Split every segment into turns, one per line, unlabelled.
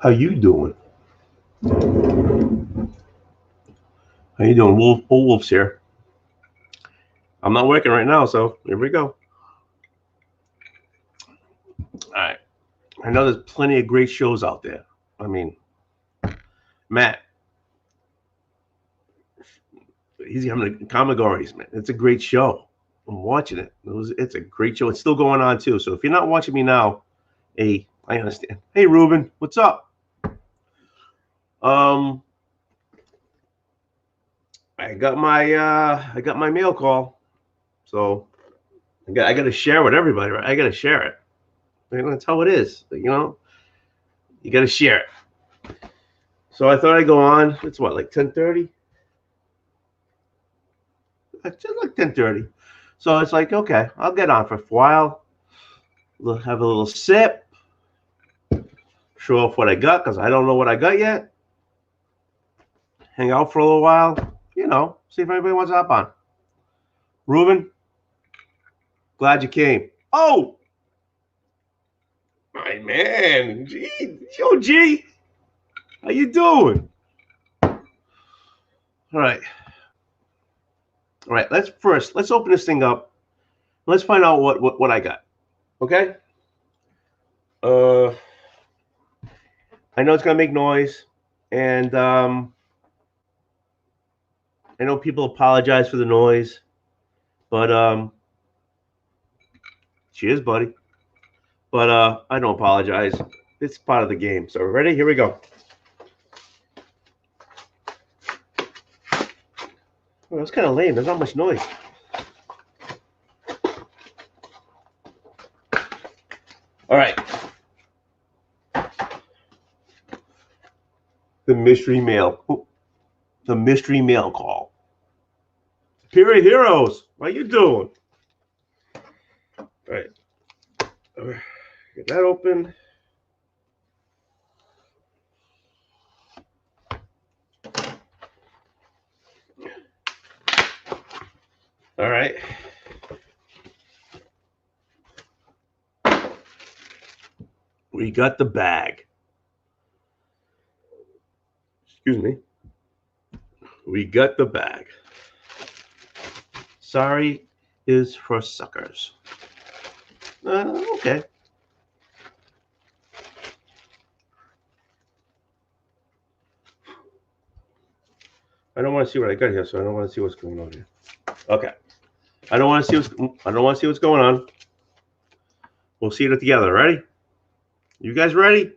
How you doing? How you doing? Wolf's here. I'm not working right now, so here we go. All right. I know there's plenty of great shows out there. I mean, Matt, he's having the Comigories, man. It's a great show. I'm watching it. It's a great show. It's still going on too. So if you're not watching me now, hey, I understand. Hey, Ruben, what's up? I got my mail call, so I got to share with everybody, right? I got to share it. That's how it is. You know, you got to share it. So I thought I'd go on. It's what, like 10:30? Just like 10:30. So it's like, okay, I'll get on for a while. We'll have a little sip. Show off what I got because I don't know what I got yet. Hang out for a little while. You know, see if anybody wants to hop on. Ruben, glad you came. Oh, my man, G, yo, G, how you doing? All right, let's open this thing up. Let's find out what I got. Okay. I know it's gonna make noise, and I know people apologize for the noise, but cheers, buddy. But I don't apologize. It's part of the game. So ready? Here we go. Well, that's kind of lame. There's not much noise. All right. The mystery mail. The mystery mail call. Period Heroes. How you doing? All right. Get that open. All right. We got the bag. Excuse me. We got the bag. Sorry is for suckers. Okay. I don't want to see what I got here, so I don't want to see what's going on here. Okay. I don't want to see what's going on. We'll see it together. Ready? You guys ready?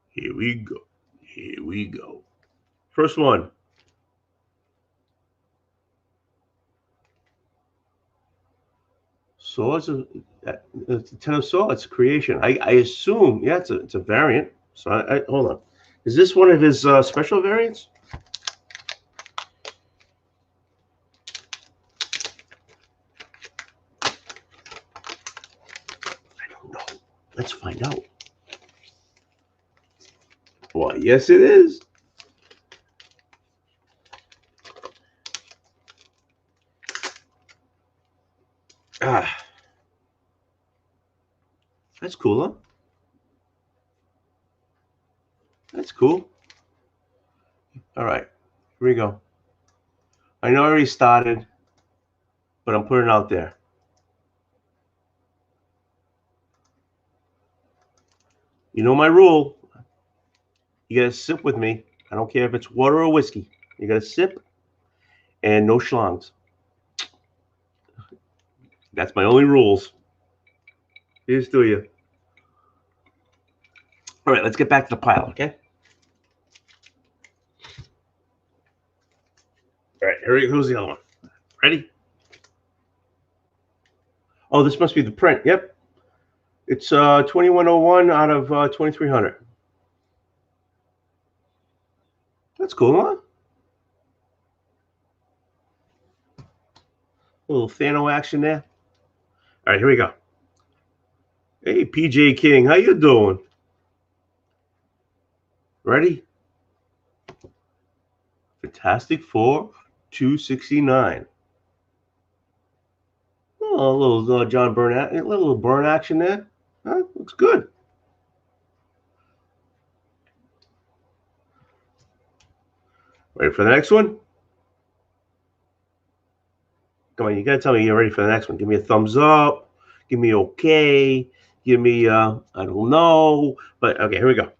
Here we go. Here we go. First one. Swords. It's 10 of Swords creation. I assume, yeah, it's a variant. So I hold on. Is this one of his special variants? I don't know. Let's find out. Why, yes, it is. Ah, that's cool, huh? That's cool. All right, here we go. I know I already started, but I'm putting it out there. You know my rule. You gotta sip with me. I don't care if it's water or whiskey. You gotta sip and no schlongs. That's my only rules. Here's to you. All right, let's get back to the pile, okay? All right, here's the other one. Ready? Oh, this must be the print. Yep. It's 2101 out of 2300. That's cool, huh? A little Thano action there. All right, here we go. Hey, PJ King, how you doing? Ready? Fantastic Four 269. Oh, a little John Byrne, a little Byrne action there. Huh? Looks good. Ready for the next one? Come on, you gotta tell me you're ready for the next one. Give me a thumbs up. Give me okay. Give me I don't know. But okay, here we go.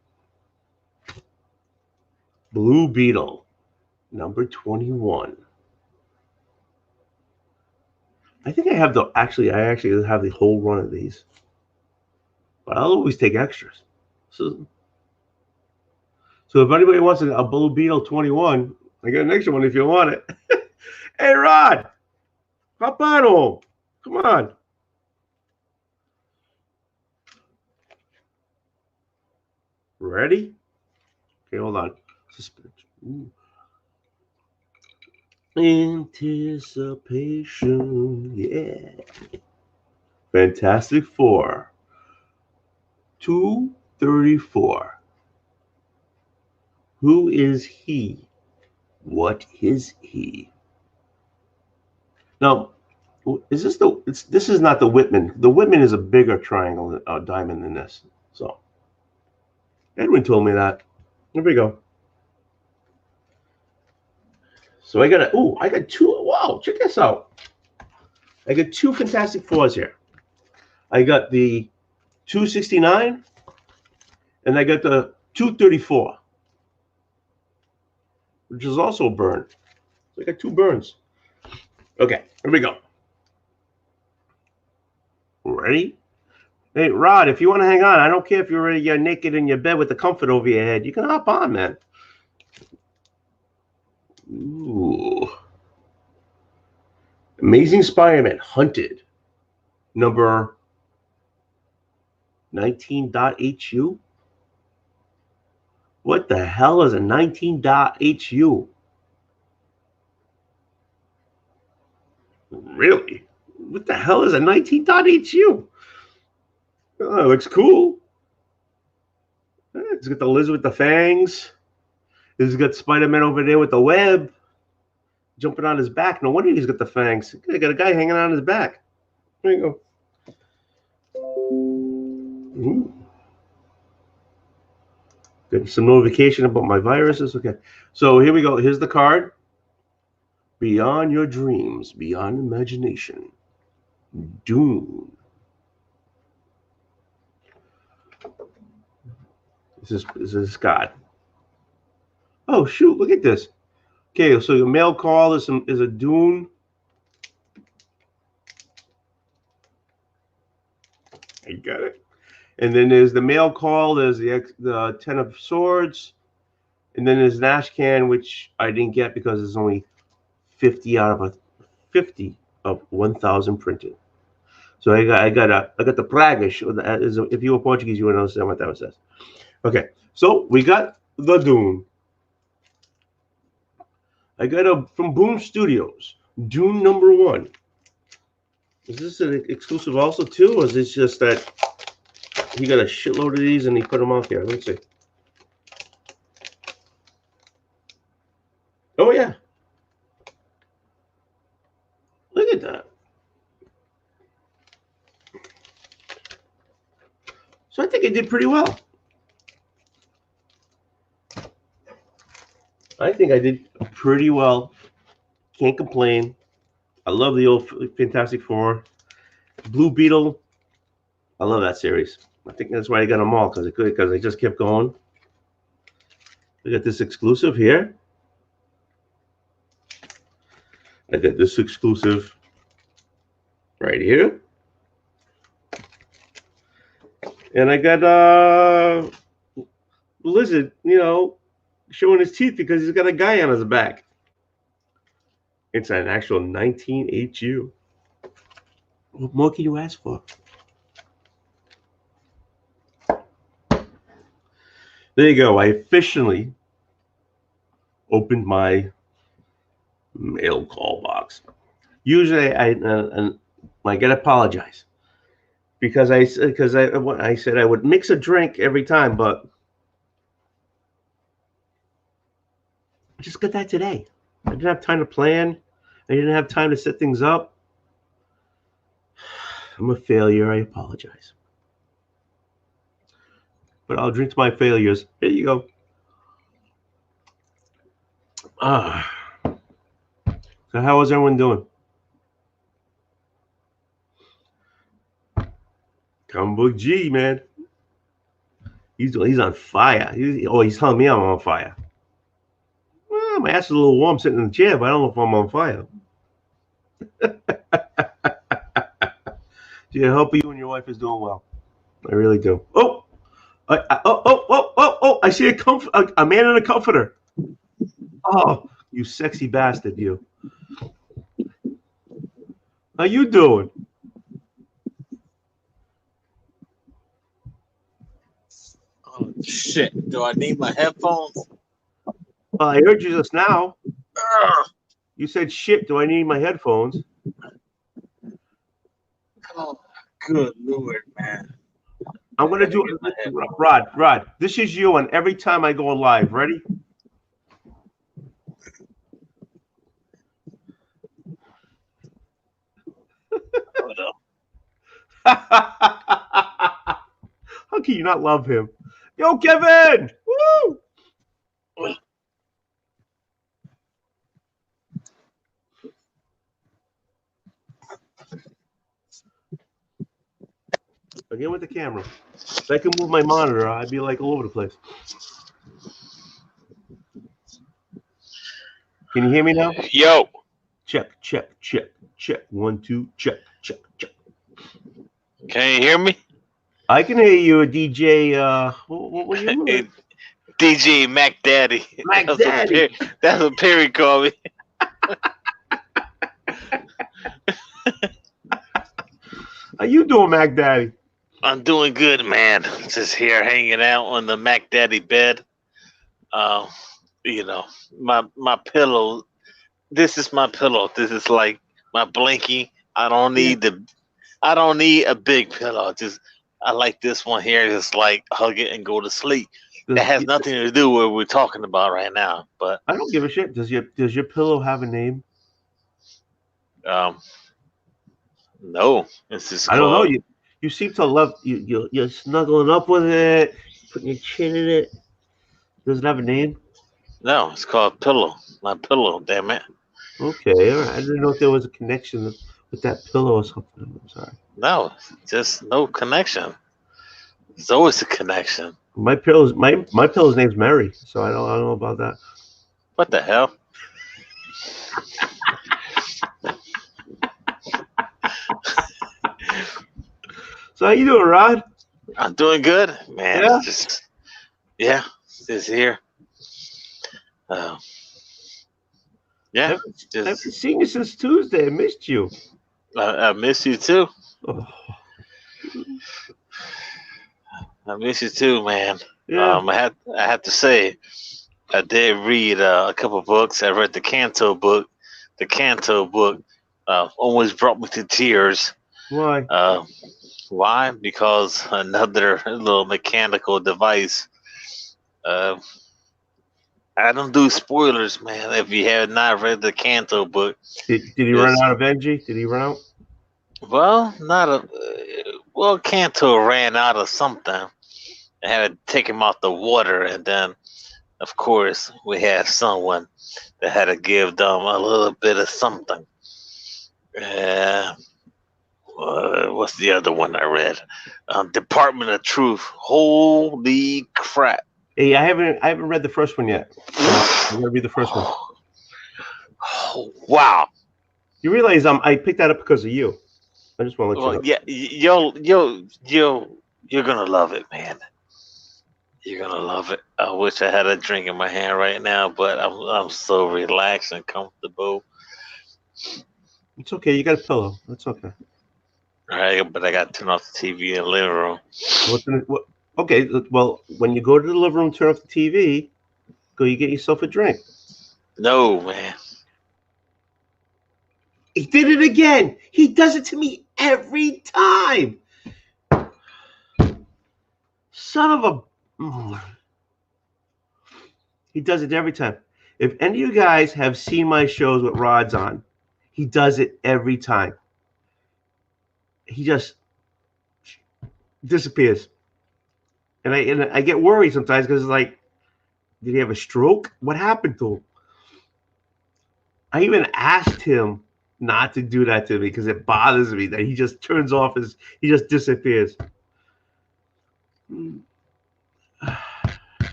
Blue Beetle, number 21. I think I have the I actually have the whole run of these. But I'll always take extras. So if anybody wants a Blue Beetle 21, I got an extra one if you want it. Hey Rod, hop on home. Come on. Ready? Okay, hold on. Ooh. Anticipation, yeah. Fantastic Four, 234. Who is he? What is he? Now, is this the? This is not the Whitman. The Whitman is a bigger triangle diamond than this. So, Edwin told me that. Here we go. So I got two. Wow, check this out. I got two Fantastic Fours here. I got the 269 and I got the 234, which is also a burn. So I got two burns. Okay, here we go. Ready? Hey, Rod, if you want to hang on, I don't care if you're already naked in your bed with the comfort over your head. You can hop on, man. Ooh. Amazing Spider-Man Hunted, number 19.HU. What the hell is a 19.HU? Really? What the hell is a 19.HU? Oh, it looks cool. It's got the lizard with the fangs. It's got Spider-Man over there with the web jumping on his back. No wonder he's got the fangs. I got a guy hanging on his back. There you go. Ooh. Got some notification about my viruses. Okay. So here we go. Here's the card. Beyond your dreams, beyond imagination. Dune. This is Scott. Oh shoot! Look at this. Okay, so your mail call is a Dune. I got it. And then there's the mail call. There's the 10 of Swords, and then there's an ash can, which I didn't get because there's only 50 out of 50 of 1,000 printed. So I got the Pragish. If you were Portuguese, you would understand what that says. Okay, so we got the Dune. I got from Boom Studios, Dune number 1. Is this an exclusive also too, or is this just that he got a shitload of these and he put them out there? Let's see. Oh yeah, look at that. So I think I did pretty well. I think I did pretty well. Can't complain. I love the old Fantastic Four. Blue Beetle. I love that series. I think that's why I got them all, because I just kept going. I got this exclusive here. I got this exclusive right here. And I got Lizard, showing his teeth because he's got a guy on his back. It's an actual 19HU. What more can you ask for? There you go. I officially opened my mail call box. Usually, I gotta apologize because I said I would mix a drink every time, but I just got that today. I didn't have time to plan. I didn't have time to set things up. I'm a failure. I apologize. But I'll drink to my failures. Here you go. Ah. So how is everyone doing? Comic Book G, man. He's on fire. He's telling me I'm on fire. Well, my ass is a little warm sitting in the chair, but I don't know if I'm on fire. Yeah, I hope you and your wife is doing well. I really do. Oh, I see a man in a comforter. Oh, you sexy bastard, you. How you doing?
Oh, shit. Do I need my headphones?
Well, I heard you just now. You said, shit, do I need my headphones?
Oh, good Lord, man.
I'm going to do it. Rod, this is you and every time I go live. Ready?
Hold up.
How can you not love him? Yo, Kevin! Woo! Again with the camera. If I can move my monitor, I'd be like all over the place. Can you hear me now?
Yo.
Check. 1, 2, check.
Can you hear me?
I can hear you, DJ. What were you?
DJ Mac Daddy.
Mac Daddy.
That's what Perry called me.
How you doing, Mac Daddy?
I'm doing good, man. Just here hanging out on the Mac Daddy bed. You know, my pillow. This is my pillow. This is like my blankie. I don't need a big pillow. I like this one here. Just like hug it and go to sleep. That has nothing to do with what we're talking about right now. But
I don't give a shit. Does your pillow have a name?
No. It's just
I don't know. You seem to love you're snuggling up with it, putting your chin in it. Does it have a name?
No, it's called pillow. My pillow, damn it.
Okay, all right. I didn't know if there was a connection with that pillow or something. I'm sorry.
No, just no connection. There's always a connection.
My pillow's name's Mary, so I don't know about that.
What the hell?
So how you doing, Rod?
I'm doing good, man.
Yeah?
Just here. Yeah,
I haven't seen you since Tuesday. I missed you.
I miss you too.
Oh.
I miss you too, man.
Yeah.
I have to say, I did read a couple books. I read the Canto book. The Canto book almost brought me to tears.
Why?
Why? Because another little mechanical device. I don't do spoilers, man. If you have not read the Canto book,
Did he run out of energy? Did he run out?
Well, not a. Well, Canto ran out of something. I had to take him out the water, and then, of course, we had someone that had to give them a little bit of something. What's the other one I read? Department of Truth. Holy crap!
Hey, I haven't read the first one yet. I'm gonna read the first one.
Oh, wow!
You realize I picked that up because of you. I just want to let
you know. Yeah, you're gonna love it, man. You're gonna love it. I wish I had a drink in my hand right now, but I'm so relaxed and comfortable.
It's okay. You got a pillow. That's okay.
All right, but I got to turn off the TV in the living room.
Okay. Well, when you go to the living room, turn off the TV. You get yourself a drink.
No, man.
He did it again. He does it to me every time. Son of a... He does it every time. If any of you guys have seen my shows with Rod's on, he does it every time. He just disappears. And I get worried sometimes because it's like, did he have a stroke? What happened to him? I even asked him not to do that to me because it bothers me that he just turns off he just disappears.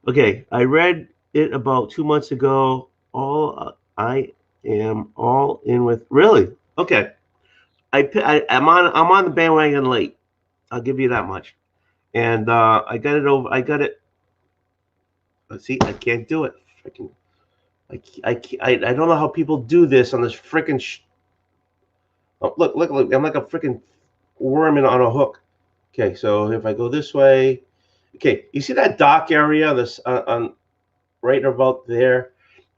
Okay, I read it about 2 months ago. I am all in with. Really? Okay. I'm on the bandwagon late. I'll give you that much. And I got it over. I got it. Let's see. I can't do it. I don't know how people do this on this freaking. Oh, look! I'm like a freaking worm on a hook. Okay, so if I go this way, okay, you see that dock area on this on right about there?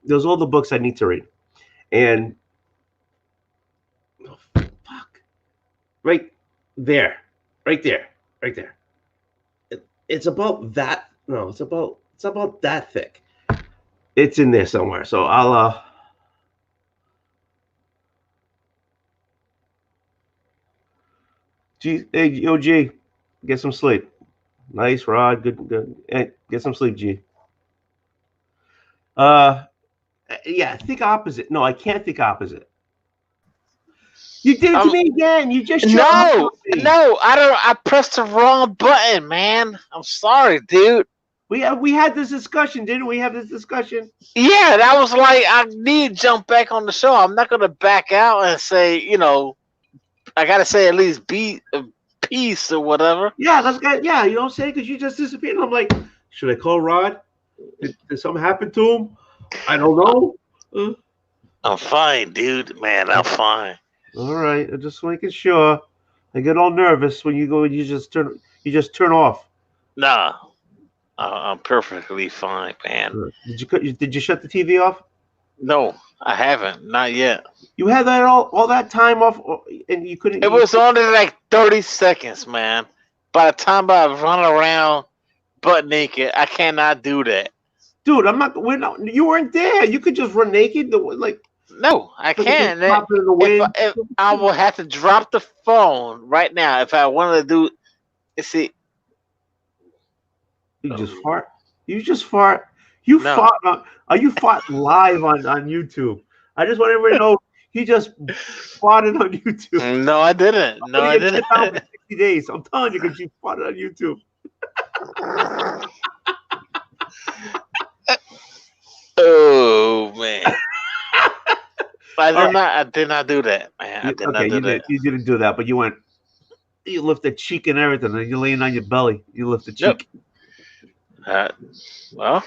Those are all the books I need to read, and oh, fuck, right there, right there, right there. It's about that. No, it's about that thick. It's in there somewhere. So I'll G, hey, OG, get some sleep. Nice, Rod. Good. Hey, get some sleep, G. Yeah, think opposite. No, I can't think opposite. You did it to me again. You just
no, I don't. I pressed the wrong button, man. I'm sorry, dude.
We had this discussion, didn't we? Have this discussion?
Yeah, that was like I need to jump back on the show. I'm not gonna back out and say, I gotta say at least be peace or whatever.
Yeah, that's good. Yeah, you know what I'm saying? Because you just disappeared. I'm like, should I call Rod? Did something happen to him? I don't know.
I'm fine, dude. Man, I'm fine.
All right, I'm just making sure. I get all nervous when you go and you just turn off.
Nah, I'm perfectly fine, man.
Did you shut the TV off?
No, I haven't. Not yet.
You had that all that time off, and you couldn't.
It was only like 30 seconds, man. By the time I run around butt naked, I cannot do that.
Dude, you weren't there. You could just run naked, like.
No, I can't. If I will have to drop the phone right now if I wanted to do. You see.
You just fart. You just fart. You fart. Are you fart live on YouTube? I just want everybody to know he just farted on YouTube.
No, I didn't. No, I didn't.
For 60 days. I'm telling you, because you farted on YouTube.
Oh man. I did not do that, man. I did not do that.
You didn't do that, but you lift the cheek and everything, and you're laying on your belly. You lift the cheek.
Well,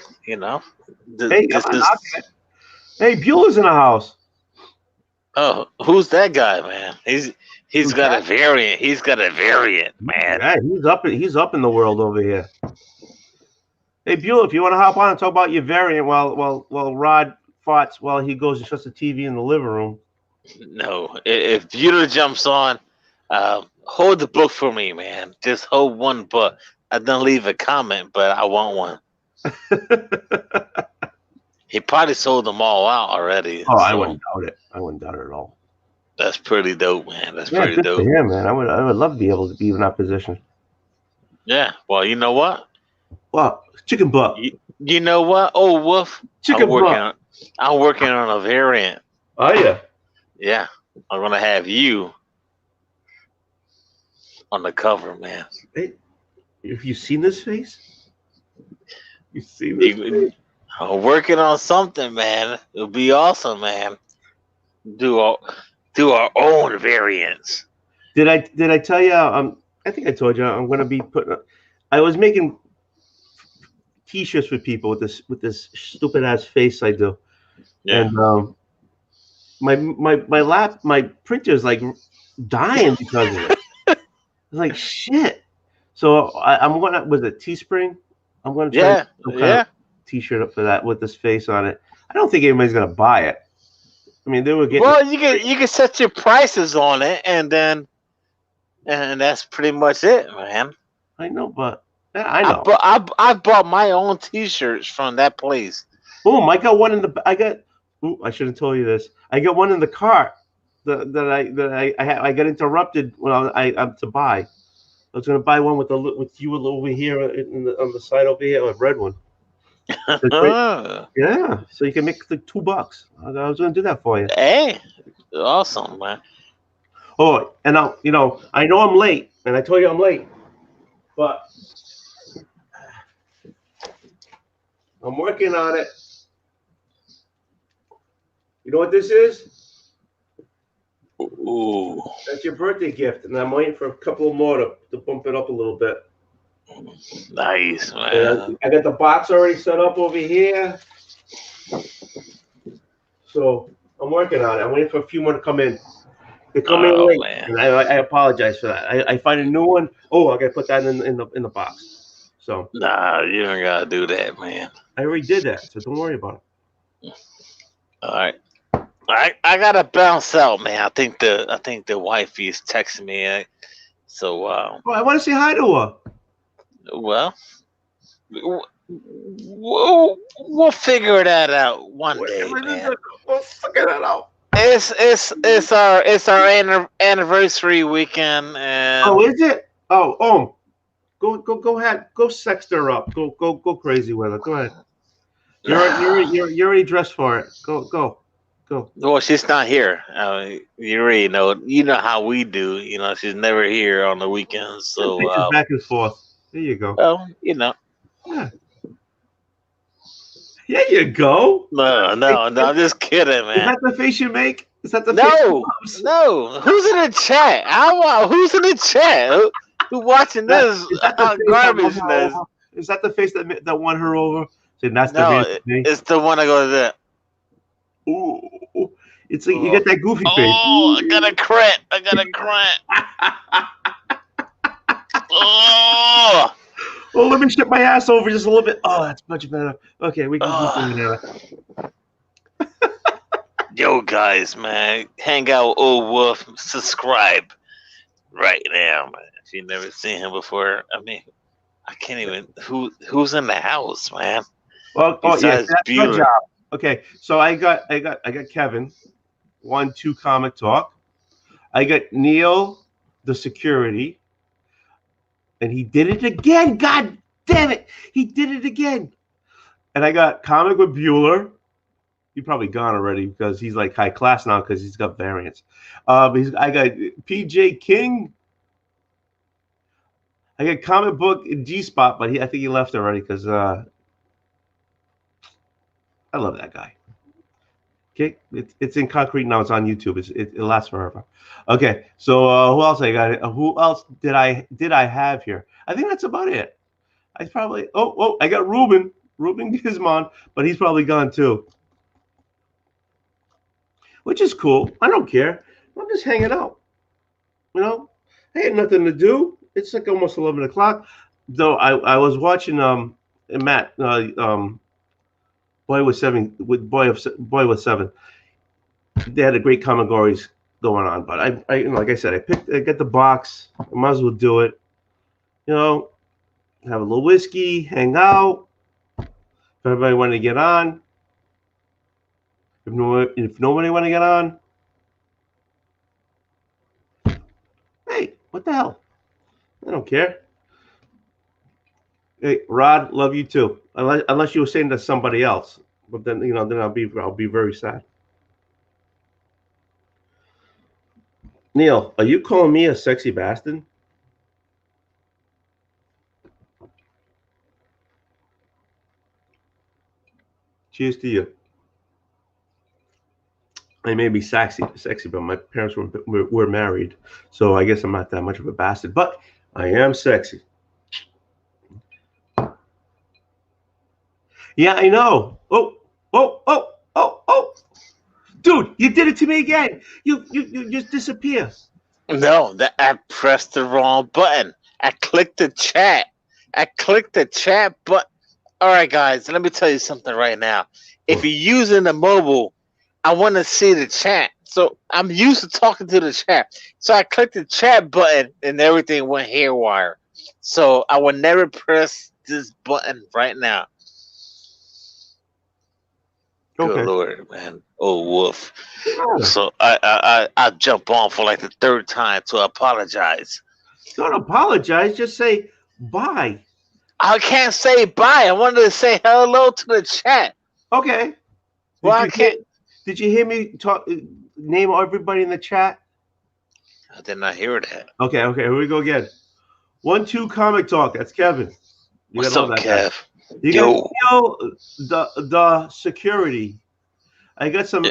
Hey, Bueller's in the house.
Oh, who's that guy, man? He's got a variant. He's got a variant, man.
Yeah, he's up in the world over here. Hey, Bueller, if you want to hop on and talk about your variant while Rod farts while he goes and shuts the TV in the living room.
No, if Bueller jumps on, hold the book for me, man. Just hold one book. I didn't leave a comment, but I want one. He probably sold them all out already.
Oh, so I wouldn't doubt it. I wouldn't doubt it at all.
That's pretty dope, man. That's pretty dope.
Yeah, man. I would love to be able to be in that position.
Yeah. Well, you know what?
What? Chicken butt.
You know what? Oh, Wolf.
Chicken butt.
I'm working on a variant.
Oh, yeah.
Yeah. I'm going to have you on the cover, man.
Hey, have you seen this face? You seen this face?
I'm working on something, man. It'll be awesome, man. Do our own variants.
Did I tell you? I think I told you I'm going to be putting. I was making T-shirts for people with this stupid ass face I do,
yeah.
And my printer's like dying because of it. It's like shit. So I'm gonna with a Teespring. I'm gonna try some kind of T-shirt up for that with this face on it. I don't think anybody's gonna buy it. I mean, they were getting.
Well, you can set your prices on it, and that's pretty much it, man.
I know, but I know.
I bought my own T-shirts from that place.
Boom! I got one in the. I should have told you this. I got one in the cart that I got interrupted when I'm to buy. I was gonna buy one with you over here on the side over here, a red one. It's great. Yeah, so you can make like $2. I was going to do that for you.
Hey, awesome, man.
Oh, and now I know I'm late, and I told you I'm late, but I'm working on it. You know what this is?
Ooh,
That's your birthday gift, and I'm waiting for a couple more to bump it up a little bit.
nice, man.
I got the box already set up over here, so I'm working on it. I'm waiting for a few more to come in. They're coming
Oh
late,
man.
and I apologize for that. I find a new one. Oh, I got to put that in the box. So
Nah, you don't gotta do that, man.
I already did that, so don't worry about it.
All right. I gotta bounce out, man. I think the wifey is texting me. So
Oh, I want to say hi to her.
well, we'll figure that out one day, man.
We'll figure that out.
It's our anniversary weekend, and
Oh, is it? Oh, go ahead. Go sext her up. Go crazy with her. Go ahead. You're already dressed for it. Go.
well, she's not here. You already know. You know how we do. You know, she's never here on the weekends. So,
Pictures back and forth. There you go.
well, you know.
Yeah. There you go.
No, I'm just kidding, man.
Is that the face you make? Is that the
No,
face?
no. Who's in the chat? Who's in the chat? Who watching this garbageness?
Is that the face that won her over? Saying that's the
No,
face.
it's the one that goes there.
Ooh, it's like you get that goofy face.
Oh, I got a crit. Oh.
Well, let me ship my ass over just a little bit. Oh, that's much better. Okay, we can do that.
Yo, guys, man, hang out with Old Wolf. Subscribe right now, man. If you've never seen him before, I mean, I can't even. Who's in the house, man?
Well, yeah, good job.
Bueller.
Okay, so I got Kevin, 1-2 Comic Talk. I got Neil, the security, and he did it again. God damn it, he did it again. And I got Comic with Bueller. He's probably gone already because he's like high class now because he's got variants. I got PJ King. I got Comic Book G Spot, but I think he left already because I love that guy. Okay, it's in concrete now. It's on YouTube. It lasts forever. Okay, so who else I got? Who else did I have here? I think that's about it. I probably I got Ruben Gizmon, but he's probably gone too. Which is cool. I don't care. I'm just hanging out. You know, I had nothing to do. It's like almost 11 o'clock. Though I was watching Matt Boy with Seven. They had a great categories going on, but I like I said, I get the box. I might as well do it. You know, have a little whiskey, hang out. If everybody want to get on. If nobody want to get on, hey, what the hell? I don't care. Hey, Rod, love you too. Unless you were saying to somebody else, but then then I'll be very sad. Neil, are you calling me a sexy bastard? Cheers to you. I may be sexy, but my parents were married, so I guess I'm not that much of a bastard. But I am sexy. Yeah, I know. Oh! Dude, you did it to me again. You just disappear.
No, I pressed the wrong button. I clicked the chat. But all right, guys, let me tell you something right now. If you're using the mobile, I want to see the chat. So I'm used to talking to the chat. So I clicked the chat button and everything went haywire. So I will never press this button right now.
Okay.
Good Lord, man. Oh, Wolf. Oh. So I jump on for like the third time to apologize.
Don't apologize. Just say bye.
I can't say bye. I wanted to say hello to the chat.
Okay.
Well, I can't.
Did you hear me talk? Name everybody in the chat.
I did not hear that.
Okay. Here we go again. 1-2 Comic Talk. That's Kevin. You
What's
gotta love
up,
that guy.
Kev?
You got Theo, the security. I got some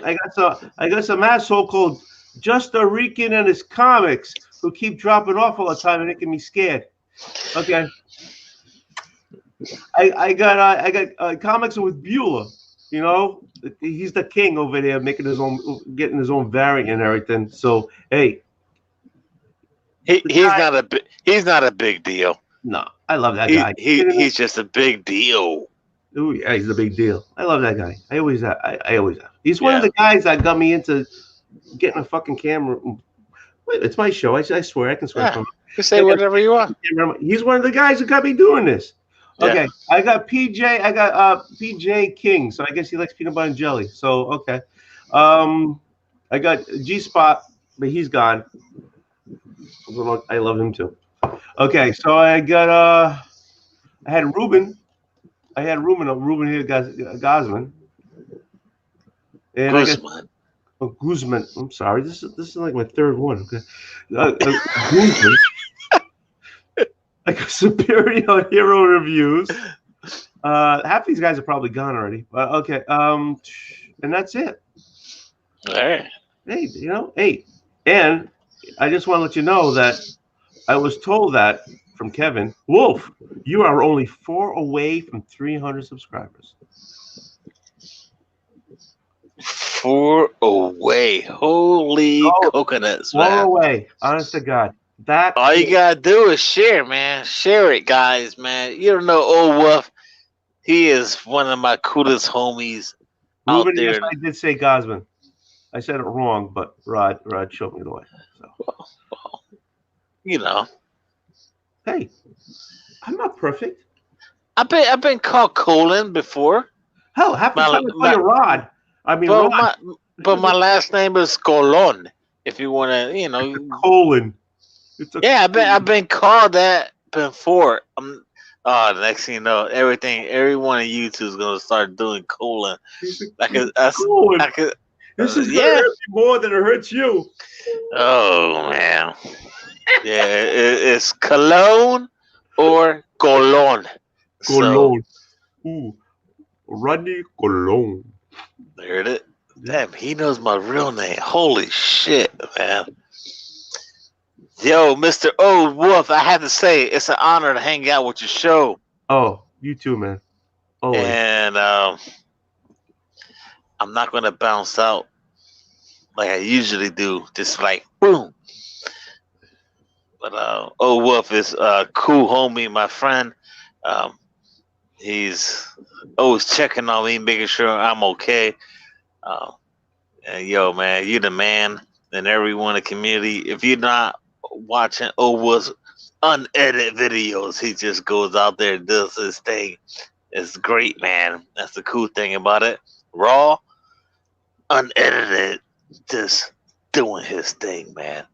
asshole called Just a Rican and his comics who keep dropping off all the time and making me scared. Okay. I got comics with Beulah. You know, he's the king over there, getting his own variant and everything. So hey,
he's not a big deal.
No, I love that guy.
He's just a big deal.
Ooh, yeah, he's a big deal. I love that guy. I always have. He's one of the guys that got me into getting a fucking camera. Wait, it's my show. I swear I can swear.
Yeah, you say whatever you want.
He's one of the guys that got me doing this. Okay,
Yeah.
I got PJ. I got PJ King. So I guess he likes peanut butter and jelly. So okay, I got G Spot, but he's gone. I love him too. Okay, so I got I had Ruben. Ruben here, Guzman. And
Guzman.
Guzman. I'm sorry. This is like my third one. Okay. Guzman. I got Superior Hero Reviews. Half these guys are probably gone already. Okay. And that's it.
All right.
Hey, and I just want to let you know that I was told that from Kevin Wolf, you are only 4 away from 300 subscribers.
4 away. Holy coconuts, man.
4 away. Honest to God.
All you gotta do is share, man. Share it, guys, man. You don't know Old Wolf. He is one of my coolest homies out there.
Yes, I did say Gosman. I said it wrong, but Rod showed me the way. So.
Well, you know.
Hey, I'm not perfect.
I've been called Colin before.
Hell, half the time I call you Rod. I mean, Rod.
But my last name is Colon. If you want to, you know,
colon.
I've been called that before. The next thing you know, everyone on YouTube is gonna start doing colon.
Colon. This is gonna hurt me more than it hurts you.
Oh man. Yeah, it's cologne or colon.
Colon. Ooh, Rodney Colon.
There it is. Damn, he knows my real name. Holy shit, man. Yo, Mr. Old Wolf, I have to say, it's an honor to hang out with your show.
Oh, you too, man. Always.
And I'm not going to bounce out like I usually do, just like, boom. But Old Wolf is a cool homie, my friend. He's always checking on me, making sure I'm okay. And yo, man, you're the man, and everyone in the community. If you're not watching Old Wolf's unedited videos, he just goes out there and does his thing. It's great, man. That's the cool thing about it. Raw, unedited, just doing his thing, man.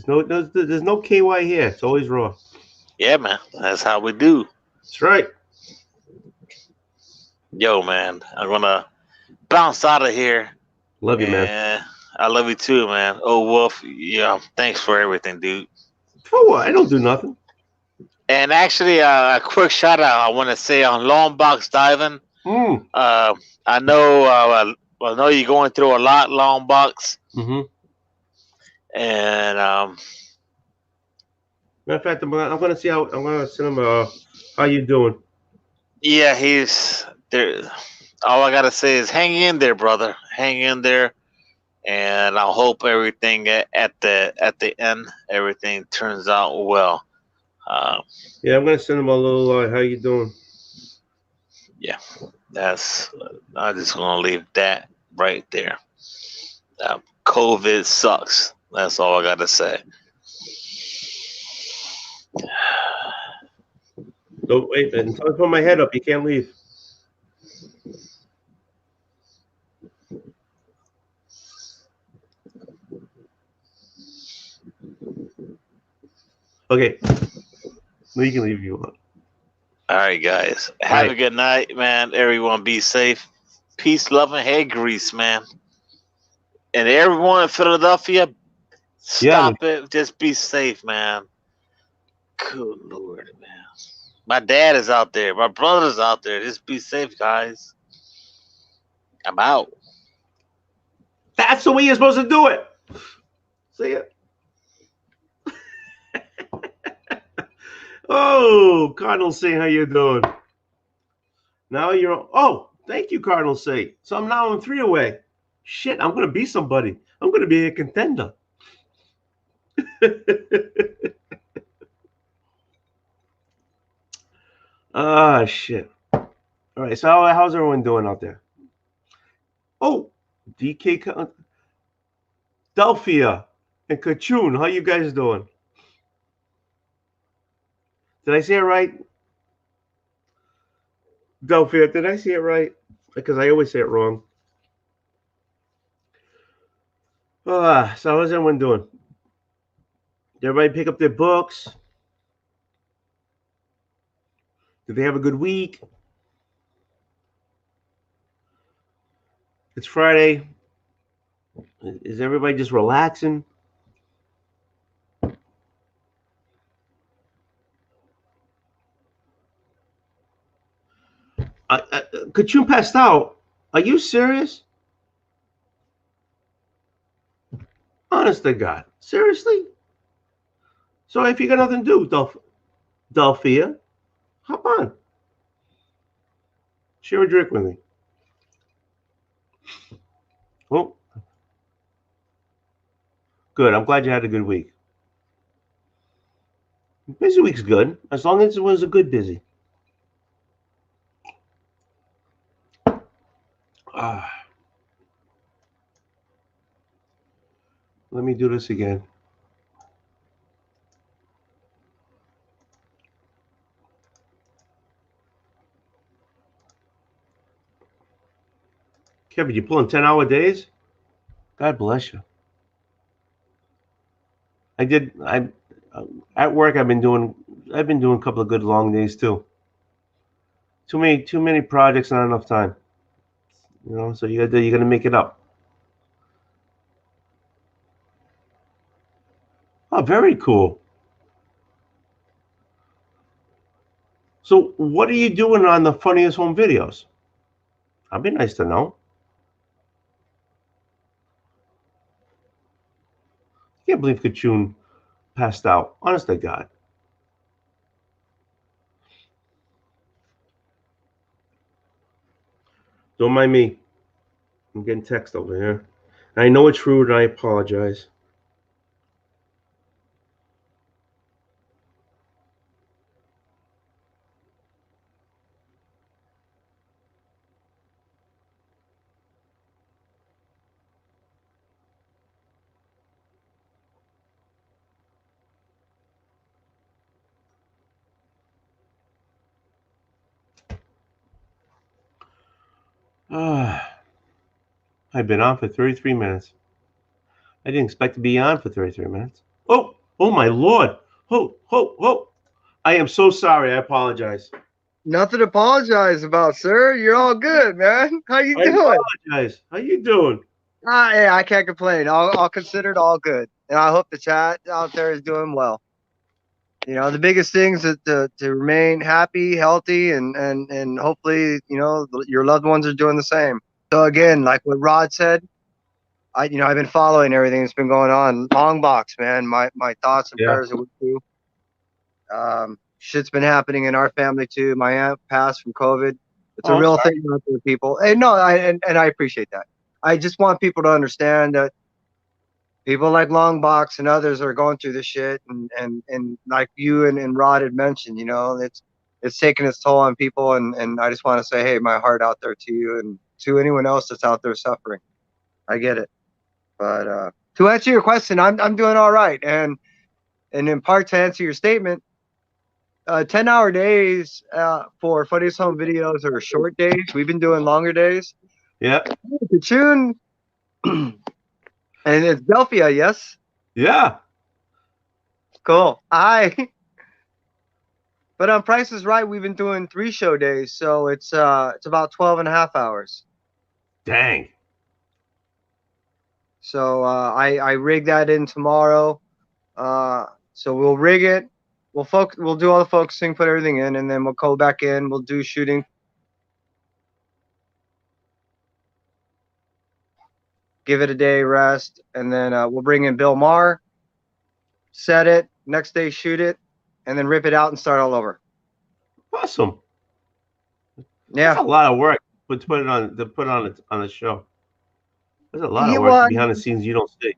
There's no KY here. It's always raw.
Yeah, man. That's how we do.
That's right.
Yo, man, I'm gonna bounce out of here.
Love you, man.
I love you too, man. Oh, Wolf, yeah, thanks for everything, dude.
For what? I don't do nothing.
And actually, a quick shout out I want to say on long box diving. I know you're going through a lot, long box.
Mm-hmm.
And
matter of fact, I'm gonna see how I'm gonna send him how you doing.
Yeah, he's there. All I gotta say is hang in there, brother. Hang in there, and I hope everything at the end, everything turns out well.
Yeah, I'm gonna send him a little. How you doing?
Yeah, I'm just gonna leave that right there. COVID sucks. That's all I gotta say.
Don't wait, man. Until I put my head up, you can't leave. Okay. No, you can leave if you want.
All right, guys.
All
Have a
right.
good night, man. Everyone be safe. Peace, love, and hair grease, man. And everyone in Philadelphia,
Yeah.
stop it. Just be safe, man. Good Lord, man. My dad is out there. My brother's out there. Just be safe, guys. I'm out.
That's the way you're supposed to do it. See ya. Oh, Cardinal C, how you doing? Now you're. Oh, thank you, Cardinal C. So I'm 3 away. Shit, I'm gonna be somebody. I'm gonna be a contender. Ah, shit. All right. So how's everyone doing out there? Oh, DK Delphia and Kachun, how you guys doing? Did I say it right? Delphia, did I say it right? Because I always say it wrong. So how's everyone doing? Did everybody pick up their books? Did they have a good week? It's Friday. Is everybody just relaxing? Kachun passed out. Are you serious? Honest to God. Seriously? So if you got nothing to do, Delphia, hop on. Share a drink with me. Well, good. I'm glad you had a good week. Busy week's good, as long as it was a good busy. Let me do this again. Kevin, you pulling 10-hour days? God bless you. At work I've been doing a couple of good long days too. Too many projects, not enough time. You know, so you gotta make it up. Oh, very cool. So what are you doing on the funniest home videos? That'd be nice to know. I can't believe Kachun passed out. Honest to God. Don't mind me. I'm getting text over here. I know it's rude and I apologize. I've been on for 33 minutes. I didn't expect to be on for 33 minutes. Oh my Lord. Oh. I am so sorry. I apologize.
Nothing to apologize about, sir. You're all good, man. How you doing?
Apologize. How you doing?
Yeah, I can't complain. I'll consider it all good, and I hope the chat out there is doing well. You know, the biggest things is to remain happy, healthy, and hopefully, you know, your loved ones are doing the same. So again, like what Rod said, I've been following everything that's been going on. Long box, man. My thoughts and prayers are with you. Shit's been happening in our family too. My aunt passed from COVID. It's a real thing out there, people. And no, I appreciate that. I just want people to understand that people like Longbox and others are going through this shit, and like you and Rod had mentioned, you know, it's taking its toll on people, and I just want to say, hey, my heart out there to you and to anyone else that's out there suffering. I get it, but to answer your question, I'm doing all right, and in part to answer your statement. 10-hour days for Funniest Home Videos are short days. We've been doing longer days.
Yeah.
Kachun, and it's Delphia, yes?
Yeah.
Cool. Hi. But on Price is Right, we've been doing 3 show days, so it's about 12.5 hours.
Dang.
So I rig that in tomorrow. So we'll rig it. We'll do all the focusing, put everything in, and then we'll go back in. We'll do shooting. Give it a day rest, and then we'll bring in Bill Maher, set it, next day shoot it, and then rip it out and start all over.
Awesome.
Yeah.
That's a lot of work to put on the show. There's a lot of work
Well,
behind the scenes you don't see.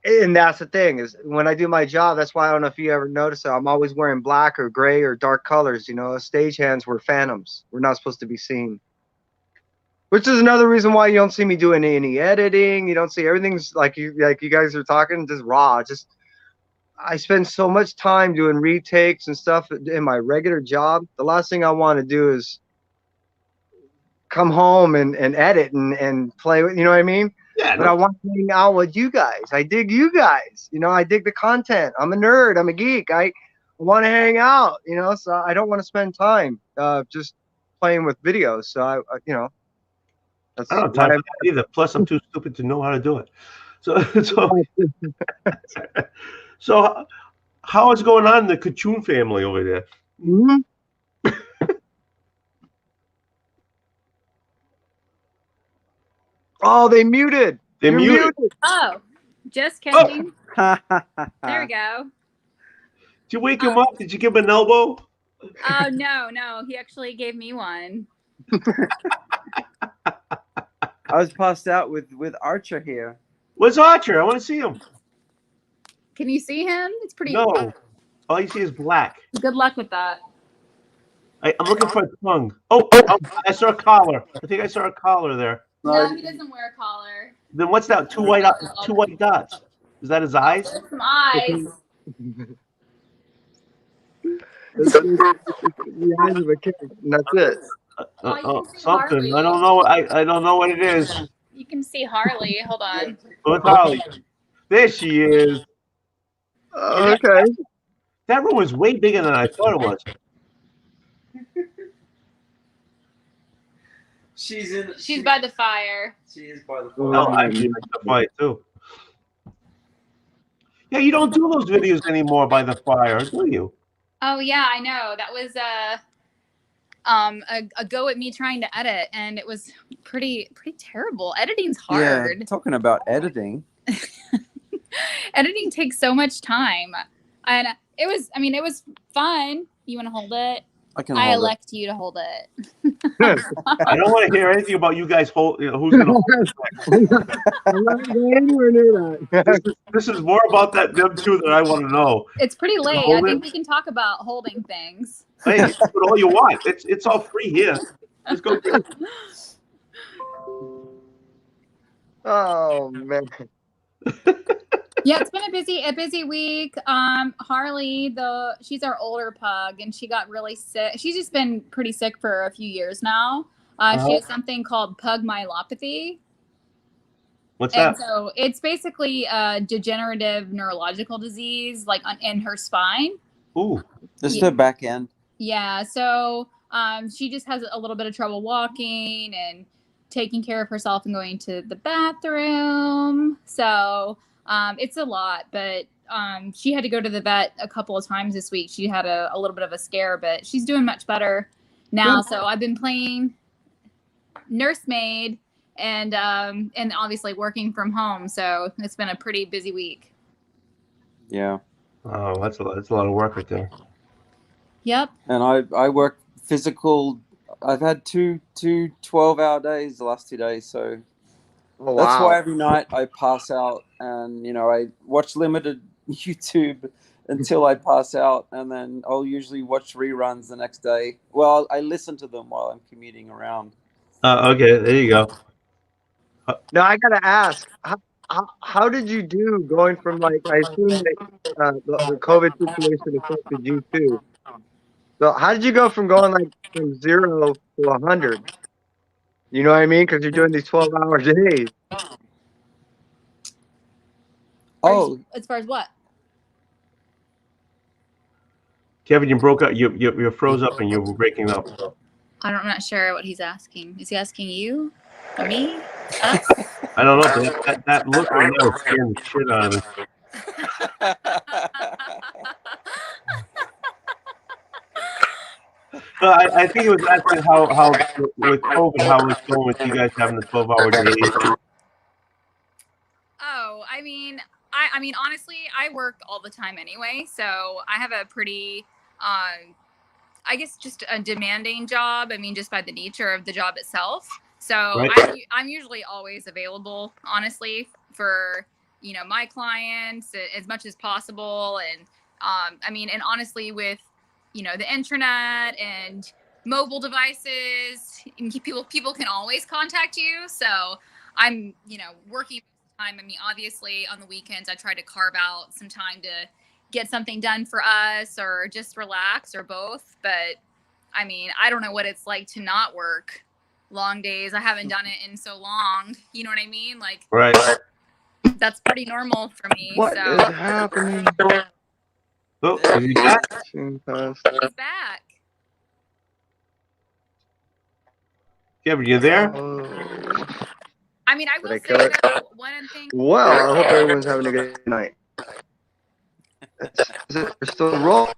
and that's the thing is when I do my job, that's why I don't know if you ever noticed it. I'm always wearing black or gray or dark colors. You know, stagehands were phantoms. We're not supposed to be seen. Which is another reason why you don't see me doing any editing. You don't see everything's like you guys are talking, just raw. Just I spend so much time doing retakes and stuff in my regular job. The last thing I want to do is come home and edit and play with, you know what I mean?
Yeah,
But I want to hang out with you guys. I dig you guys. You know, I dig the content. I'm a nerd. I'm a geek. I want to hang out, you know, so I don't want to spend time just playing with videos. So you know, that's
I don't have time for that either. Plus, I'm too stupid to know how to do it. So how is going on in the Kachun family over there?
Mm-hmm. Oh, they muted.
They're muted.
Oh, just kidding.
There
There we go.
Did you wake him up? Did you give him an elbow?
Oh, no. He actually gave me one.
I was passed out with Archer here.
Where's Archer? I want to see him.
Can you see him? It's pretty.
No. All you see is black.
Good luck with that.
I'm looking for a tongue. Oh, I saw a collar. I think I saw a collar there.
No, he doesn't wear a collar.
Then what's that? Two white dots. Is that his eyes?
There's some eyes.
The eyes of a kid, and that's it.
Something. I don't know. I don't know what it is.
You can see Harley. Hold on.
Where's Harley? There she is.
Okay.
That room was way bigger than I thought it was.
She's by the fire.
She is by the
Oh, I actually like the fire too. Yeah, you don't do those videos anymore by the fire, do you?
Oh yeah, I know. That was a go at me trying to edit, and it was pretty terrible. Editing's hard.
Yeah, talking about editing.
Editing takes so much time, and it was fun. You want to hold it? I elect you to hold it.
I don't want to hear anything about you guys who's going to hold it.
I'm not going anywhere near that.
This is more about them two that I want to know.
It's pretty late. I think we can talk about holding things.
Hey, put all you want. It's all free here. Let's go.
Oh man.
Yeah, it's been a busy week. Harley, she's our older pug, and she got really sick. She's just been pretty sick for a few years now. She has something called pug myelopathy.
What's that?
And so it's basically a degenerative neurological disease, like in her spine.
Ooh,
this is the back end.
Yeah, so she just has a little bit of trouble walking and taking care of herself and going to the bathroom. So it's a lot, but she had to go to the vet a couple of times this week. She had a little bit of a scare, but she's doing much better now. So I've been playing nursemaid and obviously working from home. So it's been a pretty busy week.
Yeah.
Oh, that's a lot of work right there.
Yep.
And I work physical. I've had two 12-hour days the last 2 days, so that's why every night I pass out and I watch limited YouTube until I pass out, and then I'll usually watch reruns the next day. Well, I listen to them while I'm commuting around.
Okay, there you go.
Now I gotta ask, how did you do going from I assume that the COVID situation affected you too. So how did you go from going from 0 to 100? You know what I mean? Because you're doing these 12-hour days.
Oh,
as far as what?
Kevin, you broke up. You froze up and you were breaking up.
I'm not sure what he's asking. Is he asking you? Me? Us?
I don't know, but that look right now is scaring the shit out of me. But I think it was asking how with COVID, how it's going with you guys having the 12-hour days.
Oh, I mean, honestly, I work all the time anyway, so I have a pretty, I guess, just a demanding job. I mean, just by the nature of the job itself. So
Right.
I'm usually always available, honestly, for my clients as much as possible. And I mean, and honestly, with the internet and mobile devices, people can always contact you. So I'm working time. I mean, obviously on the weekends I try to carve out some time to get something done for us or just relax or both. But I mean, I don't know what it's like to not work long days. I haven't done it in so long. You know what I mean? Like,
Right.
that's pretty normal for me.
What
so
is happening?
Oh, is he back?
he's back.
Kevin, you there?
I mean, I will
Did I
say
kill it?
though, one thing.
Well, I hope everyone's having a good night. Is it still roll?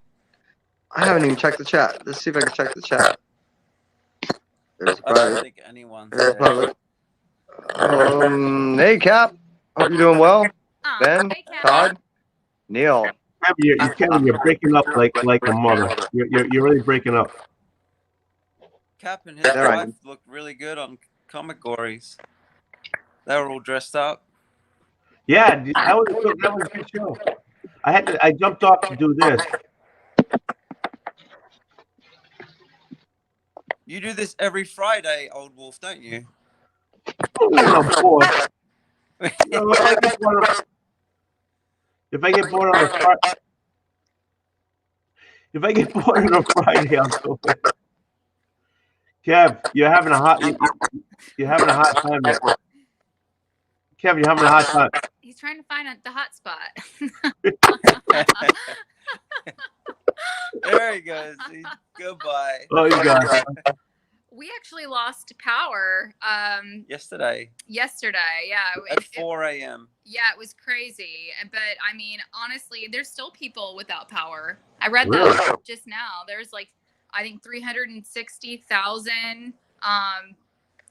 I haven't even checked the chat. Let's see if I can check the chat. There's
I don't
private.
think anyone's
There's
there.
public. Hey, Cap. Hope you're doing well. Ben,
Hey, Kat.
Todd, Neil.
Kevin, you're breaking up like a mother. You're really breaking up.
Cap and his
There I
wife
am.
looked really good on Comic Gories. They were all dressed up.
Yeah, that was a good show. I jumped off to do this.
You do this every Friday, Old Wolf, don't you?
Oh, boy. No, if I get bored on a Friday, I'll do it. Kev, you're having a hot time there. Kev, you're having a hot time.
He's trying to find the hot spot.
There he goes. Goodbye.
Oh, you got it.
We actually lost power
Yesterday
yesterday. Yeah.
at 4 a.m.
Yeah, it was crazy. But I mean, honestly, there's still people without power. I read
Really?
that just now. There's like, I think 360,000.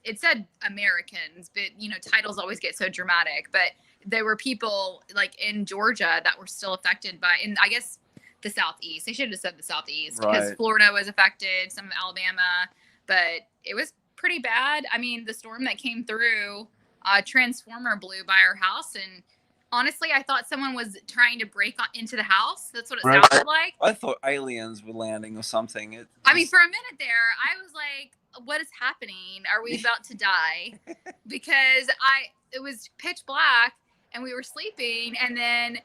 It said Americans, but titles always get so dramatic. But there were people like in Georgia that were still affected by, in I guess the Southeast. They should have said the Southeast because
Right.
Florida was affected, some of Alabama, but it was pretty bad. I mean, the storm that came through, transformer blew by our house, and honestly, I thought someone was trying to break into the house. That's what it
Right.
sounded like.
I thought aliens were landing or something.
I mean, for a minute there, I was like, what is happening? Are we about to die? Because it was pitch black and we were sleeping, and then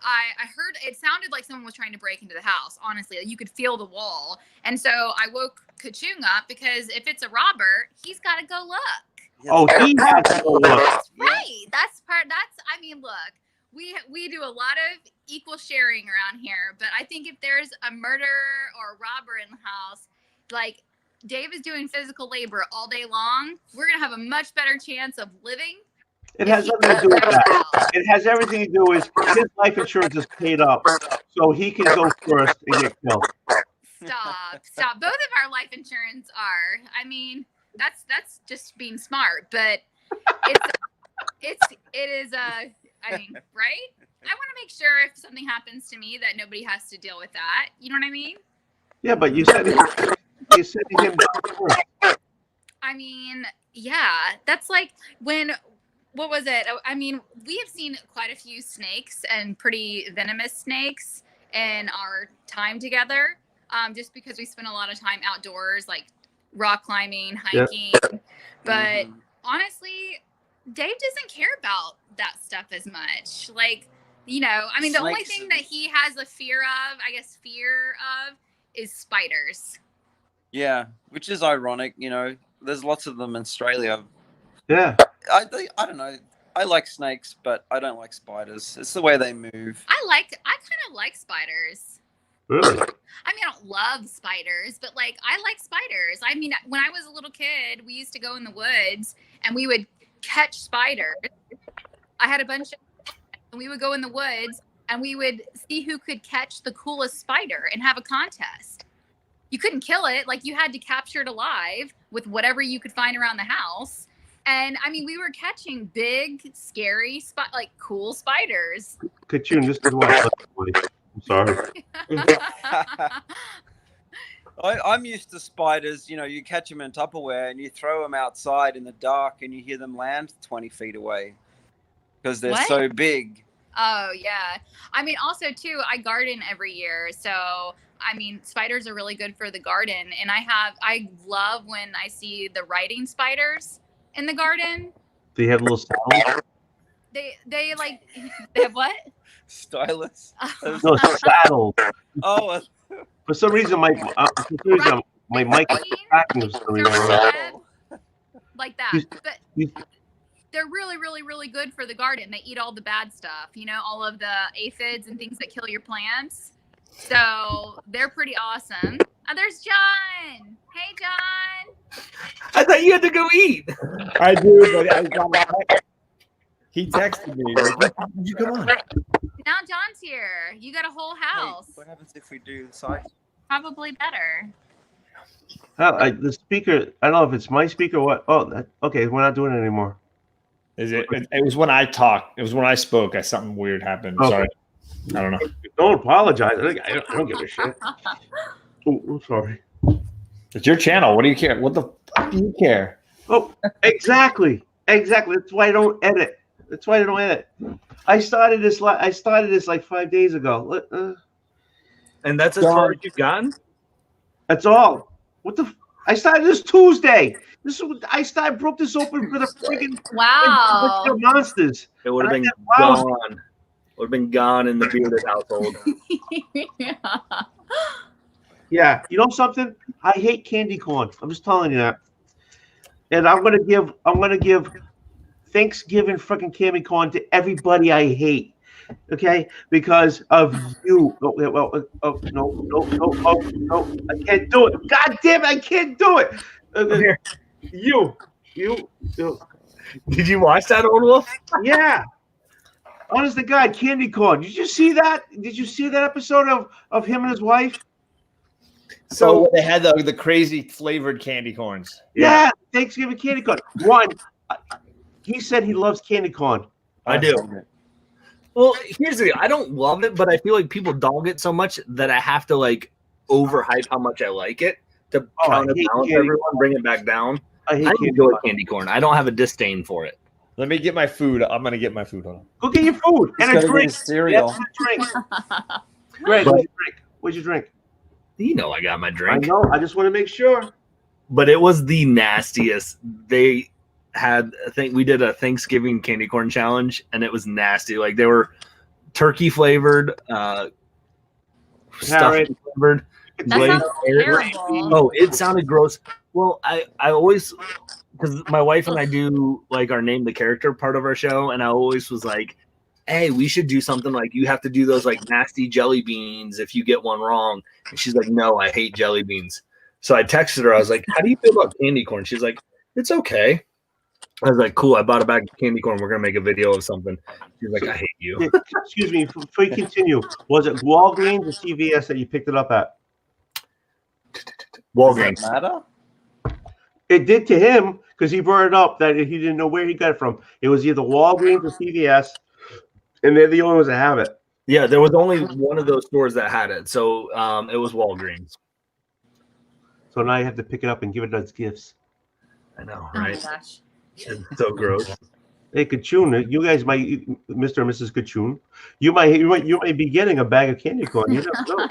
I heard it sounded like someone was trying to break into the house. Honestly, you could feel the wall. And so I woke Kachung up because if it's a robber, he's got to go look.
Oh, he has to go look.
That's right. I mean, look, we do a lot of equal sharing around here, but I think if there's a murderer or a robber in the house, like Dave is doing physical labor all day long, we're going to have a much better chance of living.
It has nothing to do with that. It has everything to do with his life insurance is paid up, so he can go first and get killed.
Stop. Both of our life insurance are. I mean, that's just being smart, but it is I mean, right? I want to make sure if something happens to me that nobody has to deal with that. You know what I mean?
Yeah, but you said him first.
I mean, yeah, that's like what was it? I mean, we have seen quite a few snakes and pretty venomous snakes in our time together, just because we spend a lot of time outdoors, like rock climbing, hiking. Yep. But honestly, Dave doesn't care about that stuff as much. Like, I mean, the only thing that he has a fear of, is spiders.
Yeah, which is ironic. There's lots of them in Australia.
Yeah.
I don't know. I like snakes, but I don't like spiders. It's the way they move.
I kind of like spiders.
Really?
I mean, I don't love spiders, but like I like spiders. I mean, when I was a little kid, we used to go in the woods and we would catch spiders. I had a bunch of, and we would go in the woods and we would see who could catch the coolest spider and have a contest. You couldn't kill it, like you had to capture it alive with whatever you could find around the house. And I mean, we were catching big, scary, like cool spiders.
Kachun, this is why I'm sorry.
I'm used to spiders. You know, you catch them in Tupperware and you throw them outside in the dark and you hear them land 20 feet away because they're so big.
Oh, yeah. I mean, also, too, I garden every year. So, I mean, spiders are really good for the garden. And I love when I see the writing spiders in the garden.
Do you have little saddles?
They like, they have what?
Stylus?
No, saddles.
Oh.
For some reason, my mic is cracking.
Like that. But they're really, really, really good for the garden. They eat all the bad stuff, you know, all of the aphids and things that kill your plants. So they're pretty awesome. Oh, there's John. Hey, John.
I thought you had to go eat.
I do, but I got my text. He texted me. Like, did you come on?
Now John's here. You got a whole house.
Hey, what happens if we do the side?
Probably better.
The speaker, I don't know if it's my speaker or what. Oh, okay. We're not doing it anymore.
Is it? It was when I talked. It was when I spoke. Something weird happened. Okay. Sorry. I don't know.
Don't apologize. I don't give a shit. Oh, I'm sorry.
It's your channel. What do you care? What the fuck do you care?
Oh, exactly. Exactly. That's why I don't edit. I started this like 5 days ago.
And that's as far as you've gotten?
That's all. What the? I started this Tuesday. Broke this open for the freaking monsters.
It would have been gone. Would have been gone in the bearded household.
Yeah, you know something? I hate candy corn. I'm just telling you that. And I'm gonna give Thanksgiving freaking candy corn to everybody I hate. Okay, because of you. No, I can't do it. God damn it, I can't do it. You.
Did you watch that, Old Wolf?
Yeah. Honest to God, candy corn. Did you see that? Did you see that episode of him and his wife?
So they had the crazy flavored candy corns.
Yeah, Thanksgiving candy corn. One, he said he loves candy corn.
I do. Well, here's the thing. I don't love it, but I feel like people dog it so much that I have to like overhype how much I like it to counterbalance everyone, bring it back down. I enjoy candy corn. I don't have a disdain for it.
Let me get my food. I'm gonna get my food. Hold on.
Go get your food and a drink.
Cereal.
Yeah, drink. Greg, what'd you drink?
You know I got my drink.
I know. I just want to make sure.
But it was the nastiest. They had, I think we did a Thanksgiving candy corn challenge, and it was nasty. Like they were turkey flavored, stuffing flavored.
That sounds terrible.
Oh, it sounded gross. Well, I always, because my wife and I do like our name the character part of our show, and I always was like, hey, we should do something like you have to do those like nasty jelly beans if you get one wrong. And she's like, no, I hate jelly beans. So I texted her. I was like, how do you feel about candy corn? She's like, it's okay. I was like, cool. I bought a bag of candy corn. We're going to make a video of something. She's like, I hate you.
Excuse me. Before you continue, was it Walgreens or CVS that you picked it up at?
Walgreens.
Does it matter?
It did to him because he brought it up that he didn't know where he got it from. It was either Walgreens or CVS, and they're the only ones that have it.
Yeah, there was only one of those stores that had it. So it was Walgreens.
So now you have to pick it up and give it as gifts.
I know,
Oh my
right?
gosh.
It's so gross.
Hey, Kachun, you guys might, Mr. and Mrs. Kachun, you might be getting a bag of candy corn. You don't know.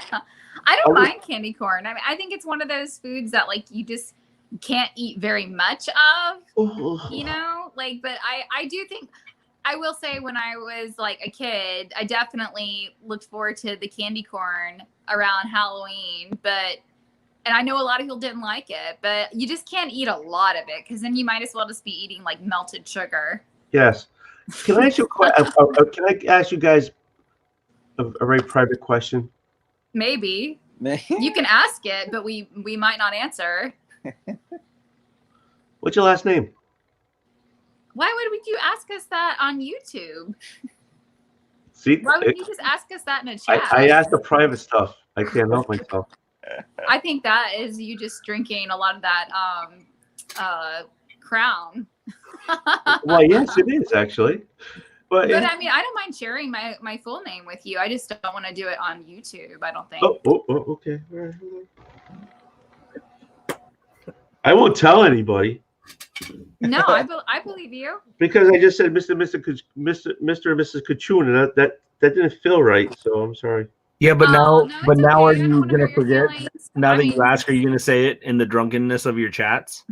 I don't mind candy corn. I mean, I think it's one of those foods that like you just can't eat very much of, you know, like, but I do think, I will say when I was like a kid, I definitely looked forward to the candy corn around Halloween, and I know a lot of people didn't like it, but you just can't eat a lot of it because then you might as well just be eating like melted sugar.
Yes. Can I ask you guys a very private question?
Maybe.
Me?
You can ask it, but we might not answer.
What's your last name?
Why would you ask us that on YouTube?
See,
Why would you just ask us that in a chat?
I asked the private stuff. I can't help myself.
I think that is you just drinking a lot of that Crown.
Well, yes, it is actually. But
I mean, I don't mind sharing my full name with you. I just don't want to do it on YouTube. I don't think.
Oh, okay. All right. I won't tell anybody.
No, I believe you.
Because I just said Mr. and Mrs. Kachun, and that didn't feel right. So I'm sorry.
Yeah, but
Oh,
now,
no, it's
now
okay.
are
I don't
you
wanna
gonna
hurt your
forget?
feelings.
Now
I
that
mean-
you ask, are you gonna say it in the drunkenness of your chats?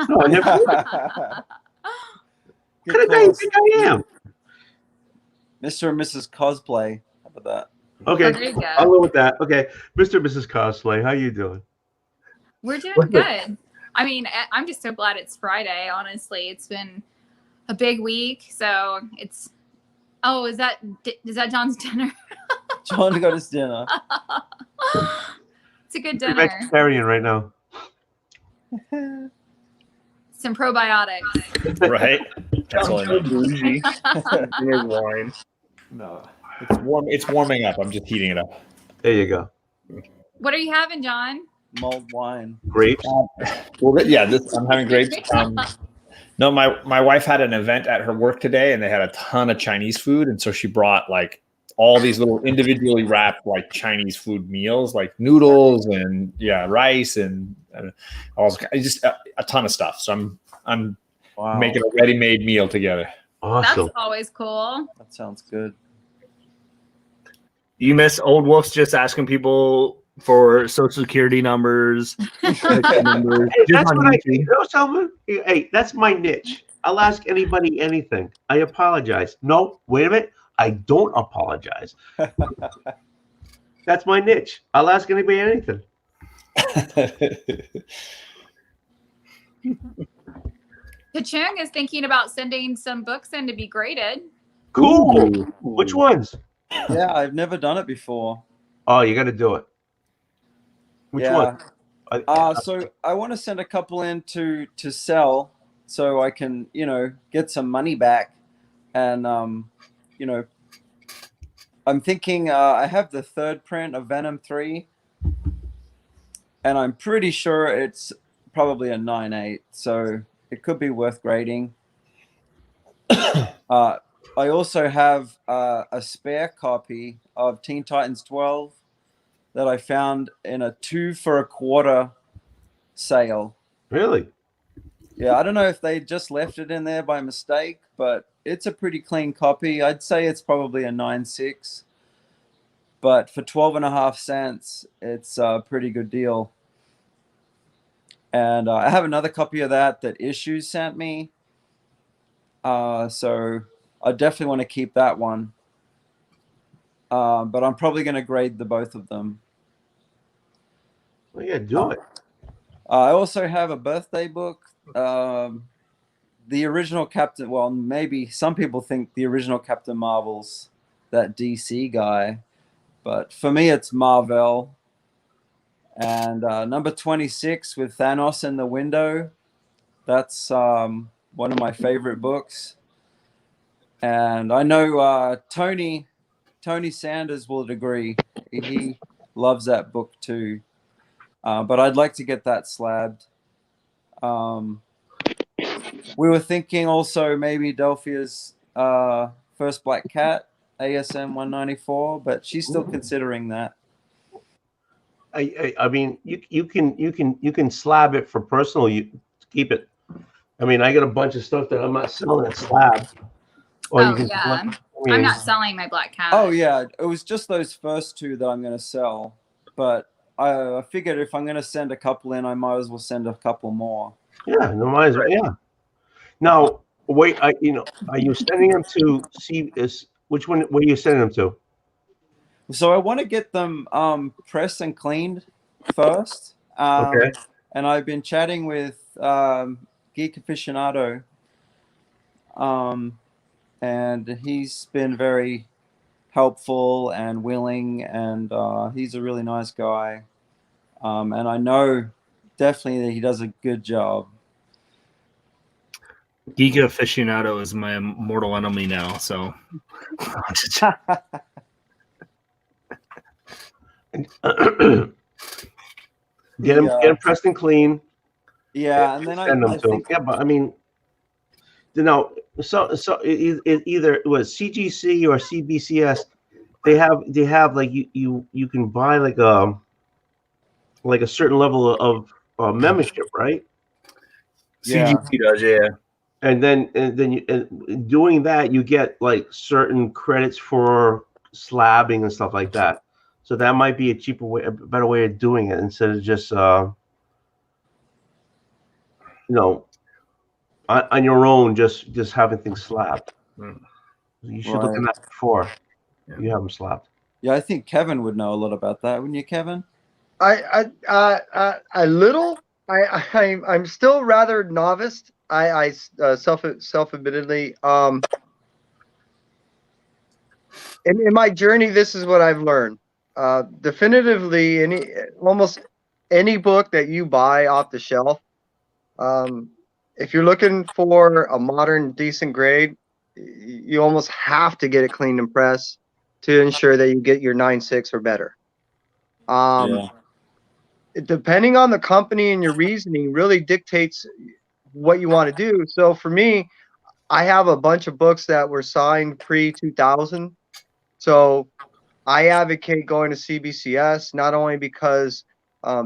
No, I never. What kind of guy you think I am?
Mr. and Mrs. Cosplay. How about that?
Okay,
there you go.
I'll go with that. Okay, Mr. and Mrs. Cosplay, how you doing?
We're doing good. I mean, I'm just so glad it's Friday. Honestly, it's been a big week, so it's. Oh, is that John's dinner?
John got his dinner.
It's a good
I'm
dinner.
vegetarian right now.
Some probiotics.
Right? That's all I know.
Bougie. Drink wine.
No, it's warm. It's warming up. I'm just heating it up.
There you go.
What are you having, John?
Mulled wine.
Grapes.
Well, yeah, I'm having grapes. No, my wife had an event at her work today, and they had a ton of Chinese food, and so she brought like all these little individually wrapped like Chinese food meals, like noodles and rice and just a ton of stuff. So I'm
Wow.
making a ready-made meal together.
Awesome.
That's always cool.
That sounds good.
You miss Old Wolf's just asking people for social security numbers. numbers.
Hey,
Just
that's
on
what I
YouTube.
think. No, Selma. Hey, that's my niche. I'll ask anybody anything. I apologize. No, wait a minute. I don't apologize. That's my niche. I'll ask anybody anything.
Kachung is thinking about sending some books in to be graded.
Cool.
Ooh.
Which ones?
Yeah, I've never done it before.
Oh, you got to do it. Which one?
So I want to send a couple in to sell, so I can get some money back, and I'm thinking I have the third print of Venom 3, and I'm pretty sure it's probably a 9.8, so it could be worth grading. I also have a spare copy of Teen Titans 12 that I found in a 2 for $1 sale.
Really?
Yeah, I don't know if they just left it in there by mistake, but it's a pretty clean copy. I'd say it's probably a 9.6, but for 12.5 cents, it's a pretty good deal. And I have another copy of that Issues sent me. So I definitely want to keep that one. But I'm probably going to grade the both of them.
Well, yeah, do it.
I also have a birthday book. The original Captain, well, maybe some people think the original Captain Marvel's that DC guy, but for me it's Marvel. And number 26 with Thanos in the window, that's one of my favorite books. And I know Tony Sanders will agree. He loves that book too. But I'd like to get that slabbed. We were thinking also maybe Delphia's first Black Cat, ASM 194, but she's still considering that.
I mean, you can slab it for personal. You keep it. I mean, I got a bunch of stuff that I'm not selling at slab. Or
Oh,
you can,
yeah.
I mean,
I'm not selling my Black Cat.
Oh yeah, it was just those first two that I'm going to sell. But I figured if I'm going to send a couple in, I might as well send a couple more.
Yeah, no, might as well. Yeah. Now, wait. Are you sending them to see? Which one? Where are you sending them to?
So I want to get them pressed and cleaned first.
Okay.
And I've been chatting with Geek Aficionado, and he's been very helpful and willing, and he's a really nice guy. And I know definitely that he does a good job.
Giga Aficionado is my mortal enemy now, so
Get him pressed and clean.
Yeah, and then I think
but I mean, so it either it was CGC or CBCS. They have like you can buy like a certain level of membership, right?
CGC does, yeah.
And then doing that, you get like certain credits for slabbing and stuff like that. So that might be a cheaper way, a better way of doing it instead of just on your own, just having things slabbed. You should look at that before you have them slabbed.
Yeah, I think Kevin would know a lot about that, wouldn't you, Kevin?
A little. I'm still rather novice. I self-admittedly. In my journey, this is what I've learned. Definitively, almost any book that you buy off the shelf, if you're looking for a modern, decent grade, you almost have to get it cleaned and pressed to ensure that you get your 9.6 or better. Depending on the company and your reasoning really dictates what you want to do. So for me, I have a bunch of books that were signed pre-2000. So I advocate going to CBCS, not only because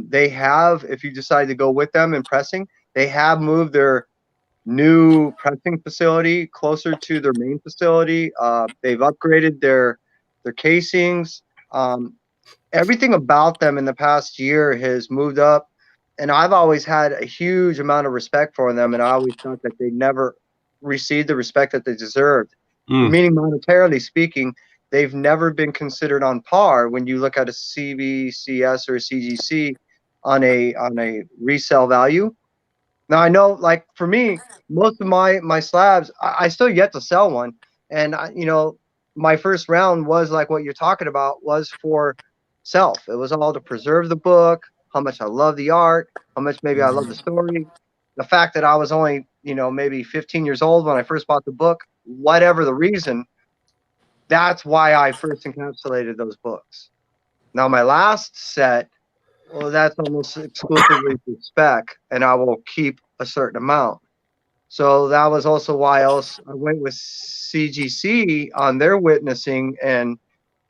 they have, if you decide to go with them in pressing, they have moved their new pressing facility closer to their main facility. They've upgraded their casings. Everything about them in the past year has moved up, and I've always had a huge amount of respect for them, and I always thought that they never received the respect that they deserved. Meaning, monetarily speaking, they've never been considered on par when you look at a CBCS or a CGC on a resale value. Now I know, like for me, most of my slabs, I still yet to sell one, and my first round was like what you're talking about, was for self. It was all to preserve the book, how much I love the art, how much maybe I love the story, the fact that I was only maybe 15 years old when I first bought the book, whatever the reason. That's why I first encapsulated those books. Now my last set, well, that's almost exclusively for spec, and I will keep a certain amount. So that was also why I went with CGC on their witnessing and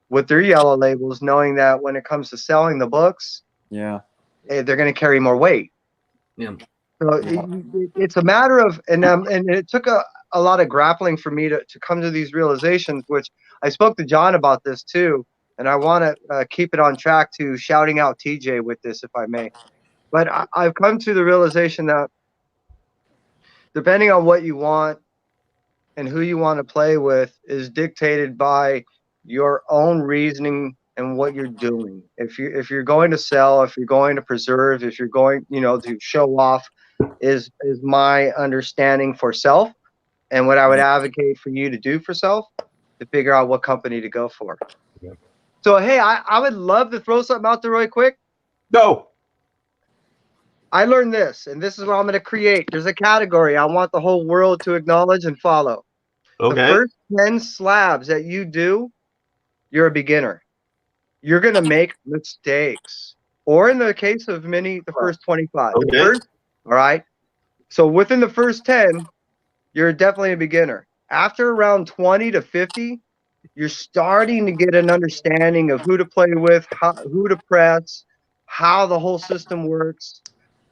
with their yellow labels, knowing that when it comes to selling the books, they're going to carry more weight.
Yeah.
So it's a matter of, and it took a lot of grappling for me to come to these realizations, which I spoke to John about this too. And I want to keep it on track to shouting out TJ with this, if I may. But I've come to the realization that depending on what you want and who you want to play with is dictated by your own reasoning and what you're doing. If you're going to sell, if you're going to preserve, if you're going, to show off, is my understanding for self, and what I would advocate for you to do for self, to figure out what company to go for. Yeah. So hey, I would love to throw something out there really quick.
Go.
I learned this, and this is what I'm going to create. There's a category I want the whole world to acknowledge and follow. Okay. The first 10 slabs that you do, you're a beginner. You're going to make mistakes. Or in the case of many, the first 25.
Okay.
All right. So within the first 10, you're definitely a beginner. After around 20 to 50, you're starting to get an understanding of who to play with, who to press, how the whole system works.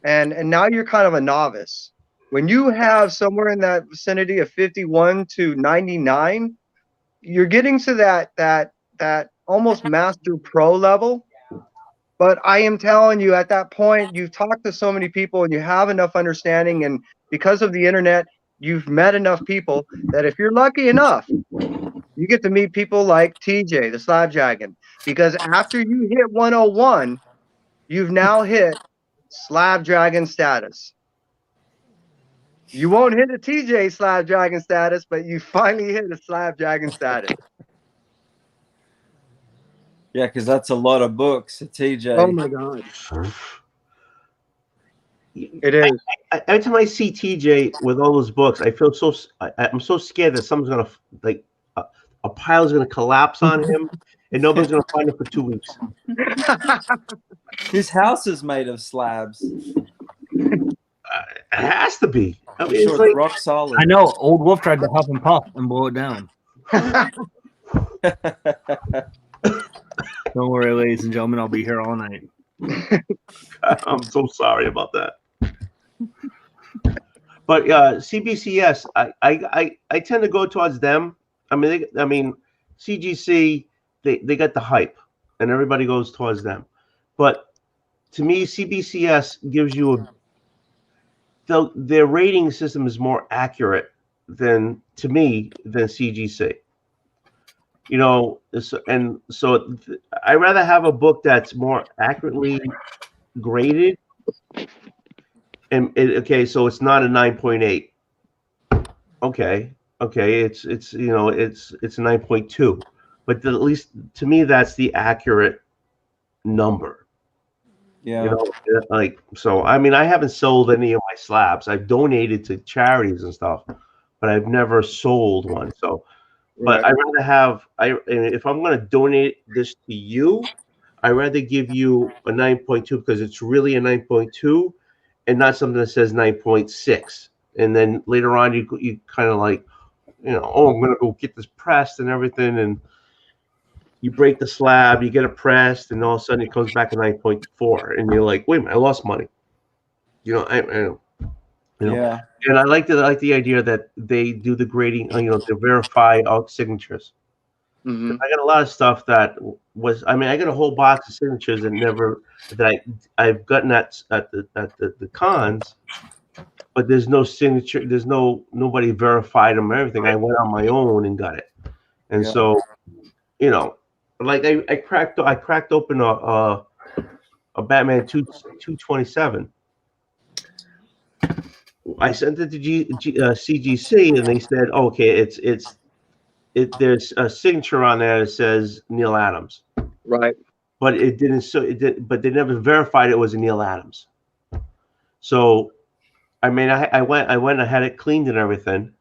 And now you're kind of a novice. When you have somewhere in that vicinity of 51 to 99, you're getting to that almost master pro level. But I am telling you, at that point, you've talked to so many people and you have enough understanding, and because of the internet, you've met enough people that if you're lucky enough, you get to meet people like TJ, the Slab Dragon. Because after you hit 101, you've now hit Slab Dragon status. You won't hit a TJ, TJ Slab Dragon status, but you finally hit a Slab Dragon status.
Yeah, because that's a lot of books, TJ.
Oh my God, it is.
Every time I see TJ with all those books, I feel I'm so scared that someone's gonna like a pile's gonna collapse on him, and nobody's gonna find him for 2 weeks.
His house is made of slabs.
It has to be. I mean,
Sure,
it's like,
rock solid.
I know. Old Wolf tried to huff and puff and blow it down. Don't worry, ladies and gentlemen. I'll be here all night.
I'm so sorry about that. But CBCS, I tend to go towards them. I mean, CGC, they got the hype, and everybody goes towards them. But to me, CBCS gives you their rating system is more accurate than CGC. You know, and so I rather have a book that's more accurately graded. And okay, so it's not a 9.8. Okay, it's a 9.2, but at least to me that's the accurate number.
Yeah.
You know, like, so I mean, I haven't sold any of my slabs. I've donated to charities and stuff, but I've never sold one. So, but
Right.
I'd rather have if I'm going to donate this to you, I'd rather give you a 9.2 because it's really a 9.2 and not something that says 9.6. And then later on, you kind of like, you know, oh, I'm going to go get this pressed and everything, and you break the slab, you get it pressed, and all of a sudden it comes back at 9.4, and you're like, wait a minute, I lost money. You know,
Yeah.
And I like the idea that they do the grading, you know, to verify all signatures.
Mm-hmm.
I got a lot of stuff that was, I mean, I got a whole box of signatures that I've gotten at the cons, but there's no signature, there's nobody verified them or everything. I went on my own and got it, and so, you know, like I cracked open a Batman 227. I sent it to CGC, and they said, okay, there's a signature on there that says Neil Adams,
Right.
but it didn't. But they never verified it was a Neil Adams. So, I mean, I went, I had it cleaned and everything,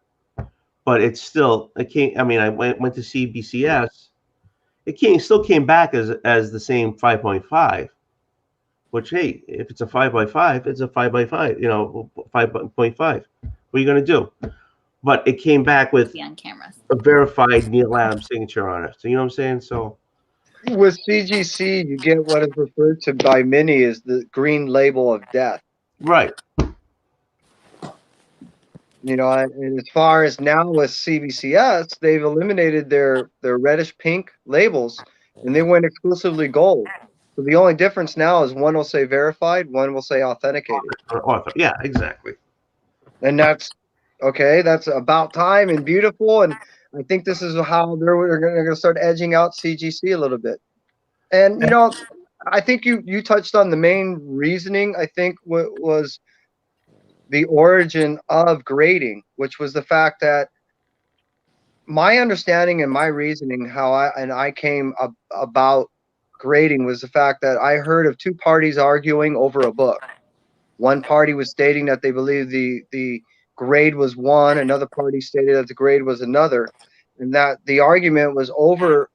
but it's still, it can't. I mean, I went to CBCS. It still came back as the same 5.5. Which, hey, if it's a 5x5, it's a 5x5. You know, 5.5. What are you gonna do? But it came back with
on cameras.
a verified Neil Adams signature on it. So you know what I'm saying? So
With CGC, you get what is referred to by many as the green label of death.
right.
You know, and as far as now with CBCS, they've eliminated their reddish pink labels, and they went exclusively gold. So the only difference now is one will say verified, one will say authenticated.
Author. Yeah, exactly.
And that's okay. That's about time and beautiful. And I think this is how they're going to start edging out CGC a little bit. And you know, I think you touched on the main reasoning. I think what was the origin of grading, which was the fact that my understanding and my reasoning how I came about grading was the fact that I heard of two parties arguing over a book. One party was stating that they believed the grade was one, another party stated that the grade was another, and that the argument was over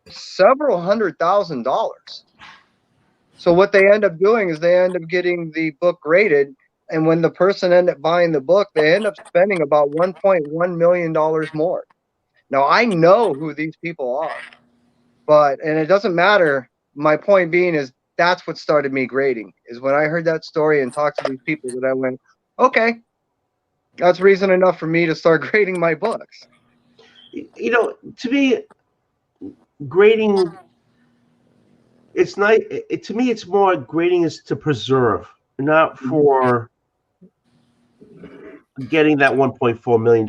several $100,000. So what they end up doing is they end up getting the book graded, and when the person end up buying the book, they end up spending about $1.1 million more. Now I know who these people are, and it doesn't matter. My point being is that's what started me grading, is when I heard that story and talked to these people that I went, okay, that's reason enough for me to start grading my books.
You know, to me, grading, it's not. To me, it's more grading is to preserve, not for getting that $1.4 million.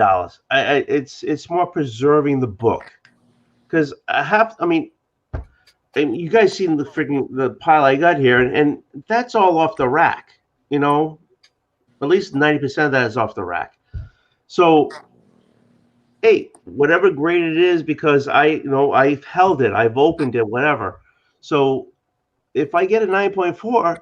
It's more preserving the book, because I mean, and you guys seen the pile I got here, and that's all off the rack. You know, at least 90% of that is off the rack. So, hey, whatever grade it is, because I've held it, I've opened it, whatever. So if I get a 9.4,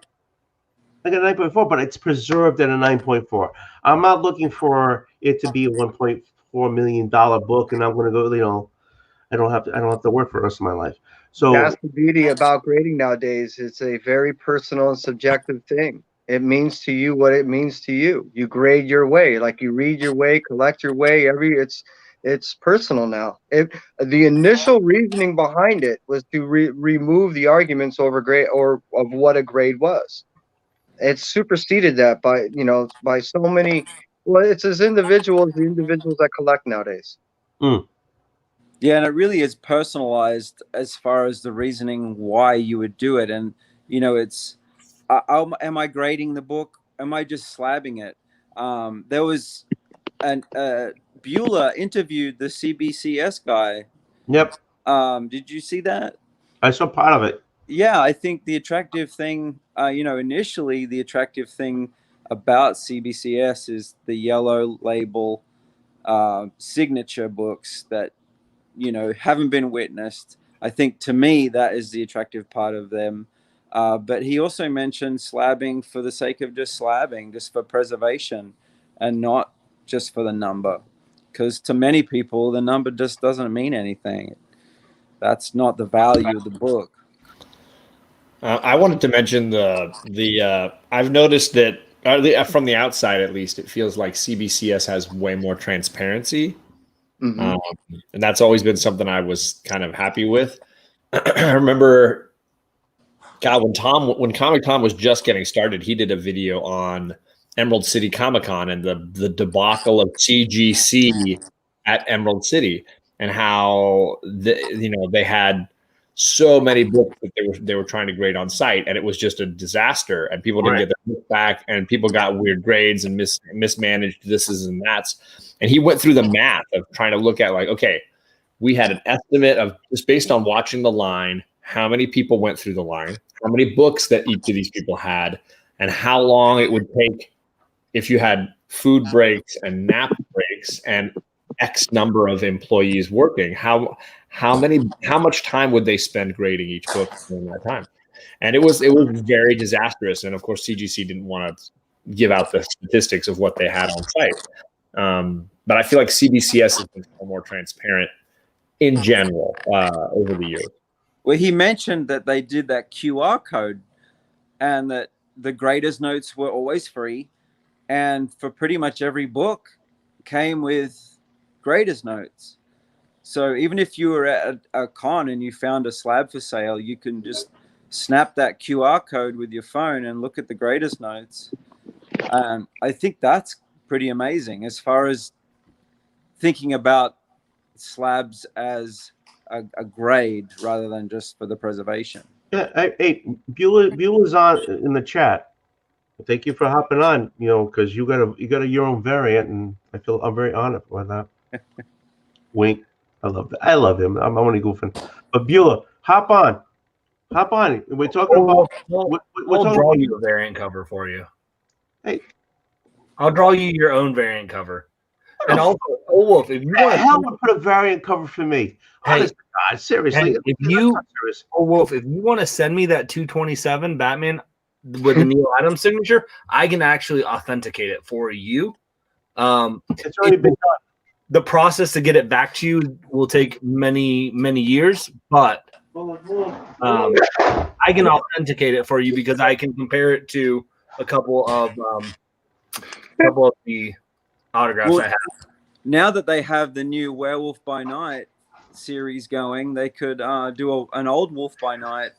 I got a 9.4, but it's preserved at a 9.4. I'm not looking for it to be a $1.4 million book, and I'm going to go. I don't have to work for the rest of my life. So
that's the beauty about grading nowadays. It's a very personal and subjective thing. It means to you what it means to you. You grade your way, like you read your way, collect your way. It's personal now. The initial reasoning behind it was to remove the arguments over grade or of what a grade was. It's superseded that by so many. Well, it's the individuals that collect nowadays.
Yeah, and it really is personalized as far as the reasoning why you would do it. And it's am I grading the book? Am I just slabbing it? There was Bueller interviewed the CBCS guy.
Yep.
Did you see that?
I saw part of it.
Yeah, I think the attractive thing, initially the attractive thing about CBCS is the yellow label signature books that haven't been witnessed. I think to me that is the attractive part of them. But he also mentioned slabbing for the sake of just slabbing, just for preservation, and not just for the number. Because to many people, the number just doesn't mean anything. That's not the value of the book.
I wanted to mention the I've noticed that from the outside, at least, it feels like CBCS has way more transparency.
Mm-hmm.
And that's always been something I was kind of happy with. I remember, God, when Comic Tom was just getting started, he did a video on Emerald City Comic Con and the debacle of CGC at Emerald City, and how they had so many books that they were trying to grade on site, and it was just a disaster, and people didn't get their book back, and people got weird grades and mismanaged thises and that's. And he went through the math of trying to look at, like, okay, we had an estimate of, just based on watching the line, how many people went through the line, how many books that each of these people had, and how long it would take if you had food breaks and nap breaks and X number of employees working. How much time would they spend grading each book during that time? And it was very disastrous. And of course, CGC didn't want to give out the statistics of what they had on site. But I feel like CBCS has been more transparent in general over the years.
Well, he mentioned that they did that QR code, and that the graders' notes were always free, and for pretty much every book came with graders' notes. So even if you were at a con and you found a slab for sale, you can just snap that QR code with your phone and look at the graders' notes. I think that's pretty amazing as far as thinking about slabs as a grade rather than just for the preservation.
Yeah, hey, Beulah's on in the chat. Thank you for hopping on. Because you got your own variant, and I'm very honored by that. Wink. I love that. I love him. I'm only goofing. But Beulah, hop on. We're talking about.
We'll draw you a variant cover for you.
Hey,
I'll draw you your own variant cover. And also, Wolf, if you want to,
hell would put a variant cover for me. Honest to God, seriously.
Hey, if you want to send me that 227 Batman with the Neil Adams signature, I can actually authenticate it for you.
It's already been done.
The process to get it back to you will take many, many years, but I can authenticate it for you because I can compare it to a couple of the autographs I have.
Now that they have the new Werewolf by Night series going, they could do an Old Wolf by Night.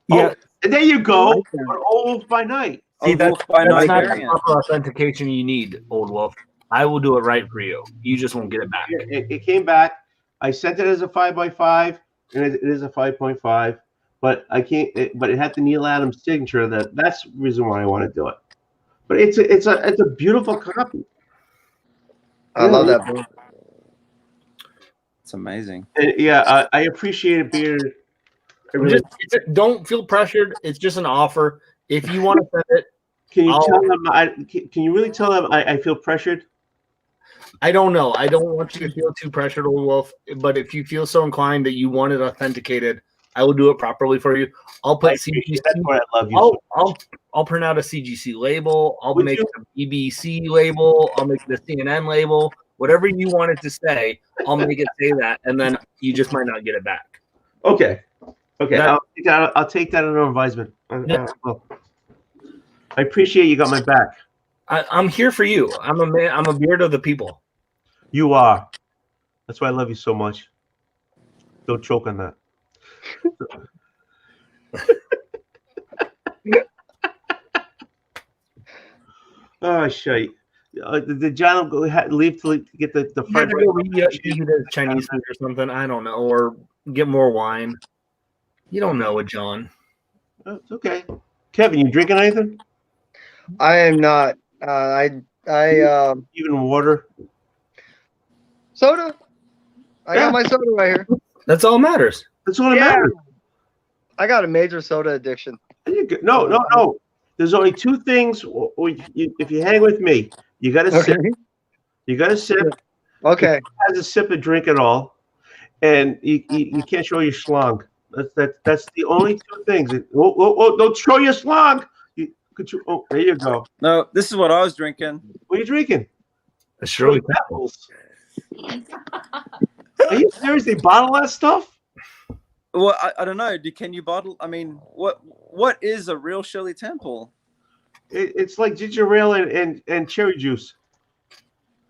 Yeah,
there you go. An Old Wolf by Night.
See, that's not the proper authentication you need, Old Wolf. I will do it right for you. You just won't get it back.
It came back. I sent it as a 5x5, and it is a 5.5. But I can't. But it had the Neil Adams signature. That's the reason why I want to do it. But it's a beautiful copy.
I love that book.
It's amazing.
Yeah, I appreciate it being.
Don't feel pressured. It's just an offer. If you want to send it,
can you tell them? Can you really tell them I feel pressured?
I don't know. I don't want you to feel too pressured, Old Wolf. But if you feel so inclined that you want it authenticated, I will do it properly for you. I'll put CGC.
That's why I love you.
I'll print out a CGC label. I'll
Would
make
you?
a BBC label. I'll make the CNN label. Whatever you want it to say, I'll make it say that, and then you just might not get it back.
Okay. Okay.
That-
I'll take that under advisement.
Yeah.
I appreciate you got my back.
I'm here for you. I'm a man. I'm a beard of the people.
You are. That's why I love you so much. Don't choke on that. Oh shit! Did John leave to get the
You had
fried
to go eat Chinese food or something. I don't know, or get more wine. You don't know it, John.
Oh, it's okay. Kevin, you drinking anything?
I am not.
Even water?
Soda. I got my soda right here.
That's all that matters.
That's what it matters.
I got a major soda addiction.
No. There's only two things. If you hang with me, you got to sip. You got to sip.
Okay.
Has a sip and drink it all, and you can't show your schlong. That's the only two things. Don't show your schlong. Oh, there you go.
No, this is what I was drinking.
What are you drinking?
A Shirley
Apples. Are you serious? They bottle that stuff?
Well, I don't know. Can you bottle? I mean, what is a real Shirley Temple?
It's like ginger ale and cherry juice.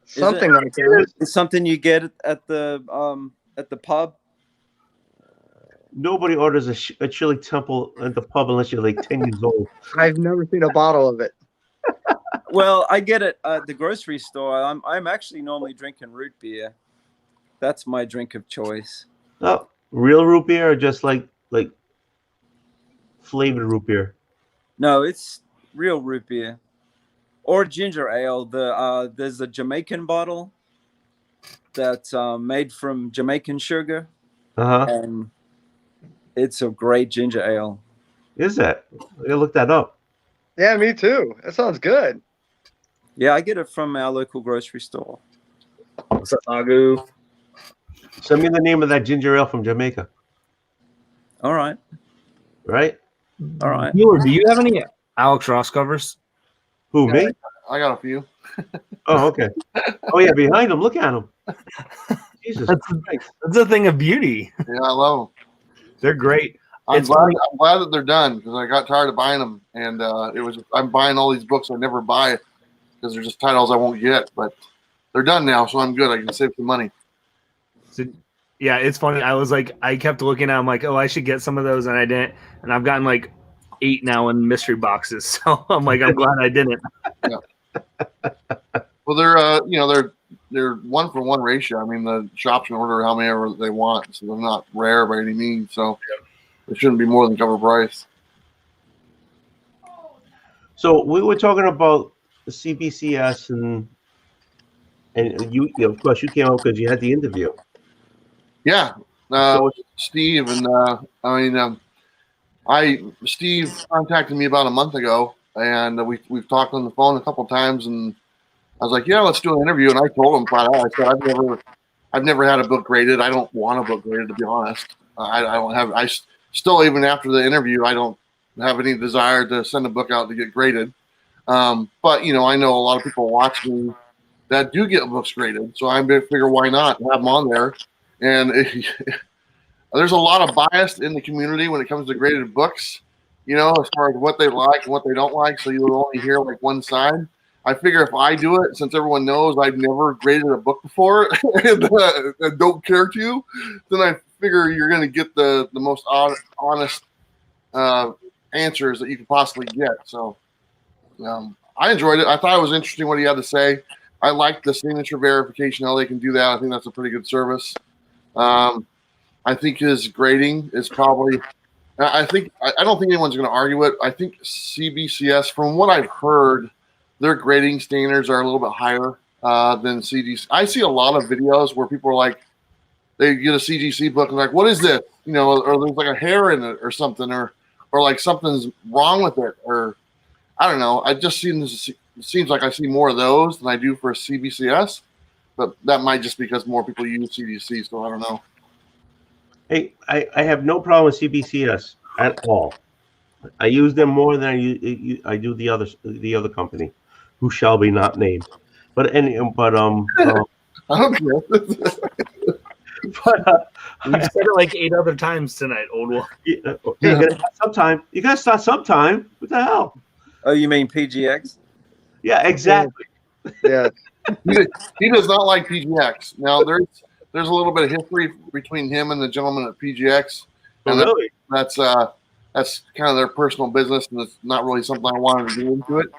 Something like that.
It's something you get at the pub.
Nobody orders a Shirley Temple at the pub unless you're like 10 years old.
I've never seen a bottle of it.
Well, I get it at the grocery store. I'm actually normally drinking root beer. That's my drink of choice.
Oh, real root beer or just like flavored root beer?
No, it's real root beer or ginger ale. There's a Jamaican bottle that's made from Jamaican sugar, and it's a great ginger ale.
Is that? I gotta look that up.
Yeah, me too. That sounds good.
Yeah, I get it from our local grocery store.
What's up, Agu?
Send me the name of that ginger ale from Jamaica.
All right.
Right?
All right.
Do you have any Alex Ross covers?
Who, me?
I got a few.
Oh, okay. Oh, yeah, behind him. Look at him. Jesus Christ.
That's a thing of beauty.
Yeah, I love them.
They're great.
I'm glad that they're done because I got tired of buying them, and I'm buying all these books I never buy because they're just titles I won't get. But they're done now, so I'm good. I can save some money.
So, yeah, it's funny. I kept looking at them like, oh, I should get some of those, and I didn't. And I've gotten like 8 now in mystery boxes. So I'm like, I'm glad I didn't.
Yeah. Well, they're 1-for-1 ratio. I mean, the shops can order how many ever they want, so they're not rare by any means. So it shouldn't be more than cover price.
So we were talking about the CBCS and you of course you came out because you had the interview.
Yeah, with Steve, and Steve contacted me about a month ago, and we've talked on the phone a couple times, and I was like, yeah, let's do an interview, and I told him flat out, I said I've never had a book graded. I don't want a book graded, to be honest. I still, even after the interview, I don't have any desire to send a book out to get graded. But I know a lot of people watch me that do get books graded, so I figure why not have them on there. And there's a lot of bias in the community when it comes to graded books, as far as what they like and what they don't like. So you'll only hear like one side. I figure if I do it, since everyone knows I've never graded a book before and don't care to, then I figure you're going to get the most honest answers that you could possibly get. So I enjoyed it. I thought it was interesting what he had to say. I like the signature verification, how they can do that. I think that's a pretty good service. I think his grading is probably – I don't think anyone's going to argue it. I think CBCS, from what I've heard, their grading standards are a little bit higher than CGC. I see a lot of videos where people are like, they get a CGC book and like, what is this? Or there's like a hair in it or something, or like something's wrong with it, or I don't know. It seems like I see more of those than I do for a CBCS, but that might just because more people use CGC, so I don't know.
Hey, I have no problem with CBCS at all. I use them more than I do the other company, who shall be not named. But
I don't care.
but
We've said it like 8 other times tonight, Old Wolf.
you gotta start sometime. You gotta start sometime. What the hell?
Oh, you mean PGX?
Yeah, exactly.
Yeah.
He does not like PGX. Now there's a little bit of history between him and the gentleman at PGX, and
Really?
that's kind of their personal business, and it's not really something I wanted to get into it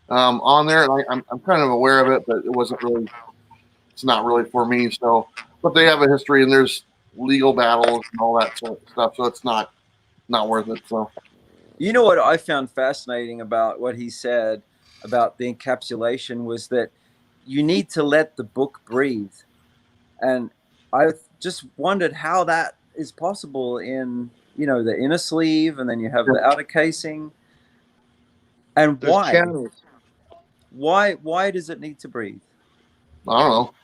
on there. And I'm kind of aware of it, but it's not really for me. So, but they have a history, and there's legal battles and all that sort of stuff, so it's not worth it. So,
You know what I found fascinating about what he said about the encapsulation was that you need to let the book breathe. And I just wondered how that is possible in, the inner sleeve, and then you have the outer casing. And
There's channels.
why does it need to breathe?
I don't know.